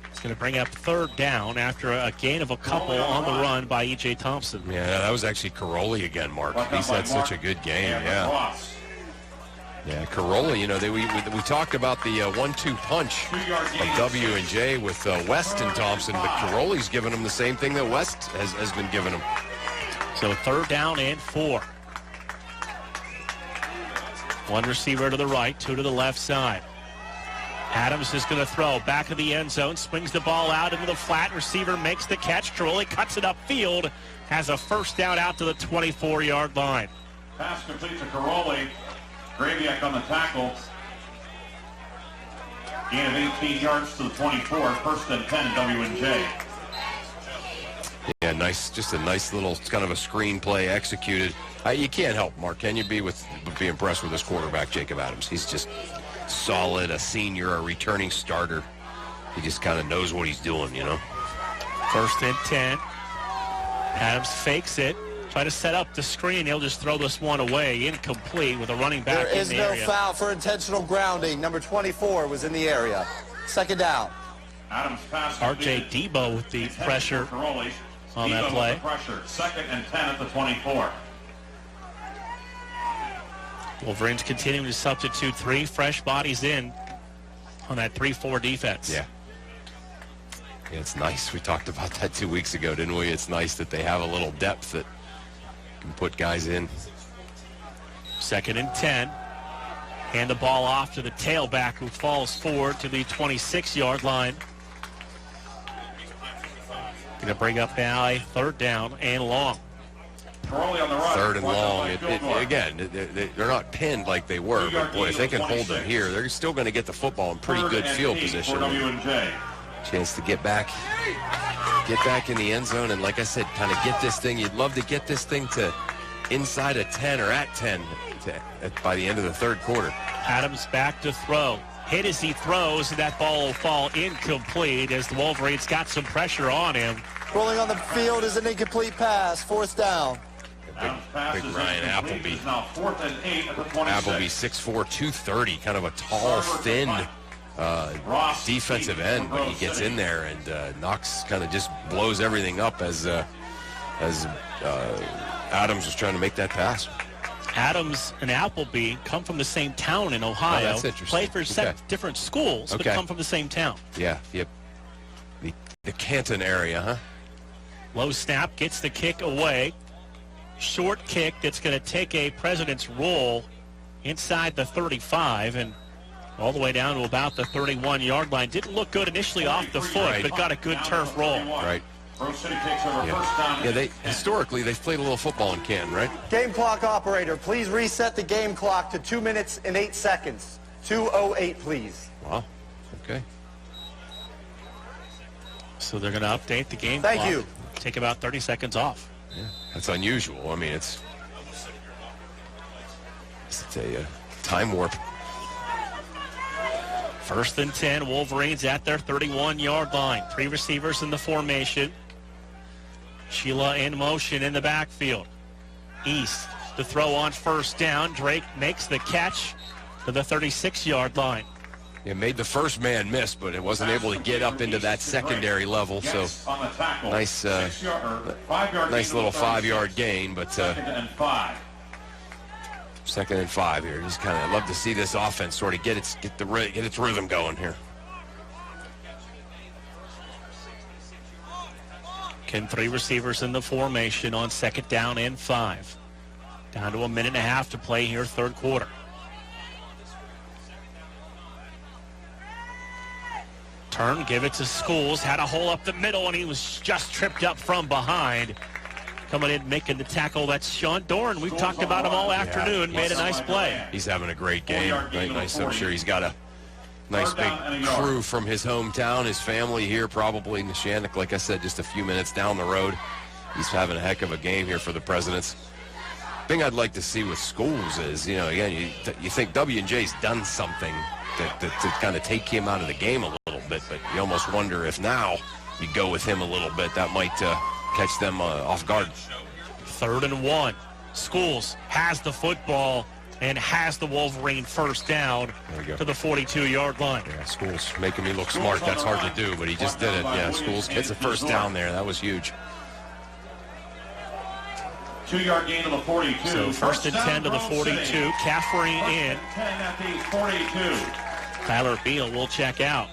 it's going to bring up 3rd down after a gain of a couple on the run by E.J. Thompson. Yeah, that was actually Caroli again, Mark. He's had such a good game, Yeah, Caroli, we talked about the 1-2 punch of W&J with West and Thompson, but Caroli's given him the same thing that West has been giving him. So 3rd down and 4. 1 receiver to the right, 2 to the left side. Adams is going to throw back of the end zone, swings the ball out into the flat. Receiver makes the catch. Caroli cuts it upfield, has a 1st down out to the 24-yard line. Pass complete to Caroli. Graviak on the tackle. Gain of 18 yards to the 24. First and 10, W&J. Yeah, nice. Just a nice little, it's kind of a screen play executed. You can't help, Mark, can you, be impressed with this quarterback, Jacob Adams? He's just solid, a senior, a returning starter. He just kind of knows what he's doing, you know. First and 10. Adams fakes it. Try to set up the screen. He'll just throw this one away. Incomplete with a running back There is in the area. no foul for intentional grounding. Number 24 was in the area. Second down. Adams pass. R.J. Debo with the pressure on that play. Pressure. Second and 10 at the 24. Wolverines continuing to substitute 3 fresh bodies in on that 3-4 defense. Yeah. Yeah, it's nice. We talked about that 2 weeks ago, didn't we? It's nice that they have a little depth that can put guys in. Second and 10. Hand the ball off to the tailback who falls forward to the 26-yard line. Going to bring up now a third down and long. Third and long. Again, they're not pinned like they were, but boy, if they can hold them here, they're still going to get the football in pretty good field position. Chance to get back in the end zone, and like I said, kind of get this thing. You'd love to get this thing to inside of 10 or at 10 by the end of the third quarter. Adams back to throw. Hit as he throws, and that ball will fall incomplete as the Wolverines got some pressure on him. Rolling on the field is an incomplete pass. Fourth down. Big Ryan Appleby. Appleby 6'4", 230, kind of a tall, thin defensive end, but he gets in there and Knox kind of just blows everything up as Adams was trying to make that pass. Adams and Appleby come from the same town in Ohio. Oh, that's interesting. Play for different schools, but come from the same town. Yeah, yep. The Canton area, huh? Low snap, gets the kick away. Short kick that's going to take a President's roll inside the 35 and all the way down to about the 31-yard line. Didn't look good initially off the foot, but got a good turf roll. Right. Yeah, historically, they've played a little football in Canton, right? Game clock operator, please reset the game clock to 2 minutes and 8 seconds. 2:08, please. Wow. Okay. So they're going to update the game clock. Thank you. Take about 30 seconds off. Yeah, that's unusual. I mean, it's a time warp. First and 10, Wolverines at their 31-yard line. 3 receivers in the formation. Sheila in motion in the backfield. East, the throw on first down. Drake makes the catch to the 36-yard line. It made the first man miss, but it wasn't able to get up into that secondary level. So nice little 5-yard gain, but second and 5 here. Just kind of love to see this offense sort of get its rhythm going here. Can 3 receivers in the formation on second down and 5. Down to a minute and a half to play here, third quarter. Turn, give it to Schools. Had a hole up the middle, and he was just tripped up from behind. Coming in, making the tackle, that's Sean Dorn. We've talked about him all afternoon. Made a nice play. He's having a great game. Right, nice. I'm sure he's got a nice big crew from his hometown, his family here, probably in Neshannock. Like I said, just a few minutes down the road. He's having a heck of a game here for the Presidents. Thing I'd like to see with Schools is, again, you think W&J's done something to kind of take him out of the game a little bit, but you almost wonder if now you go with him a little bit, that might catch them off guard. 3rd and 1. Schools has the football and has the Wolverine first down to the 42-yard line. Yeah, Schools making me look smart. That's hard to do, but he just did it. Yeah, Schools gets a first down there. That was huge. 2-yard gain to the 42. So first and 10 to the 42. Caffrey in. 10 at the 42. Tyler Beal will check out.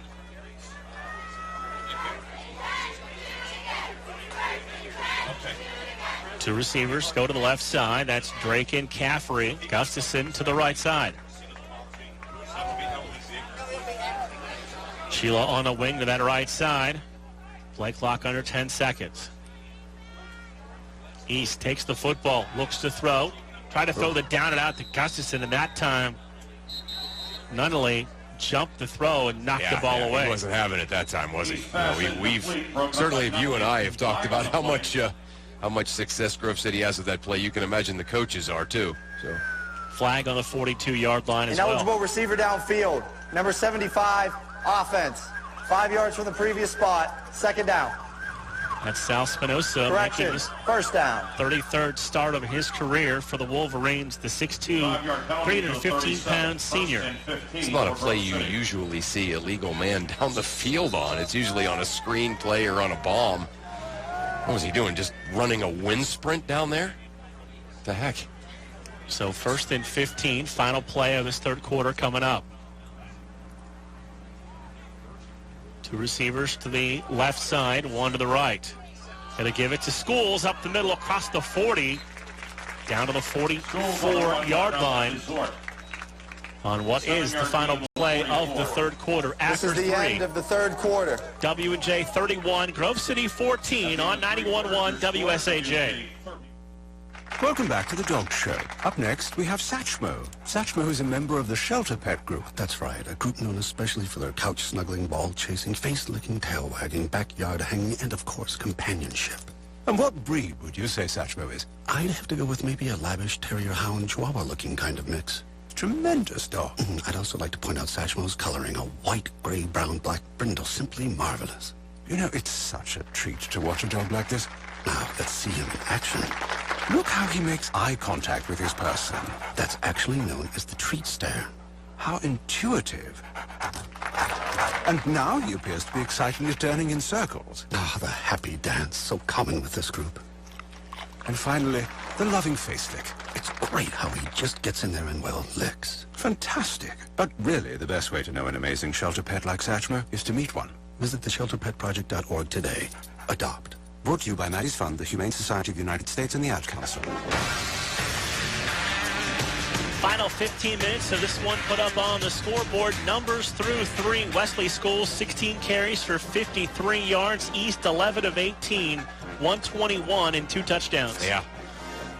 Two receivers go to the left side. That's Drake and Caffrey. Gustafson to the right side. Sheila on a wing to that right side. Play clock under 10 seconds. East takes the football, looks to throw. Try to throw the down and out to Gustafson, and that time, Nunnally jumped the throw and knocked the ball away. He wasn't having it that time, was he? We've certainly, if you and I have talked about how much success Grove City has with that play, you can imagine the coaches are too. So, flag on the 42-yard line as well. Ineligible receiver downfield. Number 75, offense. 5 yards from the previous spot. Second down. That's Sal Spinoza. Correction. First down. 33rd start of his career for the Wolverines, the 6'2", 315-pound senior. It's not a play you usually see a legal man down the field on. It's usually on a screen play or on a bomb. What was he doing, just running a wind sprint down there? What the heck? So 1st and 15, final play of this third quarter coming up. Two receivers to the left side, one to the right. Going to give it to Schools up the middle across the 40, down to the 44-yard line on what is the final play of the third quarter after This is the end of the third quarter. W&J 31, Grove City 14 on 91.1 WSAJ. Welcome back to the Dog Show. Up next, we have Satchmo. Satchmo is a member of the Shelter Pet Group. That's right, a group known especially for their couch-snuggling, ball-chasing, face-licking, tail-wagging, backyard-hanging, and, of course, companionship. And what breed would you say Satchmo is? I'd have to go with maybe a lavish terrier-hound chihuahua-looking kind of mix. Tremendous dog. I'd also like to point out Satchmo's coloring, a white, gray, brown, black brindle, simply marvelous. You know, it's such a treat to watch a dog like this. Now, let's see him in action. Look how he makes eye contact with his person. That's actually known as the treat stare. How intuitive. And now he appears to be excitedly turning in circles. Ah, the happy dance, so common with this group. And finally, the loving face lick. It's great how he just gets in there and, well, licks. Fantastic. But really, the best way to know an amazing shelter pet like Satchmo is to meet one. Visit theshelterpetproject.org today. Adopt. Brought to you by Maddie's Fund, the Humane Society of the United States, and the Ad Council. Final 15 minutes of this one put up on the scoreboard. Numbers through 3. Wesley Schools, 16 carries for 53 yards. East, 11 of 18, 121 and 2 touchdowns. Yeah.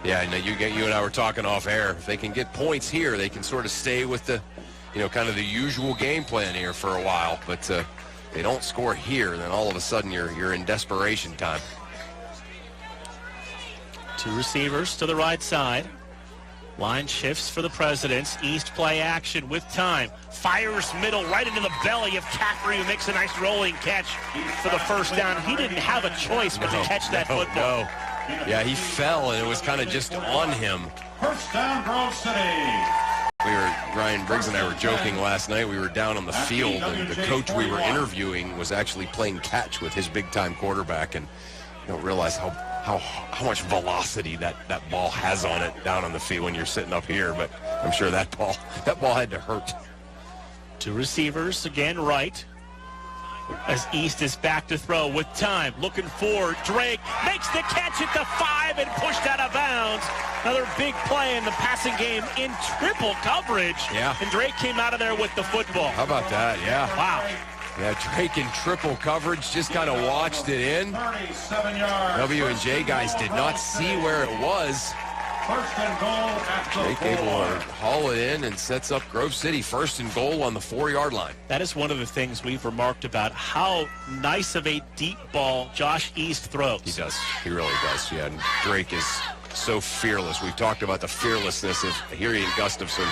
Yeah, no, you and I were talking off air. If they can get points here, they can sort of stay with the, kind of the usual game plan here for a while. But they don't score here, then all of a sudden you're in desperation time. Two receivers to the right side. Line shifts for the Presidents. East play action with time. Fires middle right into the belly of Caffrey, who makes a nice rolling catch for the first down. He didn't have a choice but to catch that football. No. Yeah, he fell, and it was kind of just on him. First down, Grove City. Ryan Briggs and I were joking last night. We were down on the field, and the coach we were interviewing was actually playing catch with his big-time quarterback, and you don't realize how much velocity that ball has on it down on the field when you're sitting up here. But I'm sure that ball had to hurt. Two receivers again right. As East is back to throw with time. Looking for Drake. Makes the catch at the 5 and pushed out of bounds. Another big play in the passing game in triple coverage. Yeah. And Drake came out of there with the football. How about that? Yeah. Wow. Yeah, Drake in triple coverage just kind of watched it in. 37 yards. W&J guys did not see where it was. First and goal at the Drake able to haul it in and sets up Grove City first and goal on the 4-yard line. That is one of the things we've remarked about, how nice of a deep ball Josh East throws. He does. He really does. Yeah, and Drake is so fearless. We've talked about the fearlessness of Herian Gustafson.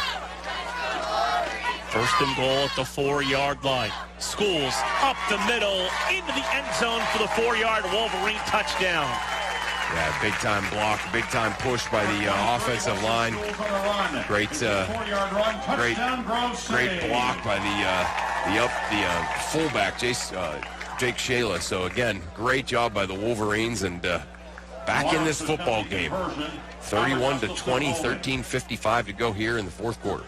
First and goal at the 4-yard line. Schools up the middle into the end zone for the 4-yard Wolverine touchdown. Yeah, big-time block, big-time push by the offensive line. Great block by the fullback, Jake Shayla. So again, great job by the Wolverines, and back in this football game. 31-20, 13:55 to go here in the fourth quarter.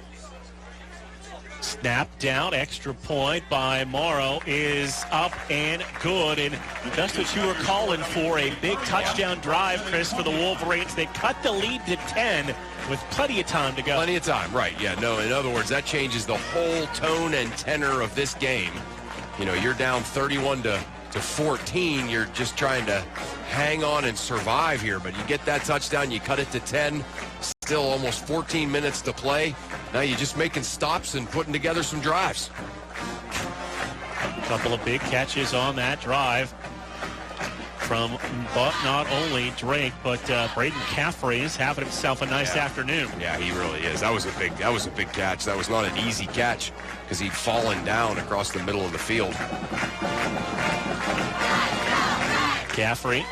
Snap down, extra point by Morrow is up and good. And that's what you were calling for, a big touchdown drive, Chris, for the Wolverines. They cut the lead to 10 with plenty of time to go. Plenty of time, right. Yeah, no, in other words, that changes the whole tone and tenor of this game. You're down 31-14. You're just trying to hang on and survive here. But you get that touchdown, you cut it to 10. Still almost 14 minutes to play. Now you're just making stops and putting together some drives. A couple of big catches on that drive from not only Drake, but Braden Caffrey is having himself a nice afternoon. Yeah, he really is. That was a big catch. That was not an easy catch because he'd fallen down across the middle of the field. Caffrey,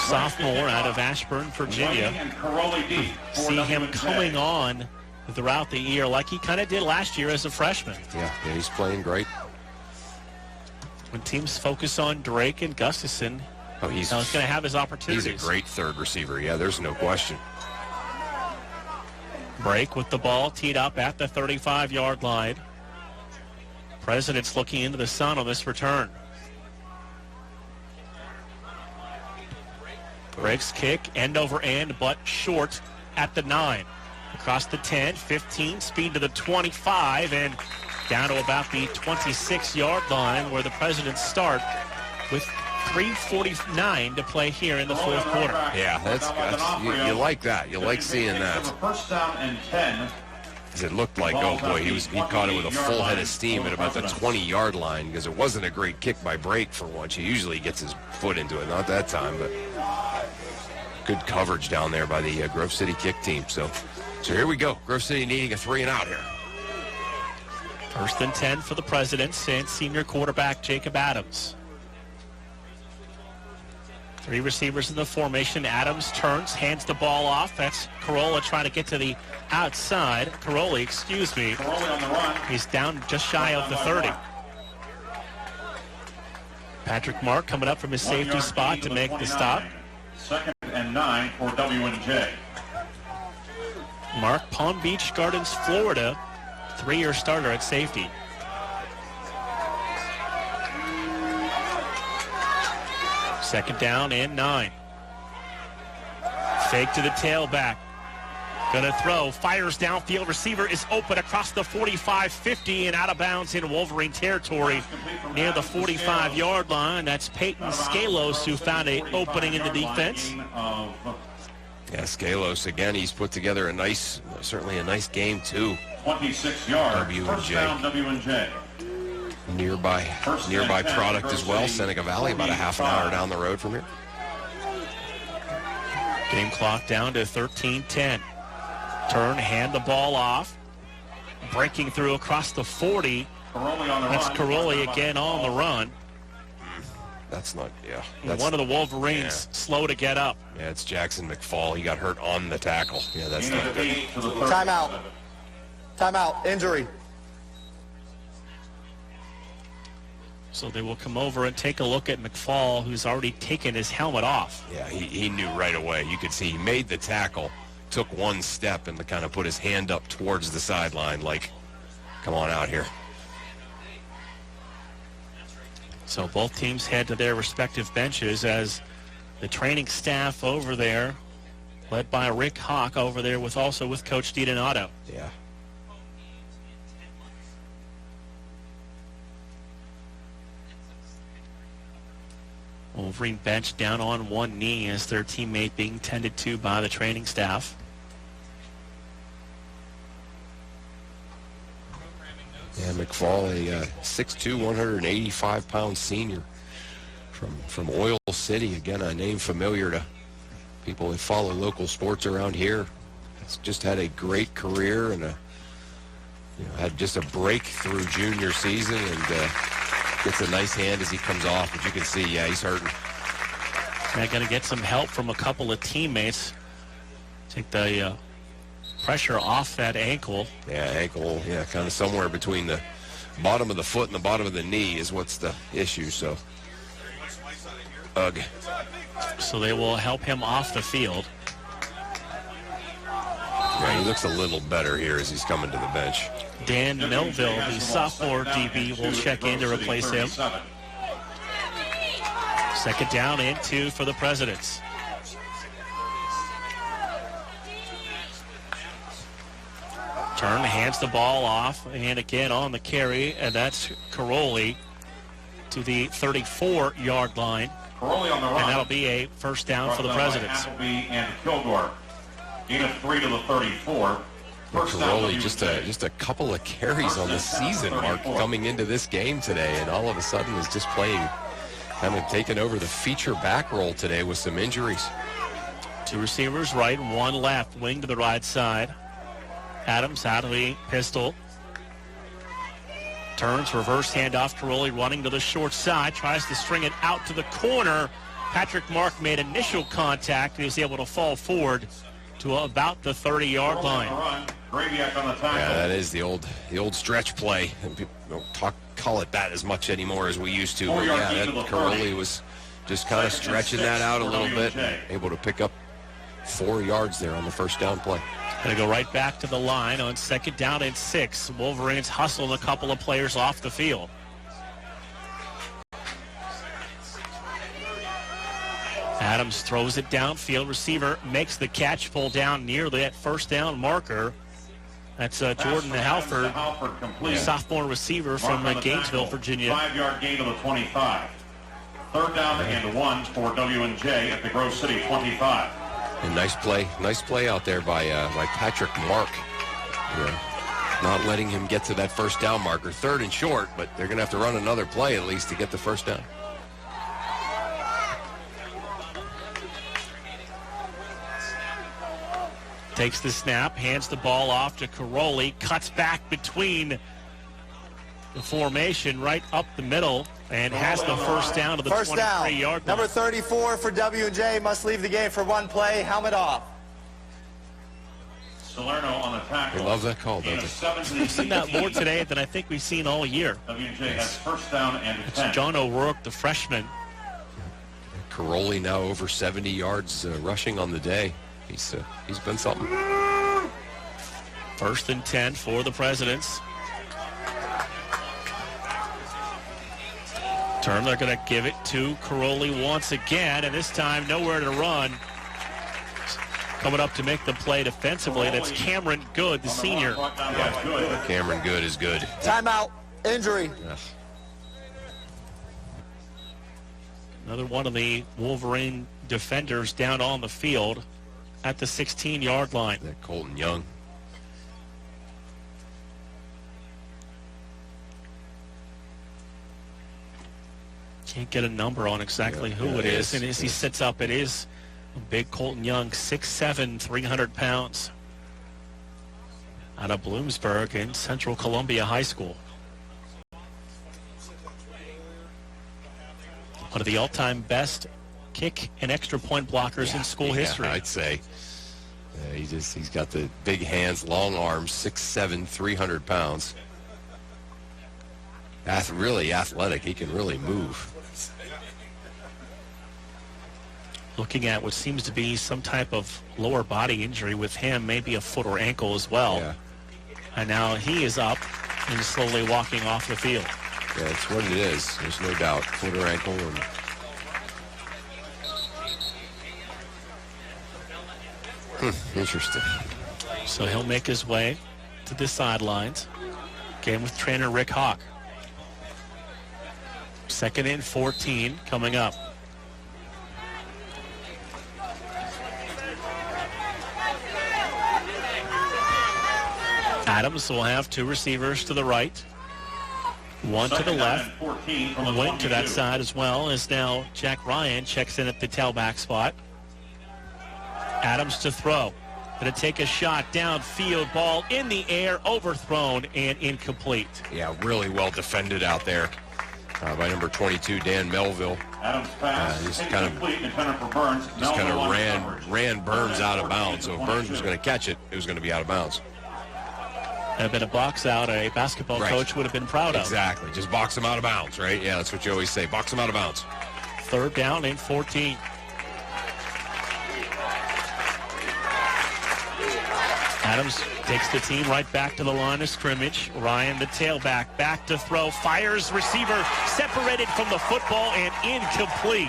sophomore out of Ashburn, Virginia. See him coming on throughout the year like he kind of did last year as a freshman. Yeah, he's playing great. When teams focus on Drake and Gustafson, he's going to have his opportunities. He's a great third receiver. Yeah, there's no question. Brake with the ball teed up at the 35-yard line. President's looking into the sun on this return. Brake's kick, end over end, but short at the 9. Across the 10, 15, speed to the 25, and down to about the 26-yard line where the Presidents start with 3:49 to play here in the fourth quarter. Yeah, that's you like that. You like seeing that. First down and 10. Because it looked like, oh boy, he caught it with a full head of steam at about the 20-yard line because it wasn't a great kick by Brake for once. He usually gets his foot into it. Not that time, but good coverage down there by the Grove City kick team. So here we go. Grove City needing a 3-and-out here. First and 10 for the Presidents and senior quarterback Jacob Adams. 3 receivers in the formation. Adams turns, hands the ball off. That's Carolla trying to get to the outside. Caroli, excuse me. Caroli on the run. He's down just shy of the 30. Patrick Mark coming up from his safety spot to make the stop. 2nd and 9 for W&J. Mark, Palm Beach Gardens, Florida. 3-year starter at safety. Second down and 9. Fake to the tailback. Gonna throw, fires downfield. Receiver is open across the 45-50 and out of bounds in Wolverine territory near the 45-yard line. That's Peyton Scalos who found an opening in the defense. Yeah, Scalos, again, he's put together certainly a nice game, too. 26 yards. W&J. Nearby product as well. Seneca Valley, about a half an hour down the road from here. Game clock down to 13-10. Turn, hand the ball off. Breaking through across the 40. That's Caroli again on the run. That's not, yeah. One of the Wolverines slow to get up. Yeah, it's Jackson McFall. He got hurt on the tackle. Yeah, that's not good. Timeout. Timeout. Injury. So they will come over and take a look at McFall, who's already taken his helmet off. Yeah, he knew right away. You could see he made the tackle, took one step, and kind of put his hand up towards the sideline like, come on out here. So both teams head to their respective benches as the training staff over there, led by Rick Hawk over there with Coach DiDonato. Yeah. Wolverine bench down on one knee as their teammate being tended to by the training staff. Yeah, McFall, a 6'2", 185-pound senior from Oil City. Again, a name familiar to people that follow local sports around here. He's just had a great career and had just a breakthrough junior season and gets a nice hand as he comes off. But you can see, yeah, he's hurting. They're going to get some help from a couple of teammates. Take the pressure off that ankle. Yeah, ankle, yeah, kind of somewhere between the bottom of the foot and the bottom of the knee is what's the issue, so. Ugh. So they will help him off the field. Yeah, he looks a little better here as he's coming to the bench. Dan Melville, the sophomore DB, will check in to replace him. Second down and 2 for the Presidents. Turn, hands the ball off, and again on the carry, and that's Caroli to the 34-yard line. Caroli on the run. And that'll be a first down for the Presidents. Appleby and Kilgore. Gain of 3 to the 34. Caroli, just a couple of carries on the season, Mark, coming into this game today, and all of a sudden is just playing, kind of taking over the feature back role today with some injuries. 2 receivers right, 1 left, wing to the right side. Adams out of the pistol. Turns, reverse handoff. Caroli running to the short side, tries to string it out to the corner. Patrick Mark made initial contact and he was able to fall forward to about the 30-yard line. Yeah, that is the old stretch play. And people don't call it that as much anymore as we used to. But yeah, that Caroli was just kind of stretching that out a little bit, and able to pick up 4 yards there on the first down play. Going to go right back to the line on 2nd down and 6. Wolverines hustling a couple of players off the field. Adams throws it downfield. Receiver makes the catch, pull down near that first down marker. That's Jordan Halford, sophomore receiver from Gainesville, Virginia. 5-yard gain to the 25. 3rd down and 1 for W&J at the Grove City 25. And nice play out there by Patrick Mark. Not letting him get to that first down marker. 3rd and short, but they're going to have to run another play at least to get the first down. Takes the snap, hands the ball off to Caroli, cuts back between the formation right up the middle, and has the first down to the 23-yard line. Number 34 for W&J must leave the game for 1 play. Helmet off. Salerno on the tackle. They love that call, don't they? We've seen that more today than I think we've seen all year. W&J has first down and 10. It's John O'Rourke, the freshman. Caroli now over 70 yards rushing on the day. He's been something. 1st and 10 for the Presidents. They're going to give it to Caroli once again, and this time nowhere to run. Coming up to make the play defensively, that's Cameron Good, the senior. Yeah, Cameron Good is good. Timeout. Injury. Another one of the Wolverine defenders down on the field at the 16-yard line. That Colton Young. Can't get a number on exactly who it is. And as he sits up, it is a big Colton Young, 6'7", 300 pounds. Out of Bloomsburg in Central Columbia High School. One of the all-time best kick and extra point blockers in school history. I'd say. He's got the big hands, long arms, 6'7", 300 pounds. Really athletic. He can really move. Looking at what seems to be some type of lower body injury with him, maybe a foot or ankle as well. Yeah. And now he is up and slowly walking off the field. Yeah, that's what it is. There's no doubt. Foot or ankle. Interesting. So he'll make his way to the sidelines. Game with trainer Rick Hawk. 2nd and 14 coming up. Adams will have 2 receivers to the right, 1 to the left, wing to that side as well, as now Jack Ryan checks in at the tailback spot. Adams to throw. Going to take a shot downfield, ball in the air, overthrown and incomplete. Yeah, really well defended out there by number 22, Dan Melville. Adams pass just kind of ran Burns out of bounds. So if Burns was going to catch it, it was going to be out of bounds. Had been a box out a basketball coach would have been proud of. Exactly. Just box him out of bounds, right? Yeah, that's what you always say. Box him out of bounds. 3rd down and 14. Adams takes the team right back to the line of scrimmage. Ryan, the tailback, back to throw. Fires, receiver separated from the football and incomplete.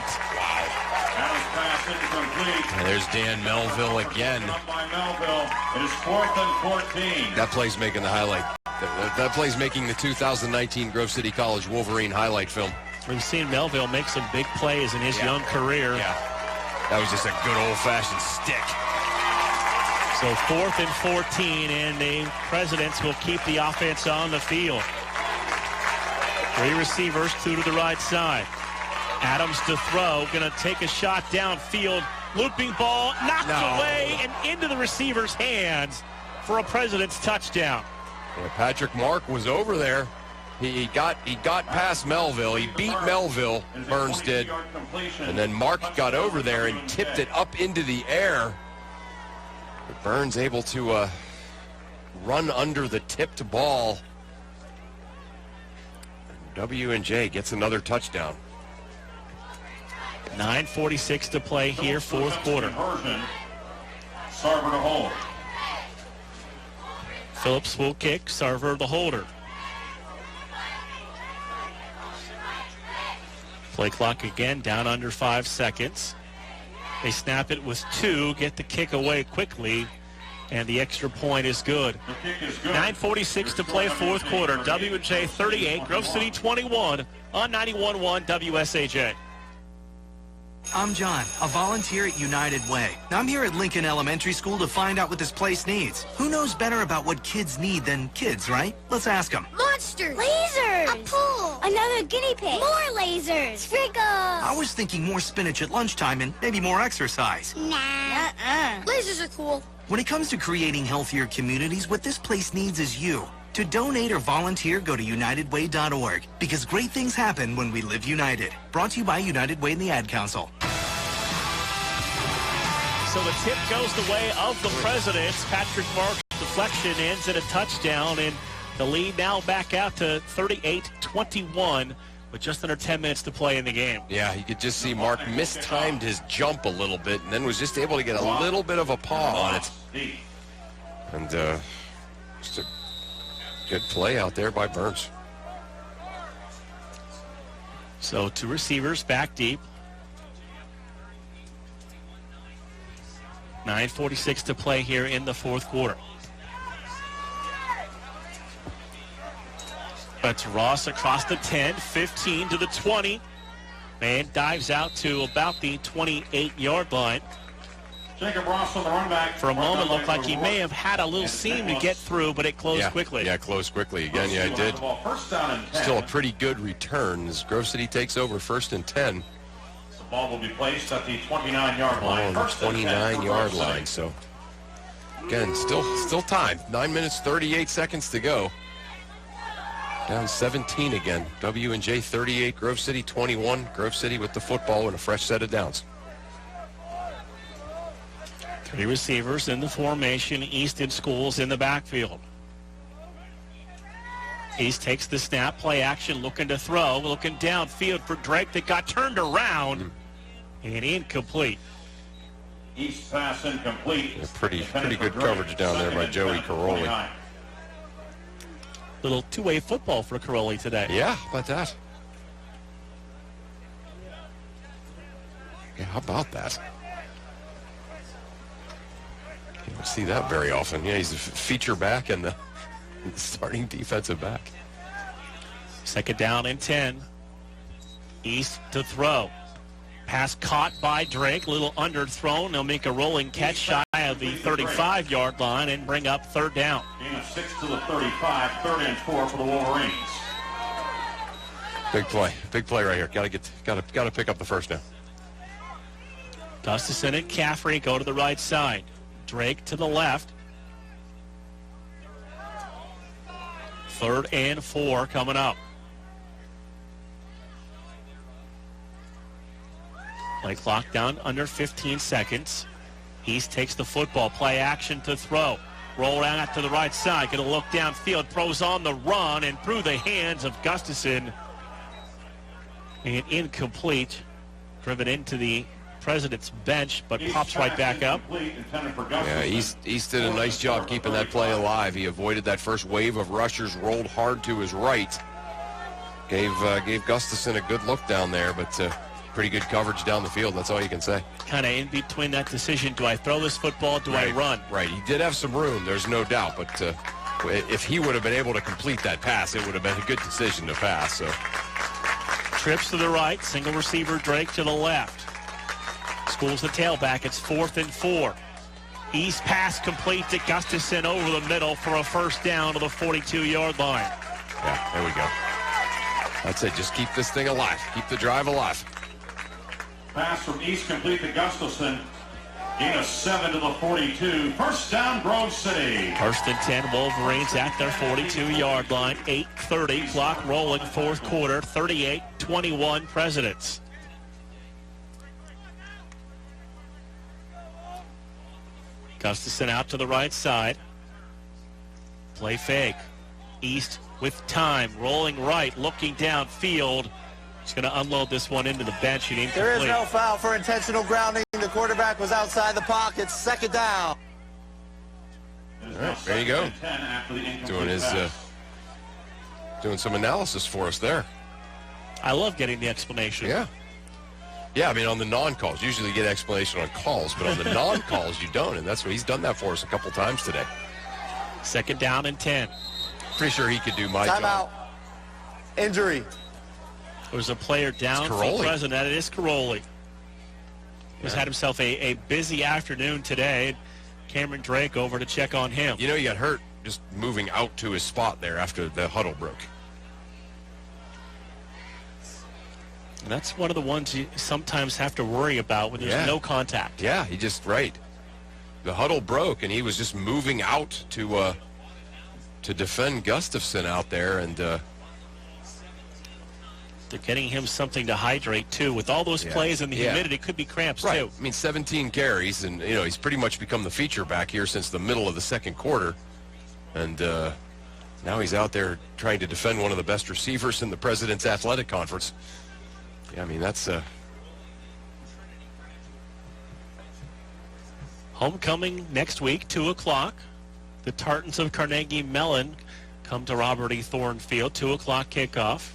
And there's Dan Melville again. It is 4th and 14. That play's making the highlight. That play's making the 2019 Grove City College Wolverine highlight film. We've seen Melville make some big plays in his young career. Yeah. That was just a good old-fashioned stick. So 4th and 14, and the Presidents will keep the offense on the field. 3 receivers, 2 to the right side. Adams to throw, going to take a shot downfield. Looping ball, knocked away and into the receiver's hands for a Presidents touchdown. Yeah, Patrick Mark was over there. He got past Melville. He beat Melville, Burns did. And then Mark got over there and tipped it up into the air. But Burns able to run under the tipped ball. W&J gets another touchdown. 9:46 to play here, 4th quarter. Sarver to hold. Phillips will kick, Sarver the holder. Play clock again, down under 5 seconds. They snap it with 2, get the kick away quickly, and the extra point is good. 9:46 to play, 4th quarter. W&J 38, Grove City 21 on 91.1 WSAJ. I'm John, a volunteer at United Way. I'm here at Lincoln Elementary School to find out what this place needs. Who knows better about what kids need than kids, right? Let's ask them. Monsters! Lasers! A pool! Another guinea pig! More lasers! Sprinkles! I was thinking more spinach at lunchtime and maybe more exercise. Nah. Lasers are cool. When it comes to creating healthier communities, what this place needs is you. To donate or volunteer, go to UnitedWay.org, because great things happen when we live united. Brought to you by United Way and the Ad Council. So the tip goes the way of the Presidents. Patrick Mark's deflection ends in a touchdown, and the lead now back out to 38-21 with just under 10 minutes to play in the game. Yeah, you could just see Mark mistimed his jump a little bit and then was just able to get a little bit of a paw on it. And just a good play out there by Burns. So 2 receivers back deep. 9:46 to play here in the 4th quarter. That's Ross across the 10, 15 to the 20. And dives out to about the 28-yard line. Jacob Ross on the run back. For a moment, looked like he may have had a little seam to get through, but it closed quickly. Yeah, closed quickly. Again, yeah, it did. Still a pretty good return as Grove City takes over 1st and 10. The ball will be placed at the 29-yard line. On the 29-yard line. So, again, still time. 9 minutes, 38 seconds to go. Down 17 again. W&J 38, Grove City 21. Grove City with the football and a fresh set of downs. 3 receivers in the formation. Easton Schools in the backfield. East takes the snap, play action, looking to throw, looking downfield for Drake that got turned around and incomplete. East pass incomplete. Yeah, pretty good coverage down there by Joey Caroli. Little two-way football for Caroli today. Yeah, how about that? Yeah, how about that? You don't see that very often. Yeah, he's a feature back and the starting defensive back. 2nd down and 10. East to throw. Pass caught by Drake. Little underthrown. They'll make a rolling catch shy of the 35-yard line and bring up 3rd down. Gain of 6 to the 35. 3rd and 4 for the Wolverines. Big play right here. Got to pick up the 1st down. Gustafson and Caffrey go to the right side. Drake to the left. 3rd and 4 coming up. Play clock down under 15 seconds. East takes the football, play action to throw. Roll out to the right side, going to look downfield, throws on the run and through the hands of Gustafson. And incomplete, driven into the President's bench, but pops right back up. Yeah, East did a nice job keeping that play alive. He avoided that first wave of rushers, rolled hard to his right. Gave Gustafson a good look down there, but pretty good coverage down the field. That's all you can say. Kind of in between that decision, do I throw this football, do I run? Right, he did have some room, there's no doubt, but if he would have been able to complete that pass, it would have been a good decision to pass. So trips to the right, single receiver Drake to the left. Schools the tailback, it's 4th and 4. East pass complete to Gustafson over the middle for a first down to the 42-yard line. Yeah, there we go. That's it. Just keep this thing alive. Keep the drive alive. Pass from East complete to Gustafson. Gain of 7 to the 42. First down, Grove City. First and 10, Wolverines at their 42-yard line. 8:30, clock rolling, fourth quarter, 38-21 Presidents. Gustafson out to the right side. Play fake. East with time, rolling right, looking downfield. He's going to unload this one into the bench. There is no foul for intentional grounding. The quarterback was outside the pocket. Second down. All right, there you go. Doing some analysis for us there. I love getting the explanation. Yeah. Yeah, I mean, on the non-calls. Usually you get explanation on calls, but on the non-calls you don't, and that's what he's done that for us a couple times today. Second down and 10. Pretty sure he could do my job. Timeout. Injury. There's a player down for President. It is Caroli. He's had himself a busy afternoon today. Cameron Drake over to check on him. You know, he got hurt just moving out to his spot there after the huddle broke. And that's one of the ones you sometimes have to worry about when there's no contact. Yeah, he just, right. The huddle broke, and he was just moving out to defend Gustafson out there, and they're getting him something to hydrate, too. With all those plays and the humidity, it could be cramps, too. I mean, 17 carries, and, you know, he's pretty much become the feature back here since the middle of the second quarter. And now he's out there trying to defend one of the best receivers in the President's Athletic Conference. Yeah, I mean, that's homecoming next week, 2 o'clock. The Tartans of Carnegie Mellon come to Robert E. Thorne Field, 2 o'clock kickoff.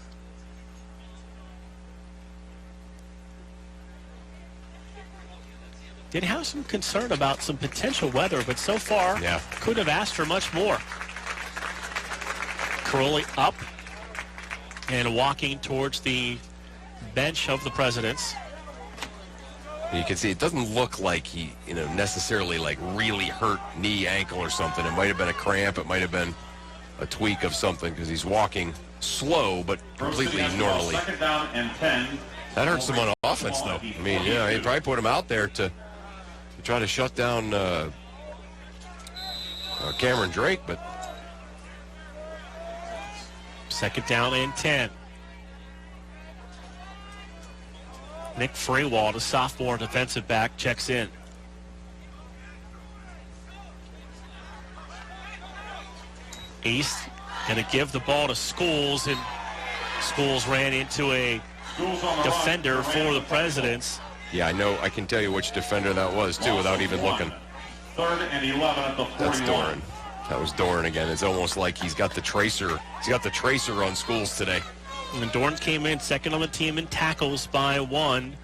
Did have some concern about some potential weather, but so far could have asked for much more. Caroli up and walking towards the bench of the Presidents. You can see it doesn't look like he, you know, necessarily like really hurt knee, ankle, or something. It might have been a cramp. It might have been a tweak of something because he's walking slow but completely normally. Second down and 10. That hurts him on offense, though. I mean, yeah, he probably put him out there to try to shut down Cameron Drake, but second down and 10. Nick Freewald, the sophomore defensive back, checks in. East going to give the ball to Schools, and Schools ran into a defender for the Presidents. Yeah, I know. I can tell you which defender that was, too, without even looking. 3rd and 11 at the 41. That's Doran. That was Doran again. It's almost like he's got the tracer. He's got the tracer on Schools today. And Doran came in second on the team in tackles by 1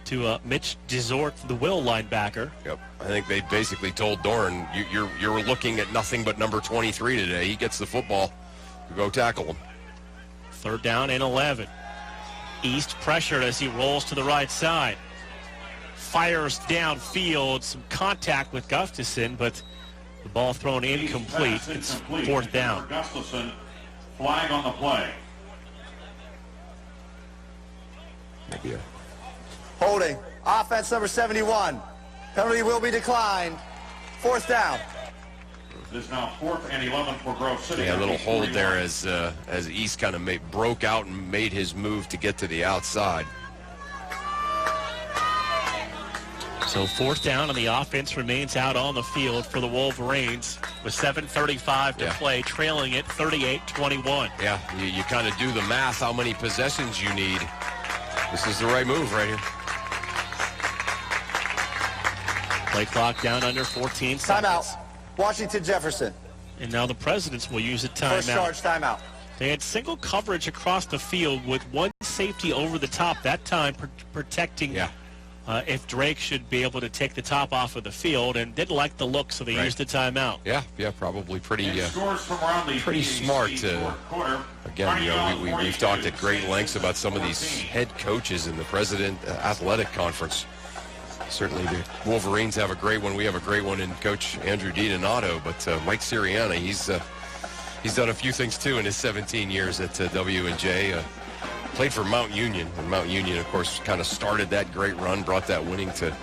to Mitch Desort, the Will linebacker. Yep. I think they basically told Doran, you're looking at nothing but number 23 today. He gets the football. You go tackle him. 3rd down and 11. East pressured as he rolls to the right side. Fires downfield. Some contact with Gustafson, but the ball thrown incomplete. It's 4th down. Gustafson, flag on the play. Maybe a holding. Offense number 71. Penalty will be declined. 4th down. This is now 4th and 11 for Grove City. Yeah, a little hold there as East kind of broke out and made his move to get to the outside. So 4th down, and the offense remains out on the field for the Wolverines with 7:35 to play, trailing it 38-21. Yeah, you kind of do the math, how many possessions you need. This is the right move right here. Play clock down under 14 seconds. Timeout. Washington Jefferson. And now the Presidents will use a timeout. First charge timeout. They had single coverage across the field with one safety over the top, that time protecting if Drake should be able to take the top off of the field, and didn't like the look, so they used a timeout. Yeah, probably pretty smart. Again, you know, we've talked at great lengths about some of these head coaches in the President Athletic Conference. Certainly the Wolverines have a great one. We have a great one in Coach Andrew DiDonato, but Mike Sirianni, he's done a few things too in his 17 years at W&J. Played for Mount Union, and Mount Union, of course, kind of started that great run, brought that winning to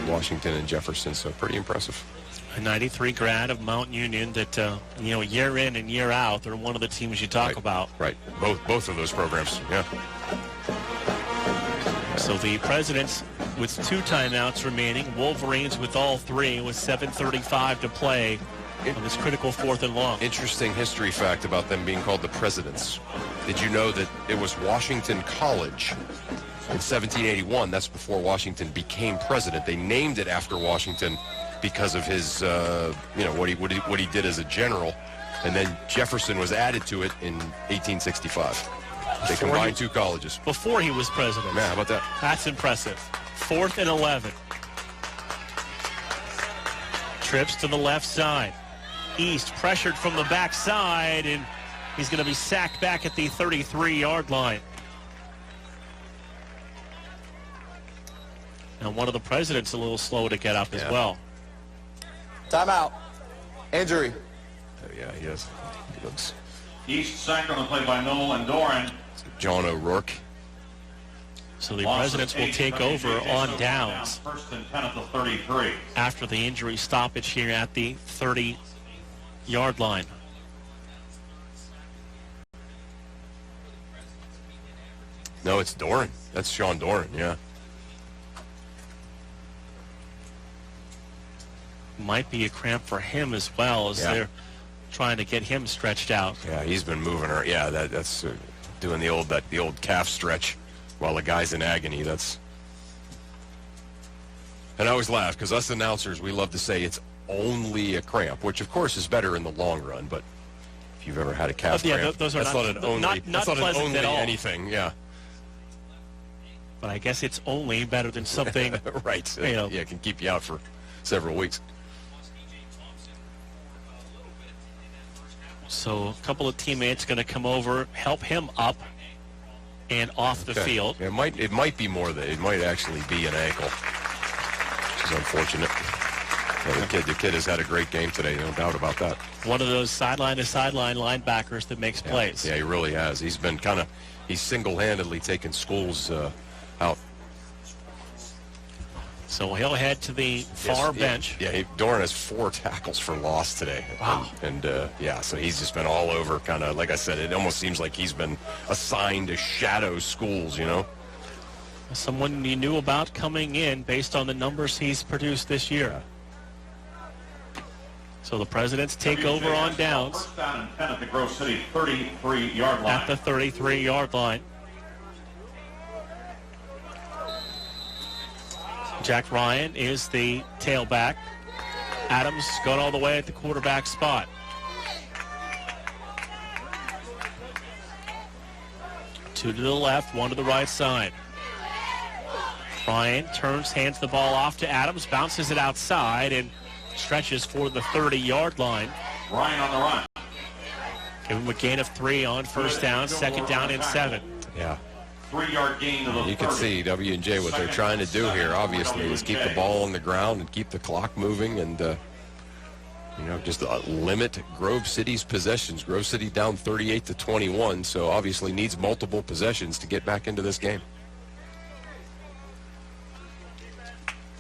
Washington and Jefferson, so pretty impressive. A 93 grad of Mount Union that, year in and year out, they're one of the teams you talk about. Right, both of those programs, yeah. So the Presidents with 2 timeouts remaining, Wolverines with all 3 with 7:35 to play on this critical 4th and long. Interesting history fact about them being called the Presidents. Did you know that it was Washington College in 1781? That's before Washington became president. They named it after Washington because of his, what he did as a general. And then Jefferson was added to it in 1865. They combined 2 colleges. Before he was president. Yeah, how about that? That's impressive. 4th and 11. Trips to the left side. East pressured from the backside, and he's going to be sacked back at the 33-yard line. And one of the Presidents a little slow to get up as well. Timeout. Injury. Oh, yeah, he is. He looks. East sacked on the play by Noel and Doran. John O'Rourke. So the Presidents will take over on downs. 1st and 10 at the 33. After the injury stoppage here at the 30-yard line. No, it's Doran. That's Sean Doran, yeah. Might be a cramp for him as well as they're trying to get him stretched out. Yeah, he's been moving her. Yeah, that's doing the old calf stretch while the guy's in agony. And I always laugh because us announcers, we love to say it's only a cramp, which of course is better in the long run. But if you've ever had a calf cramp, those are that's not an only at all. Anything. Yeah. But I guess it's only better than something. Right. Yeah, it can keep you out for several weeks. So a couple of teammates going to come over, help him up and off the field. It might be more than it might actually be an ankle, which is unfortunate. Yeah, the kid has had a great game today, no doubt about that. One of those sideline-to-sideline linebackers that makes plays. Yeah, he really has. He's been he's single-handedly taken schools out. So he'll head to the far bench. Yeah, Doran has 4 tackles for loss today. Wow. And so he's just been all over, kind of, like I said, it almost seems like he's been assigned to shadow schools, Someone you knew about coming in based on the numbers he's produced this year. So the Presidents take over on downs. 1st down and 10 at the Grove City 33-yard line. At the 33-yard line. Jack Ryan is the tailback. Adams going all the way at the quarterback spot. Two to the left, one to the right side. Ryan turns, hands the ball off to Adams, bounces it outside, and stretches for the 30-yard line. Ryan on the run. Give him a gain of 3 on 1st down, 2nd down and 7. Yeah. 3-yard gain to the 30. You can see W&J what they're trying to do here, obviously, is keep the ball on the ground and keep the clock moving and, just limit Grove City's possessions. Grove City down 38-21, so obviously needs multiple possessions to get back into this game.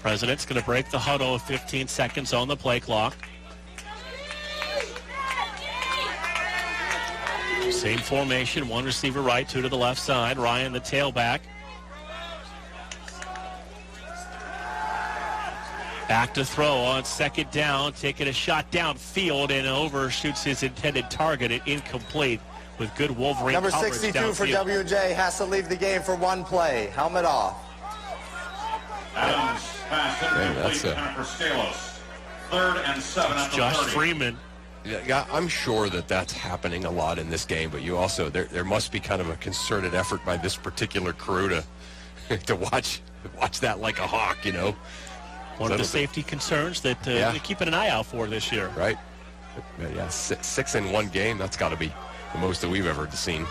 President's going to break the huddle with 15 seconds on the play clock. Same formation, 1 receiver right, 2 to the left side. Ryan, the tailback. Back to throw on 2nd down, taking a shot downfield and overshoots his intended target at incomplete with good Wolverine Number coverage 62 for downfield. W&J has to leave the game for 1 play. Helmet off. Adams pass incomplete to Jennifer Scalos. 3rd and 7 at the 30. Josh Freeman. Yeah, I'm sure that's happening a lot in this game, but you also there must be kind of a concerted effort by this particular crew to watch that like a hawk, One of the safety concerns that they're keeping an eye out for this year. Right. Yeah, 6 in 1 game, that's got to be the most that we've ever seen.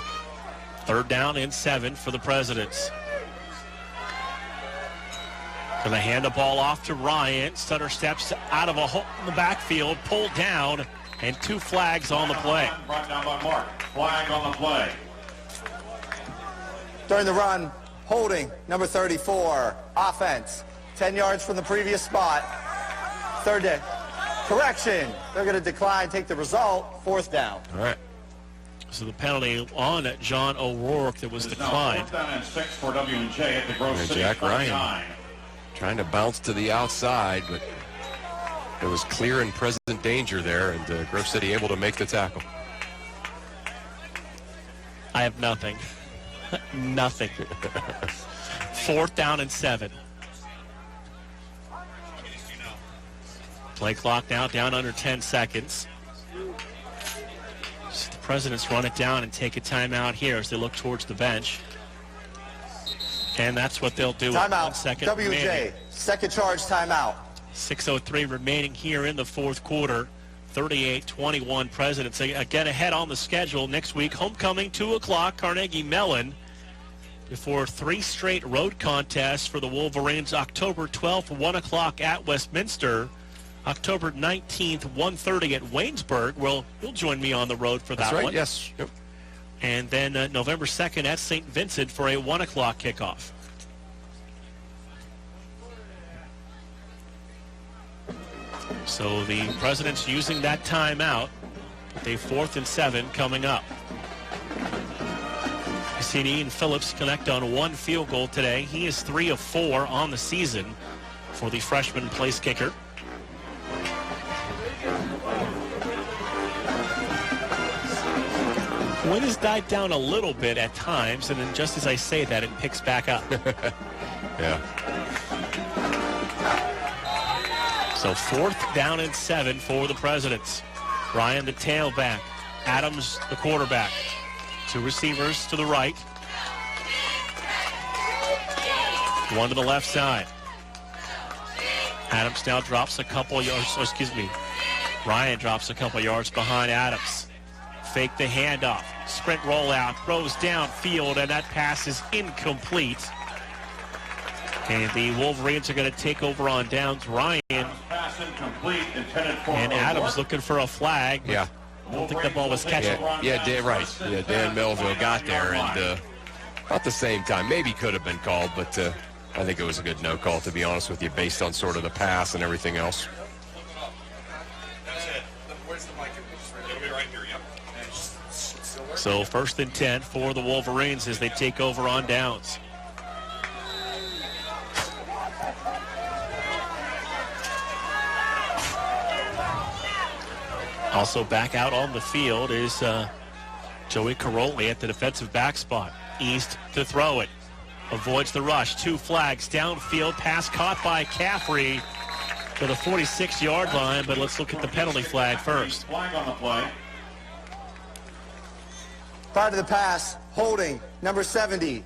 3rd down and 7 for the Presidents. Going to hand the ball off to Ryan. Sutter steps out of a hole in the backfield, pulled down, and 2 flags on the play. Brought down by Mark. Flag on the play. During the run, holding, number 34, offense. 10 yards from the previous spot. Third down. Correction. They're going to decline, take the result. 4th down. All right. So the penalty on John O'Rourke that was declined. 4th down and 6 for W&J at the Grove City Jack 39. Ryan trying to bounce to the outside, but there was clear and present danger there, and Grove City able to make the tackle. I have nothing. Nothing. 4th down and 7. Play clock now down under 10 seconds. So the Presidents run it down and take a timeout here as they look towards the bench. And that's what they'll do. Timeout. 1 second W&J, remaining. second charge timeout. 6:03 remaining here in the 4th quarter. 38-21 Presidents. Again, ahead on the schedule next week. Homecoming, 2 o'clock, Carnegie Mellon. Before 3 straight road contests for the Wolverines. October 12th, 1 o'clock at Westminster. October 19th, 1:30 at Waynesburg. Well, you'll join me on the road for that That's right, one. yes. Yep. And then November 2nd at St. Vincent for a 1 o'clock kickoff. So the Presidents using that timeout. A 4th and 7 coming up. Cassini and Phillips connect on 1 field goal today. He is 3 of 4 on the season for the freshman place kicker. Wind has died down a little bit at times, and then just as I say that, it picks back up. Yeah. So 4th down and 7 for the Presidents. Ryan, the tailback. Adams, the quarterback. 2 receivers to the right. 1 to the left side. Adams now drops a couple yards. Oh, excuse me. Ryan drops a couple yards behind Adams. Fake the handoff. Sprint rollout. Throws downfield, and that pass is incomplete. And the Wolverines are going to take over on downs. Ryan Pass incomplete, intended for and Adams looking for a flag. Yeah. I don't think the ball was catching. Yeah, Dan, right. Yeah, Dan Melville got there, and about the same time. Maybe could have been called, but I think it was a good no call, to be honest with you, based on sort of the pass and everything else. So 1st and 10 for the Wolverines as they take over on downs. Also back out on the field is Joey Caroli at the defensive back spot. East to throw it. Avoids the rush. 2 flags downfield. Pass caught by Caffrey to the 46-yard line, but let's look at the penalty flag first. Flag on the play. Prior to the pass, holding, number 70.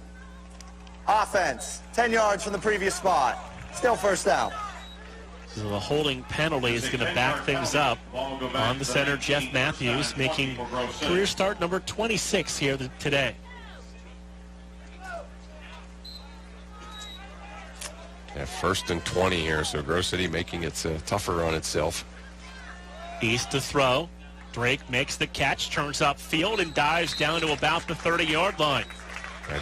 Offense, 10 yards from the previous spot. Still 1st down. So the holding penalty is going to back things up on the center, Jeff Matthews, making career start number 26 here today. Yeah, 1st and 20 here, so Grove City making it tougher on itself. East to throw. Drake makes the catch, turns upfield, and dives down to about the 30-yard line.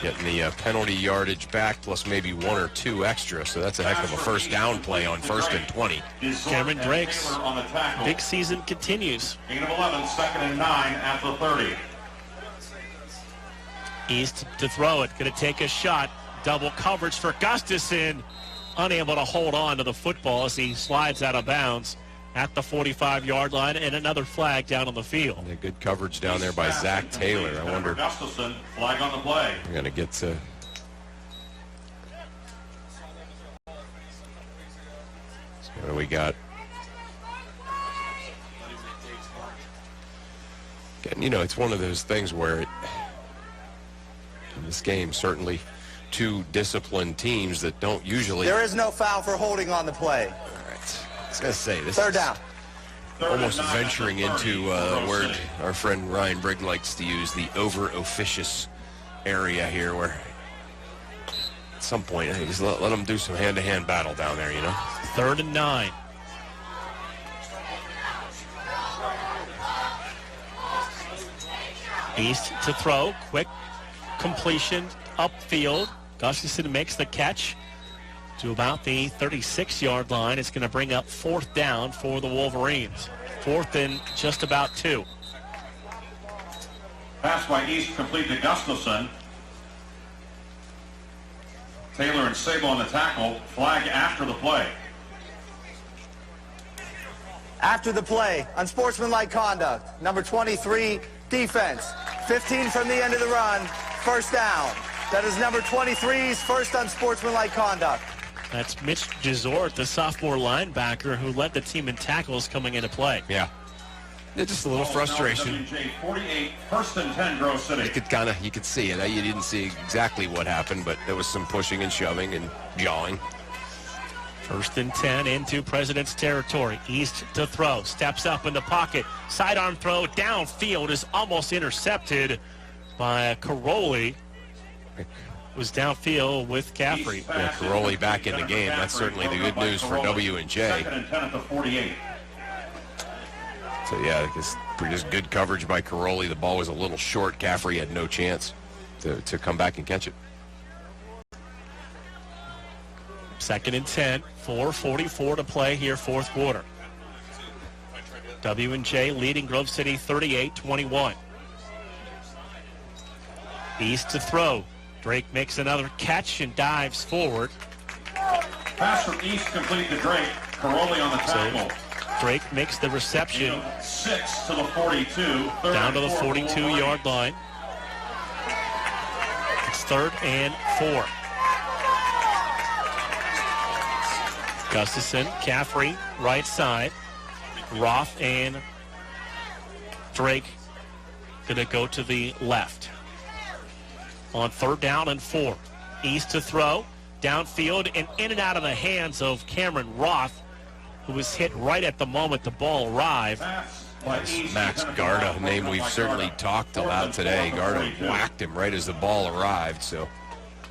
Getting the penalty yardage back, plus maybe 1 or 2 extra, so that's a heck of a 1st down play on 1st and 20. Cameron Drake's big season continues. 8 of 11, 2nd and 9 at the 30. East to throw it, going to take a shot. Double coverage for Gustafson. Unable to hold on to the football as he slides out of bounds at the 45-yard line, and another flag down on the field. Yeah, good coverage down there by Zach Taylor. I wonder. Gustafson, flag on the play. We're going to get to. So what do we got? And, you know, it's one of those things where in this game, certainly 2 disciplined teams that don't usually. There is no foul for holding on the play. All right. I was going to say, this 3rd down. Almost venturing into a word our friend Ryan Brigg likes to use, the over-officious area here, where it's some point, hey, just let them do some hand-to-hand battle down there, you know? 3rd and 9. East to throw. Quick completion upfield. Gustafson makes the catch to about the 36-yard line. It's going to bring up 4th down for the Wolverines. 4th and just about 2. Pass by East complete to Gustafson. Taylor and Sable on the tackle. Flag after the play. After the play, unsportsmanlike conduct. Number 23, defense. 15 from the end of the run, 1st down. That is number 23's first unsportsmanlike conduct. That's Mitch Gisort, the sophomore linebacker who led the team in tackles coming into play. Yeah. Just a little frustration. WJ 48, 1st and 10, Grove City. You could see it. You didn't see exactly what happened, but there was some pushing and shoving and jawing. 1st and 10 into President's territory. East to throw. Steps up in the pocket. Sidearm throw downfield is almost intercepted by Caroli. Was downfield with Caffrey. Yeah, Caroli back in the game. That's certainly the good news for W&J. 2nd and 10 at the 48. So, yeah, just good coverage by Caroli. The ball was a little short. Caffrey had no chance to come back and catch it. 2nd and 10, 4:44 to play here, 4th quarter. W&J leading Grove City 38-21. East to throw. Drake makes another catch and dives forward. Pass from East complete to Drake. Caroli on the tackle. So Drake makes the reception. 6 to the 42. Down to the 42-yard line. It's 3rd and 4. Gustafson, Caffrey, right side. Roth and Drake going to go to the left. On 3rd down and 4. East to throw. Downfield and in and out of the hands of Cameron Roth, who was hit right at the moment the ball arrived. That's Max Garda, a name we've certainly talked about today. Garda whacked him right as the ball arrived, so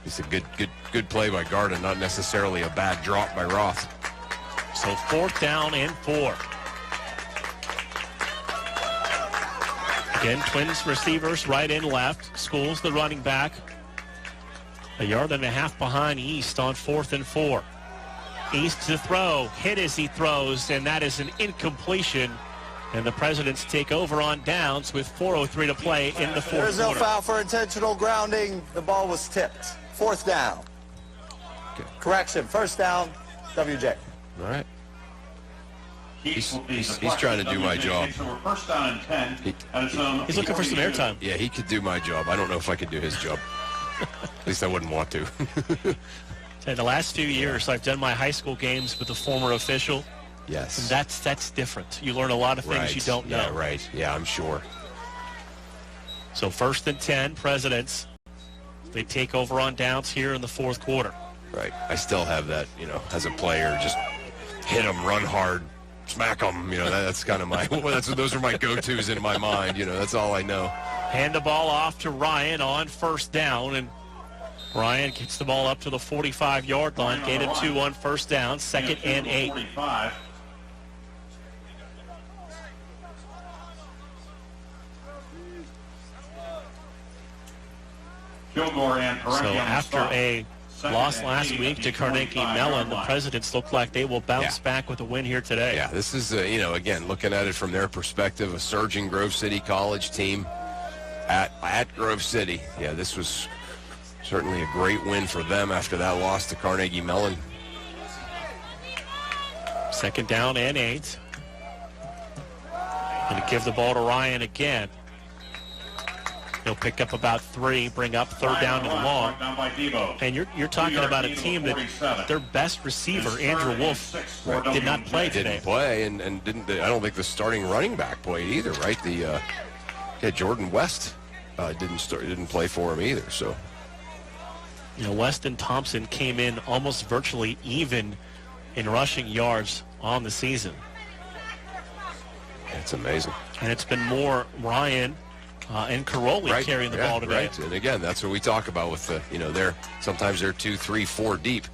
it's a good play by Garda, not necessarily a bad drop by Roth. So 4th down and 4. Again, Twins receivers right and left. Schools the running back. 1.5 yards behind East on 4th and 4. East to throw. Hit as he throws, and that is an incompletion. And the Presidents take over on downs with 4:03 to play in the 4th quarter. There's no foul for intentional grounding. The ball was tipped. 4th down. Okay. Correction. 1st down, WJ. All right. He's trying to do my job. First down and 10. He's looking for some airtime. Yeah, he could do my job. I don't know if I could do his job. At least I wouldn't want to. The last few years, I've done my high school games with a former official. Yes. And that's different. You learn a lot of things you don't know. Yeah, right. Yeah, I'm sure. So 1st and 10, Presidents. They take over on downs here in the 4th quarter. Right. I still have that, as a player, just hit them, run hard, smack them. That's kind of my, those are my go-tos in my mind. That's all I know. Hand the ball off to Ryan on 1st down, and Ryan gets the ball up to the 45-yard line. Gain of 2 on 1st down, 2nd and 8. 45. Kilgore and So after a loss last week to Carnegie Mellon, the Presidents look like they will bounce back with a win here today. Yeah, this is, again, looking at it from their perspective, a surging Grove City College team at Grove City. Yeah, this was certainly a great win for them after that loss to Carnegie Mellon. 2nd down and 8. Going to give the ball to Ryan again. He'll pick up about 3, bring up 3rd down and long. And you're talking about a team that their best receiver, Andrew Wolf, did not play today. Didn't play, and I don't think the starting running back played either, right? Jordan West didn't play for him either. So, West and Thompson came in almost virtually even in rushing yards on the season. It's amazing. And it's been more Ryan And Caroli carrying the ball today. Right. And again, that's what we talk about with the, sometimes they're 2, 3, 4 deep.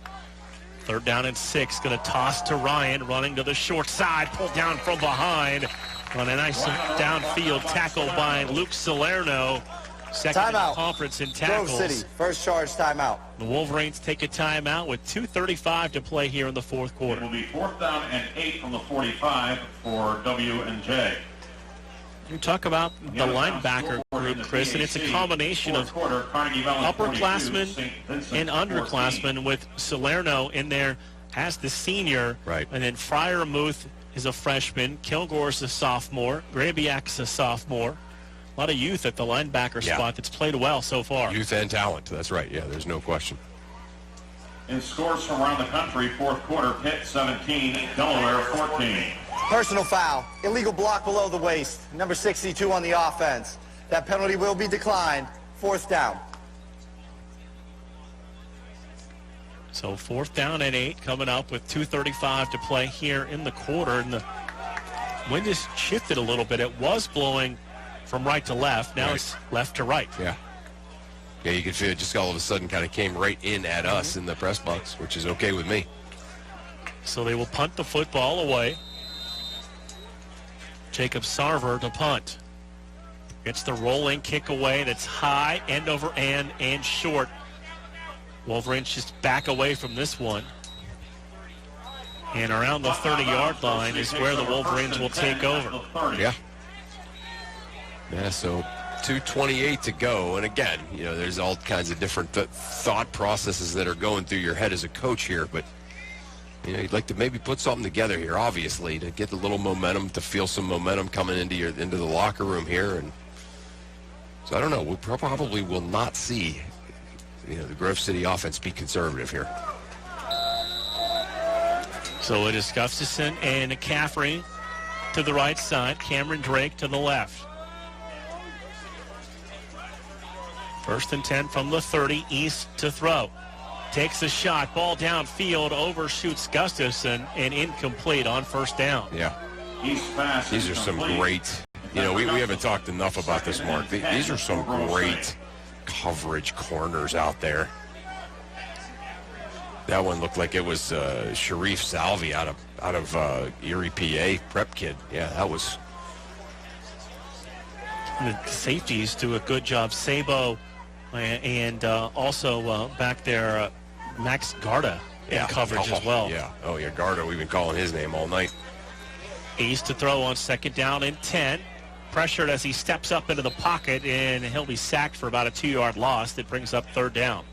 3rd down and 6. Going to toss to Ryan, running to the short side, pulled down from behind on a nice downfield tackle by Luke Salerno. Second in the conference in tackles. Grove City, first charge timeout. The Wolverines take a timeout with 2:35 to play here in the fourth quarter. It will be 4th down and 8 from the 45 for W&J. You talk about the linebacker group, Chris, and it's a combination of upperclassmen and underclassmen with Salerno in there as the senior. Right. And then Fryermuth is a freshman. Kilgore's a sophomore. Grabiak's a sophomore. A lot of youth at the linebacker spot that's played well so far. Youth and talent. That's right. Yeah, there's no question. In scores from around the country, fourth quarter, Pitt 17, Delaware 14. Personal foul. Illegal block below the waist. Number 62 on the offense. That penalty will be declined. 4th down. So 4th down and 8 coming up with 2:35 to play here in the quarter. And the wind has shifted a little bit. It was blowing from right to left. Now it's left to right. Yeah. Yeah, you could feel it just all of a sudden kind of came right in at us in the press box, which is okay with me. So they will punt the football away. Jacob Sarver to punt. Gets the rolling kick away that's high, end over end, and short. Wolverines just back away from this one. And around the 30-yard line is where the Wolverines will take over. Yeah. Yeah, so 2:28 to go. And again, there's all kinds of different thought processes that are going through your head as a coach here. But, you'd like to maybe put something together here, obviously, to get a little momentum, to feel some momentum coming into the locker room here. And so I don't know. We probably will not see, the Grove City offense be conservative here. So it is Gustafson and McCaffrey to the right side. Cameron Drake to the left. 1st and 10 from the 30, East to throw. Takes a shot, ball downfield, overshoots Gustafson, and incomplete on 1st down. Yeah. East pass. These are some great, we haven't talked enough about this, Mark. These are some great coverage corners out there. That one looked like it was Sharif Salvi out of Erie, PA, prep kid. Yeah, that was. The safeties do a good job. Sabo and also back there, Max Garda in coverage as well. Yeah. Oh, yeah, Garda. We've been calling his name all night. East to throw on 2nd down and 10. Pressured as he steps up into the pocket, and he'll be sacked for about a 2-yard loss. That brings up 3rd down.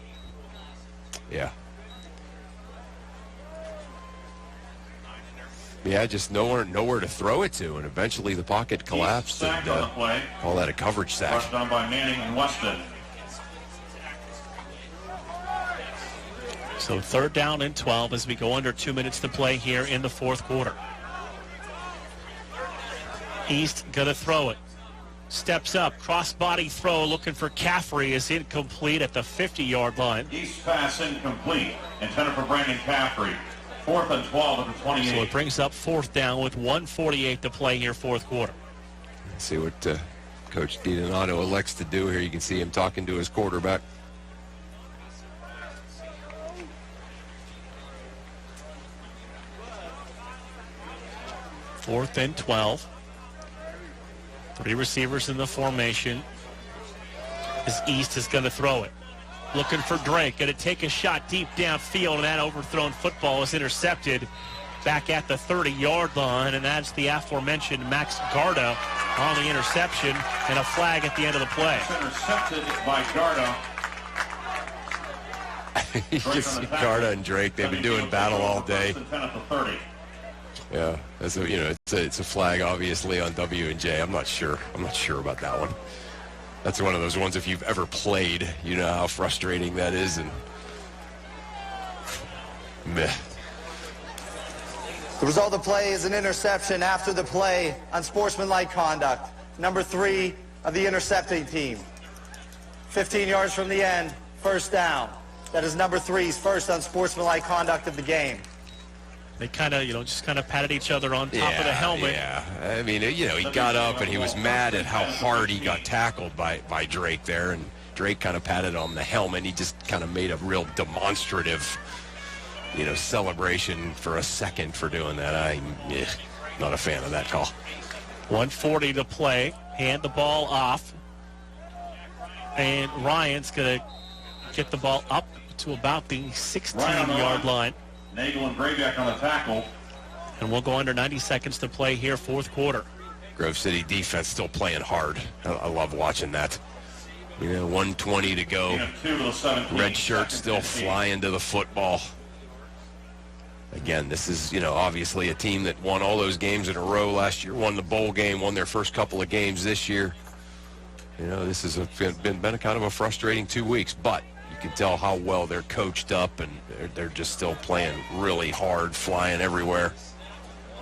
Yeah. Yeah, just nowhere to throw it to, and eventually the pocket collapsed. And call that a coverage sack. Brought down by Manning and Weston. So 3rd down and 12 as we go under 2 minutes to play here in the fourth quarter. East gonna throw it. Steps up, cross-body throw, looking for Caffrey, is incomplete at the 50-yard line. East pass incomplete, intended for Brandon Caffrey. 4th and 12 at the 28. So it brings up 4th down with 1:48 to play here, fourth quarter. Let's see what Coach DiDonato elects to do here. You can see him talking to his quarterback. Fourth and 12. 3 receivers in the formation. As East is going to throw it. Looking for Drake. Going to take a shot deep downfield, and that overthrown football is intercepted back at the 30-yard line, and that's the aforementioned Max Garda on the interception, and a flag at the end of the play. It's intercepted by Garda. You can see Garda and Drake. They've been doing battle all day. Yeah, it's a flag obviously on W&J. I'm not sure about that one. That's one of those ones, if you've ever played, you know how frustrating that is. And meh. The result of the play is an interception after the play, unsportsmanlike conduct. Number 3 of the intercepting team. 15 yards from the end, 1st down. That is number 3's first unsportsmanlike conduct of the game. They kind of, just kind of patted each other on top of the helmet. Yeah, I mean, he got up and he was mad at how hard he got tackled by Drake there, and Drake kind of patted on the helmet, and he just kind of made a real demonstrative, celebration for a second for doing that. I'm not a fan of that call. 1:40 to play. Hand the ball off. And Ryan's going to get the ball up to about the 16-yard line. Nagel and Grabeck on the tackle. And we'll go under 90 seconds to play here, fourth quarter. Grove City defense still playing hard. I love watching that. 1:20 to go. Red shirt still flying to the football. Again, this is, obviously a team that won all those games in a row last year, won the bowl game, won their first couple of games this year. This has been a kind of a frustrating 2 weeks, but you can tell how well they're coached up, and they're just still playing really hard, flying everywhere.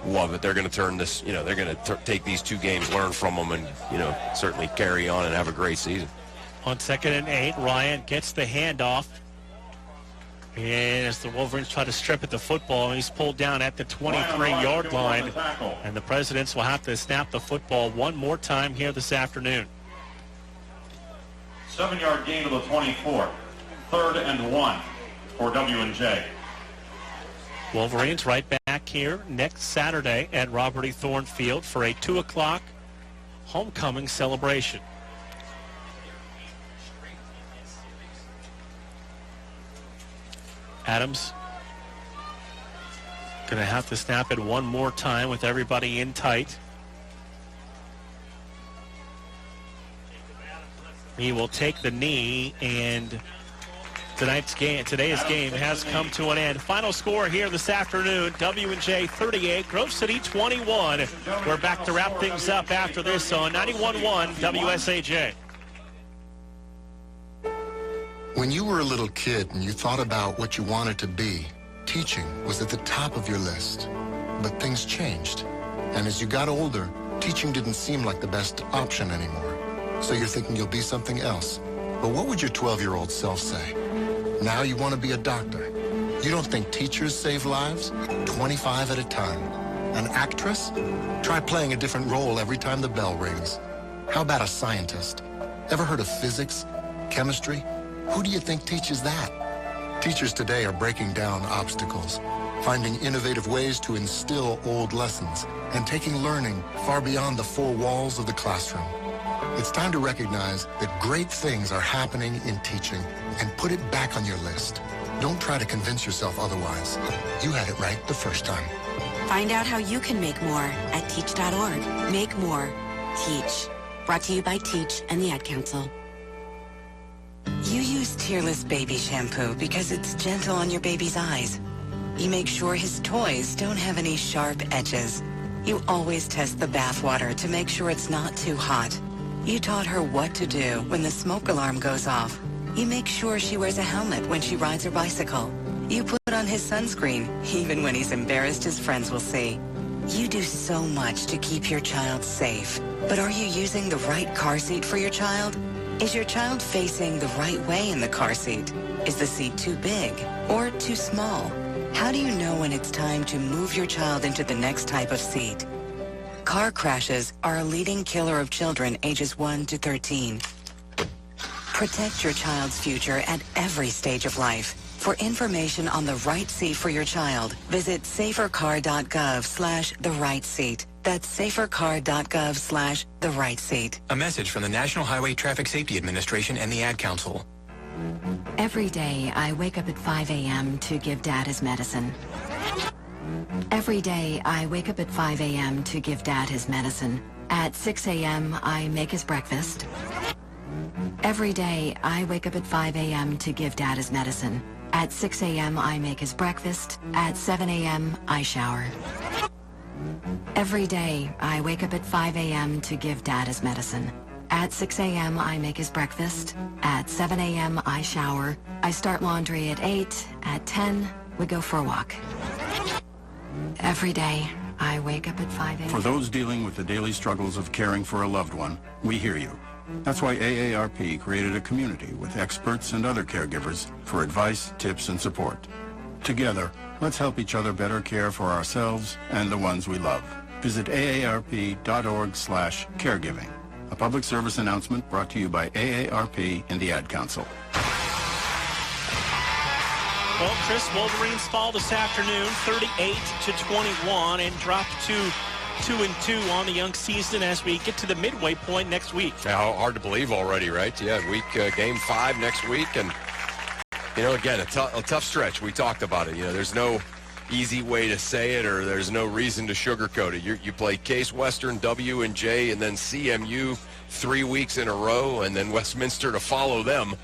Love it. They're going to turn this, they're going to take these 2 games, learn from them, and, certainly carry on and have a great season. On 2nd and 8, Ryan gets the handoff. And as the Wolverines try to strip at the football, he's pulled down at the 23-yard line. And the Presidents will have to snap the football one more time here this afternoon. 7-yard gain to the 24. 3rd and 1 for W&J. Wolverines right back here next Saturday at Robert E. Thorne Field for a 2 o'clock homecoming celebration. Adams going to have to snap it one more time with everybody in tight. He will take the knee, and today's game has come to an end. Final score here this afternoon, W&J 38, Grove City 21. We're back to wrap things up after this on 91.1 WSAJ. When you were a little kid and you thought about what you wanted to be, teaching was at the top of your list. But things changed. And as you got older, teaching didn't seem like the best option anymore. So you're thinking you'll be something else. But what would your 12-year-old self say? Now you want to be a doctor. You don't think teachers save lives? 25 at a time. An actress? Try playing a different role every time the bell rings. How about a scientist? Ever heard of physics? Chemistry? Who do you think teaches that? Teachers today are breaking down obstacles, finding innovative ways to instill old lessons, and taking learning far beyond the 4 walls of the classroom. It's time to recognize that great things are happening in teaching and put it back on your list. Don't try to convince yourself otherwise. You had it right the first time. Find out how you can make more at teach.org. Make more. Teach. Brought to you by Teach and the Ad Council. You use Tearless Baby Shampoo because it's gentle on your baby's eyes. You make sure his toys don't have any sharp edges. You always test the bath water to make sure it's not too hot. You taught her what to do when the smoke alarm goes off. You make sure she wears a helmet when she rides her bicycle. You put on his sunscreen, even when he's embarrassed his friends will see. You do so much to keep your child safe. But are you using the right car seat for your child? Is your child facing the right way in the car seat? Is the seat too big or too small? How do you know when it's time to move your child into the next type of seat? Car crashes are a leading killer of children ages 1 to 13. Protect your child's future at every stage of life. For information on the right seat for your child, visit safercar.gov/the-right-seat. That's safercar.gov/the-right-seat. A message from the National Highway Traffic Safety Administration and the Ad Council. Every day, I wake up at 5 a.m. to give Dad his medicine. Every day, I wake up at 5 a.m. to give Dad his medicine. At 6 a.m., I make his breakfast. Every day, I wake up at 5 a.m. to give Dad his medicine. At 6 a.m., I make his breakfast. At 7 a.m., I shower. Every day, I wake up at 5 a.m. to give Dad his medicine. At 6 a.m., I make his breakfast. At 7 a.m., I shower. I start laundry at 8. At 10, we go for a walk. Every day, I wake up at 5 a.m. For those dealing with the daily struggles of caring for a loved one, we hear you. That's why AARP created a community with experts and other caregivers for advice, tips, and support. Together, Let's help each other better care for ourselves and the ones we love. Visit aarp.org/caregiving. A public service announcement brought to you by AARP and the Ad Council. Well, Chris, Wolverines fall this afternoon, 38-21, and drop to 2-2 on the young season as we get to the midway point next week. Yeah, hard to believe already, right? Yeah, game 5 next week, and again, a tough stretch. We talked about it. There's no easy way to say it, or there's no reason to sugarcoat it. You play Case Western, W&J, and then CMU 3 weeks in a row, and then Westminster to follow them.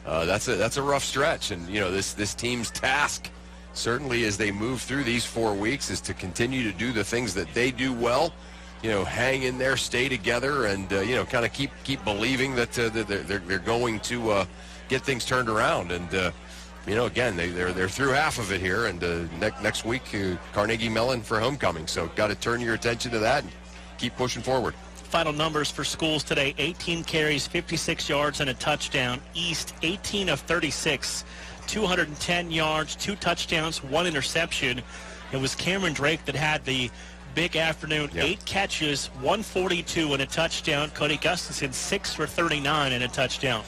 That's a rough stretch, and this team's task, certainly as they move through these 4 weeks, is to continue to do the things that they do well. Hang in there, stay together, and kind of keep believing that they're going to get things turned around. And again, they're through half of it here, and next week Carnegie Mellon for homecoming. So got to turn your attention to that and keep pushing forward. Final numbers for schools today: 18 carries, 56 yards, and a touchdown. East, 18 of 36, 210 yards, 2 touchdowns, 1 interception. It was Cameron Drake that had the big afternoon. Yep. 8 catches, 142 and a touchdown. Cody Gustafson, 6 for 39 and a touchdown.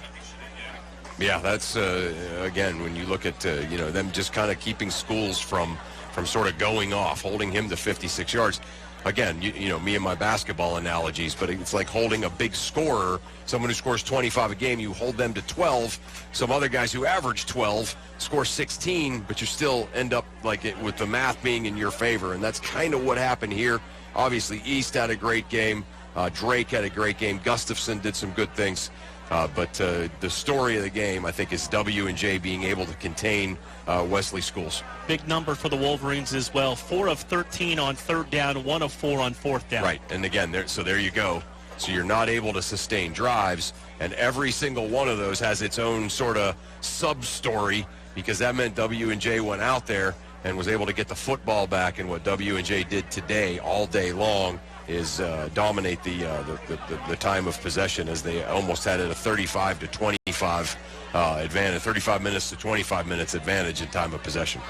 Yeah, that's, again, when you look at, them just kind of keeping schools from sort of going off, holding him to 56 yards. Again, me and my basketball analogies, but it's like holding a big scorer, someone who scores 25 a game, you hold them to 12. Some other guys who average 12 score 16, but you still end up with the math being in your favor, and that's kind of what happened here. Obviously, East had a great game. Drake had a great game. Gustafson did some good things. But the story of the game, I think, is W&J being able to contain Wesley Schools. Big number for the Wolverines as well. 4 of 13 on 3rd down, 1 of 4 on 4th down. Right, and again, there you go. So you're not able to sustain drives, and every single one of those has its own sort of sub-story, because that meant W&J went out there and was able to get the football back, and what W&J did today all day long is dominate the time of possession, as they almost had it a 35-25 advantage, 35 minutes to 25 minutes advantage in time of possession.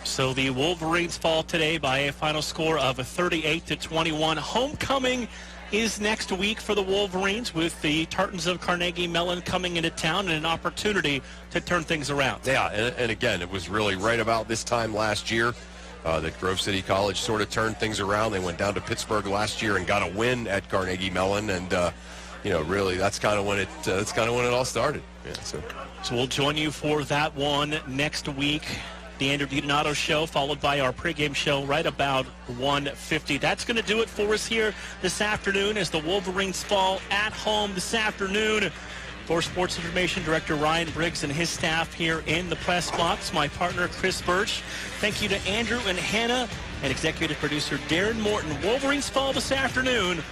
So the Wolverines fall today by a final score of 38-21. Homecoming is next week for the Wolverines, with the Tartans of Carnegie Mellon coming into town and an opportunity to turn things around. Yeah, and again, it was really right about this time last year that Grove City College sort of turned things around. They went down to Pittsburgh last year and got a win at Carnegie Mellon, and really that's kind of when it all started. Yeah, so we'll join you for that one next week. The Andrew DiDonato Show, followed by our pregame show right about 1:50. That's going to do it for us here this afternoon as the Wolverines fall at home this afternoon. For Sports Information Director Ryan Briggs and his staff here in the press box, my partner Chris Birch. Thank you to Andrew and Hannah and executive producer Darren Morton. Wolverines fall this afternoon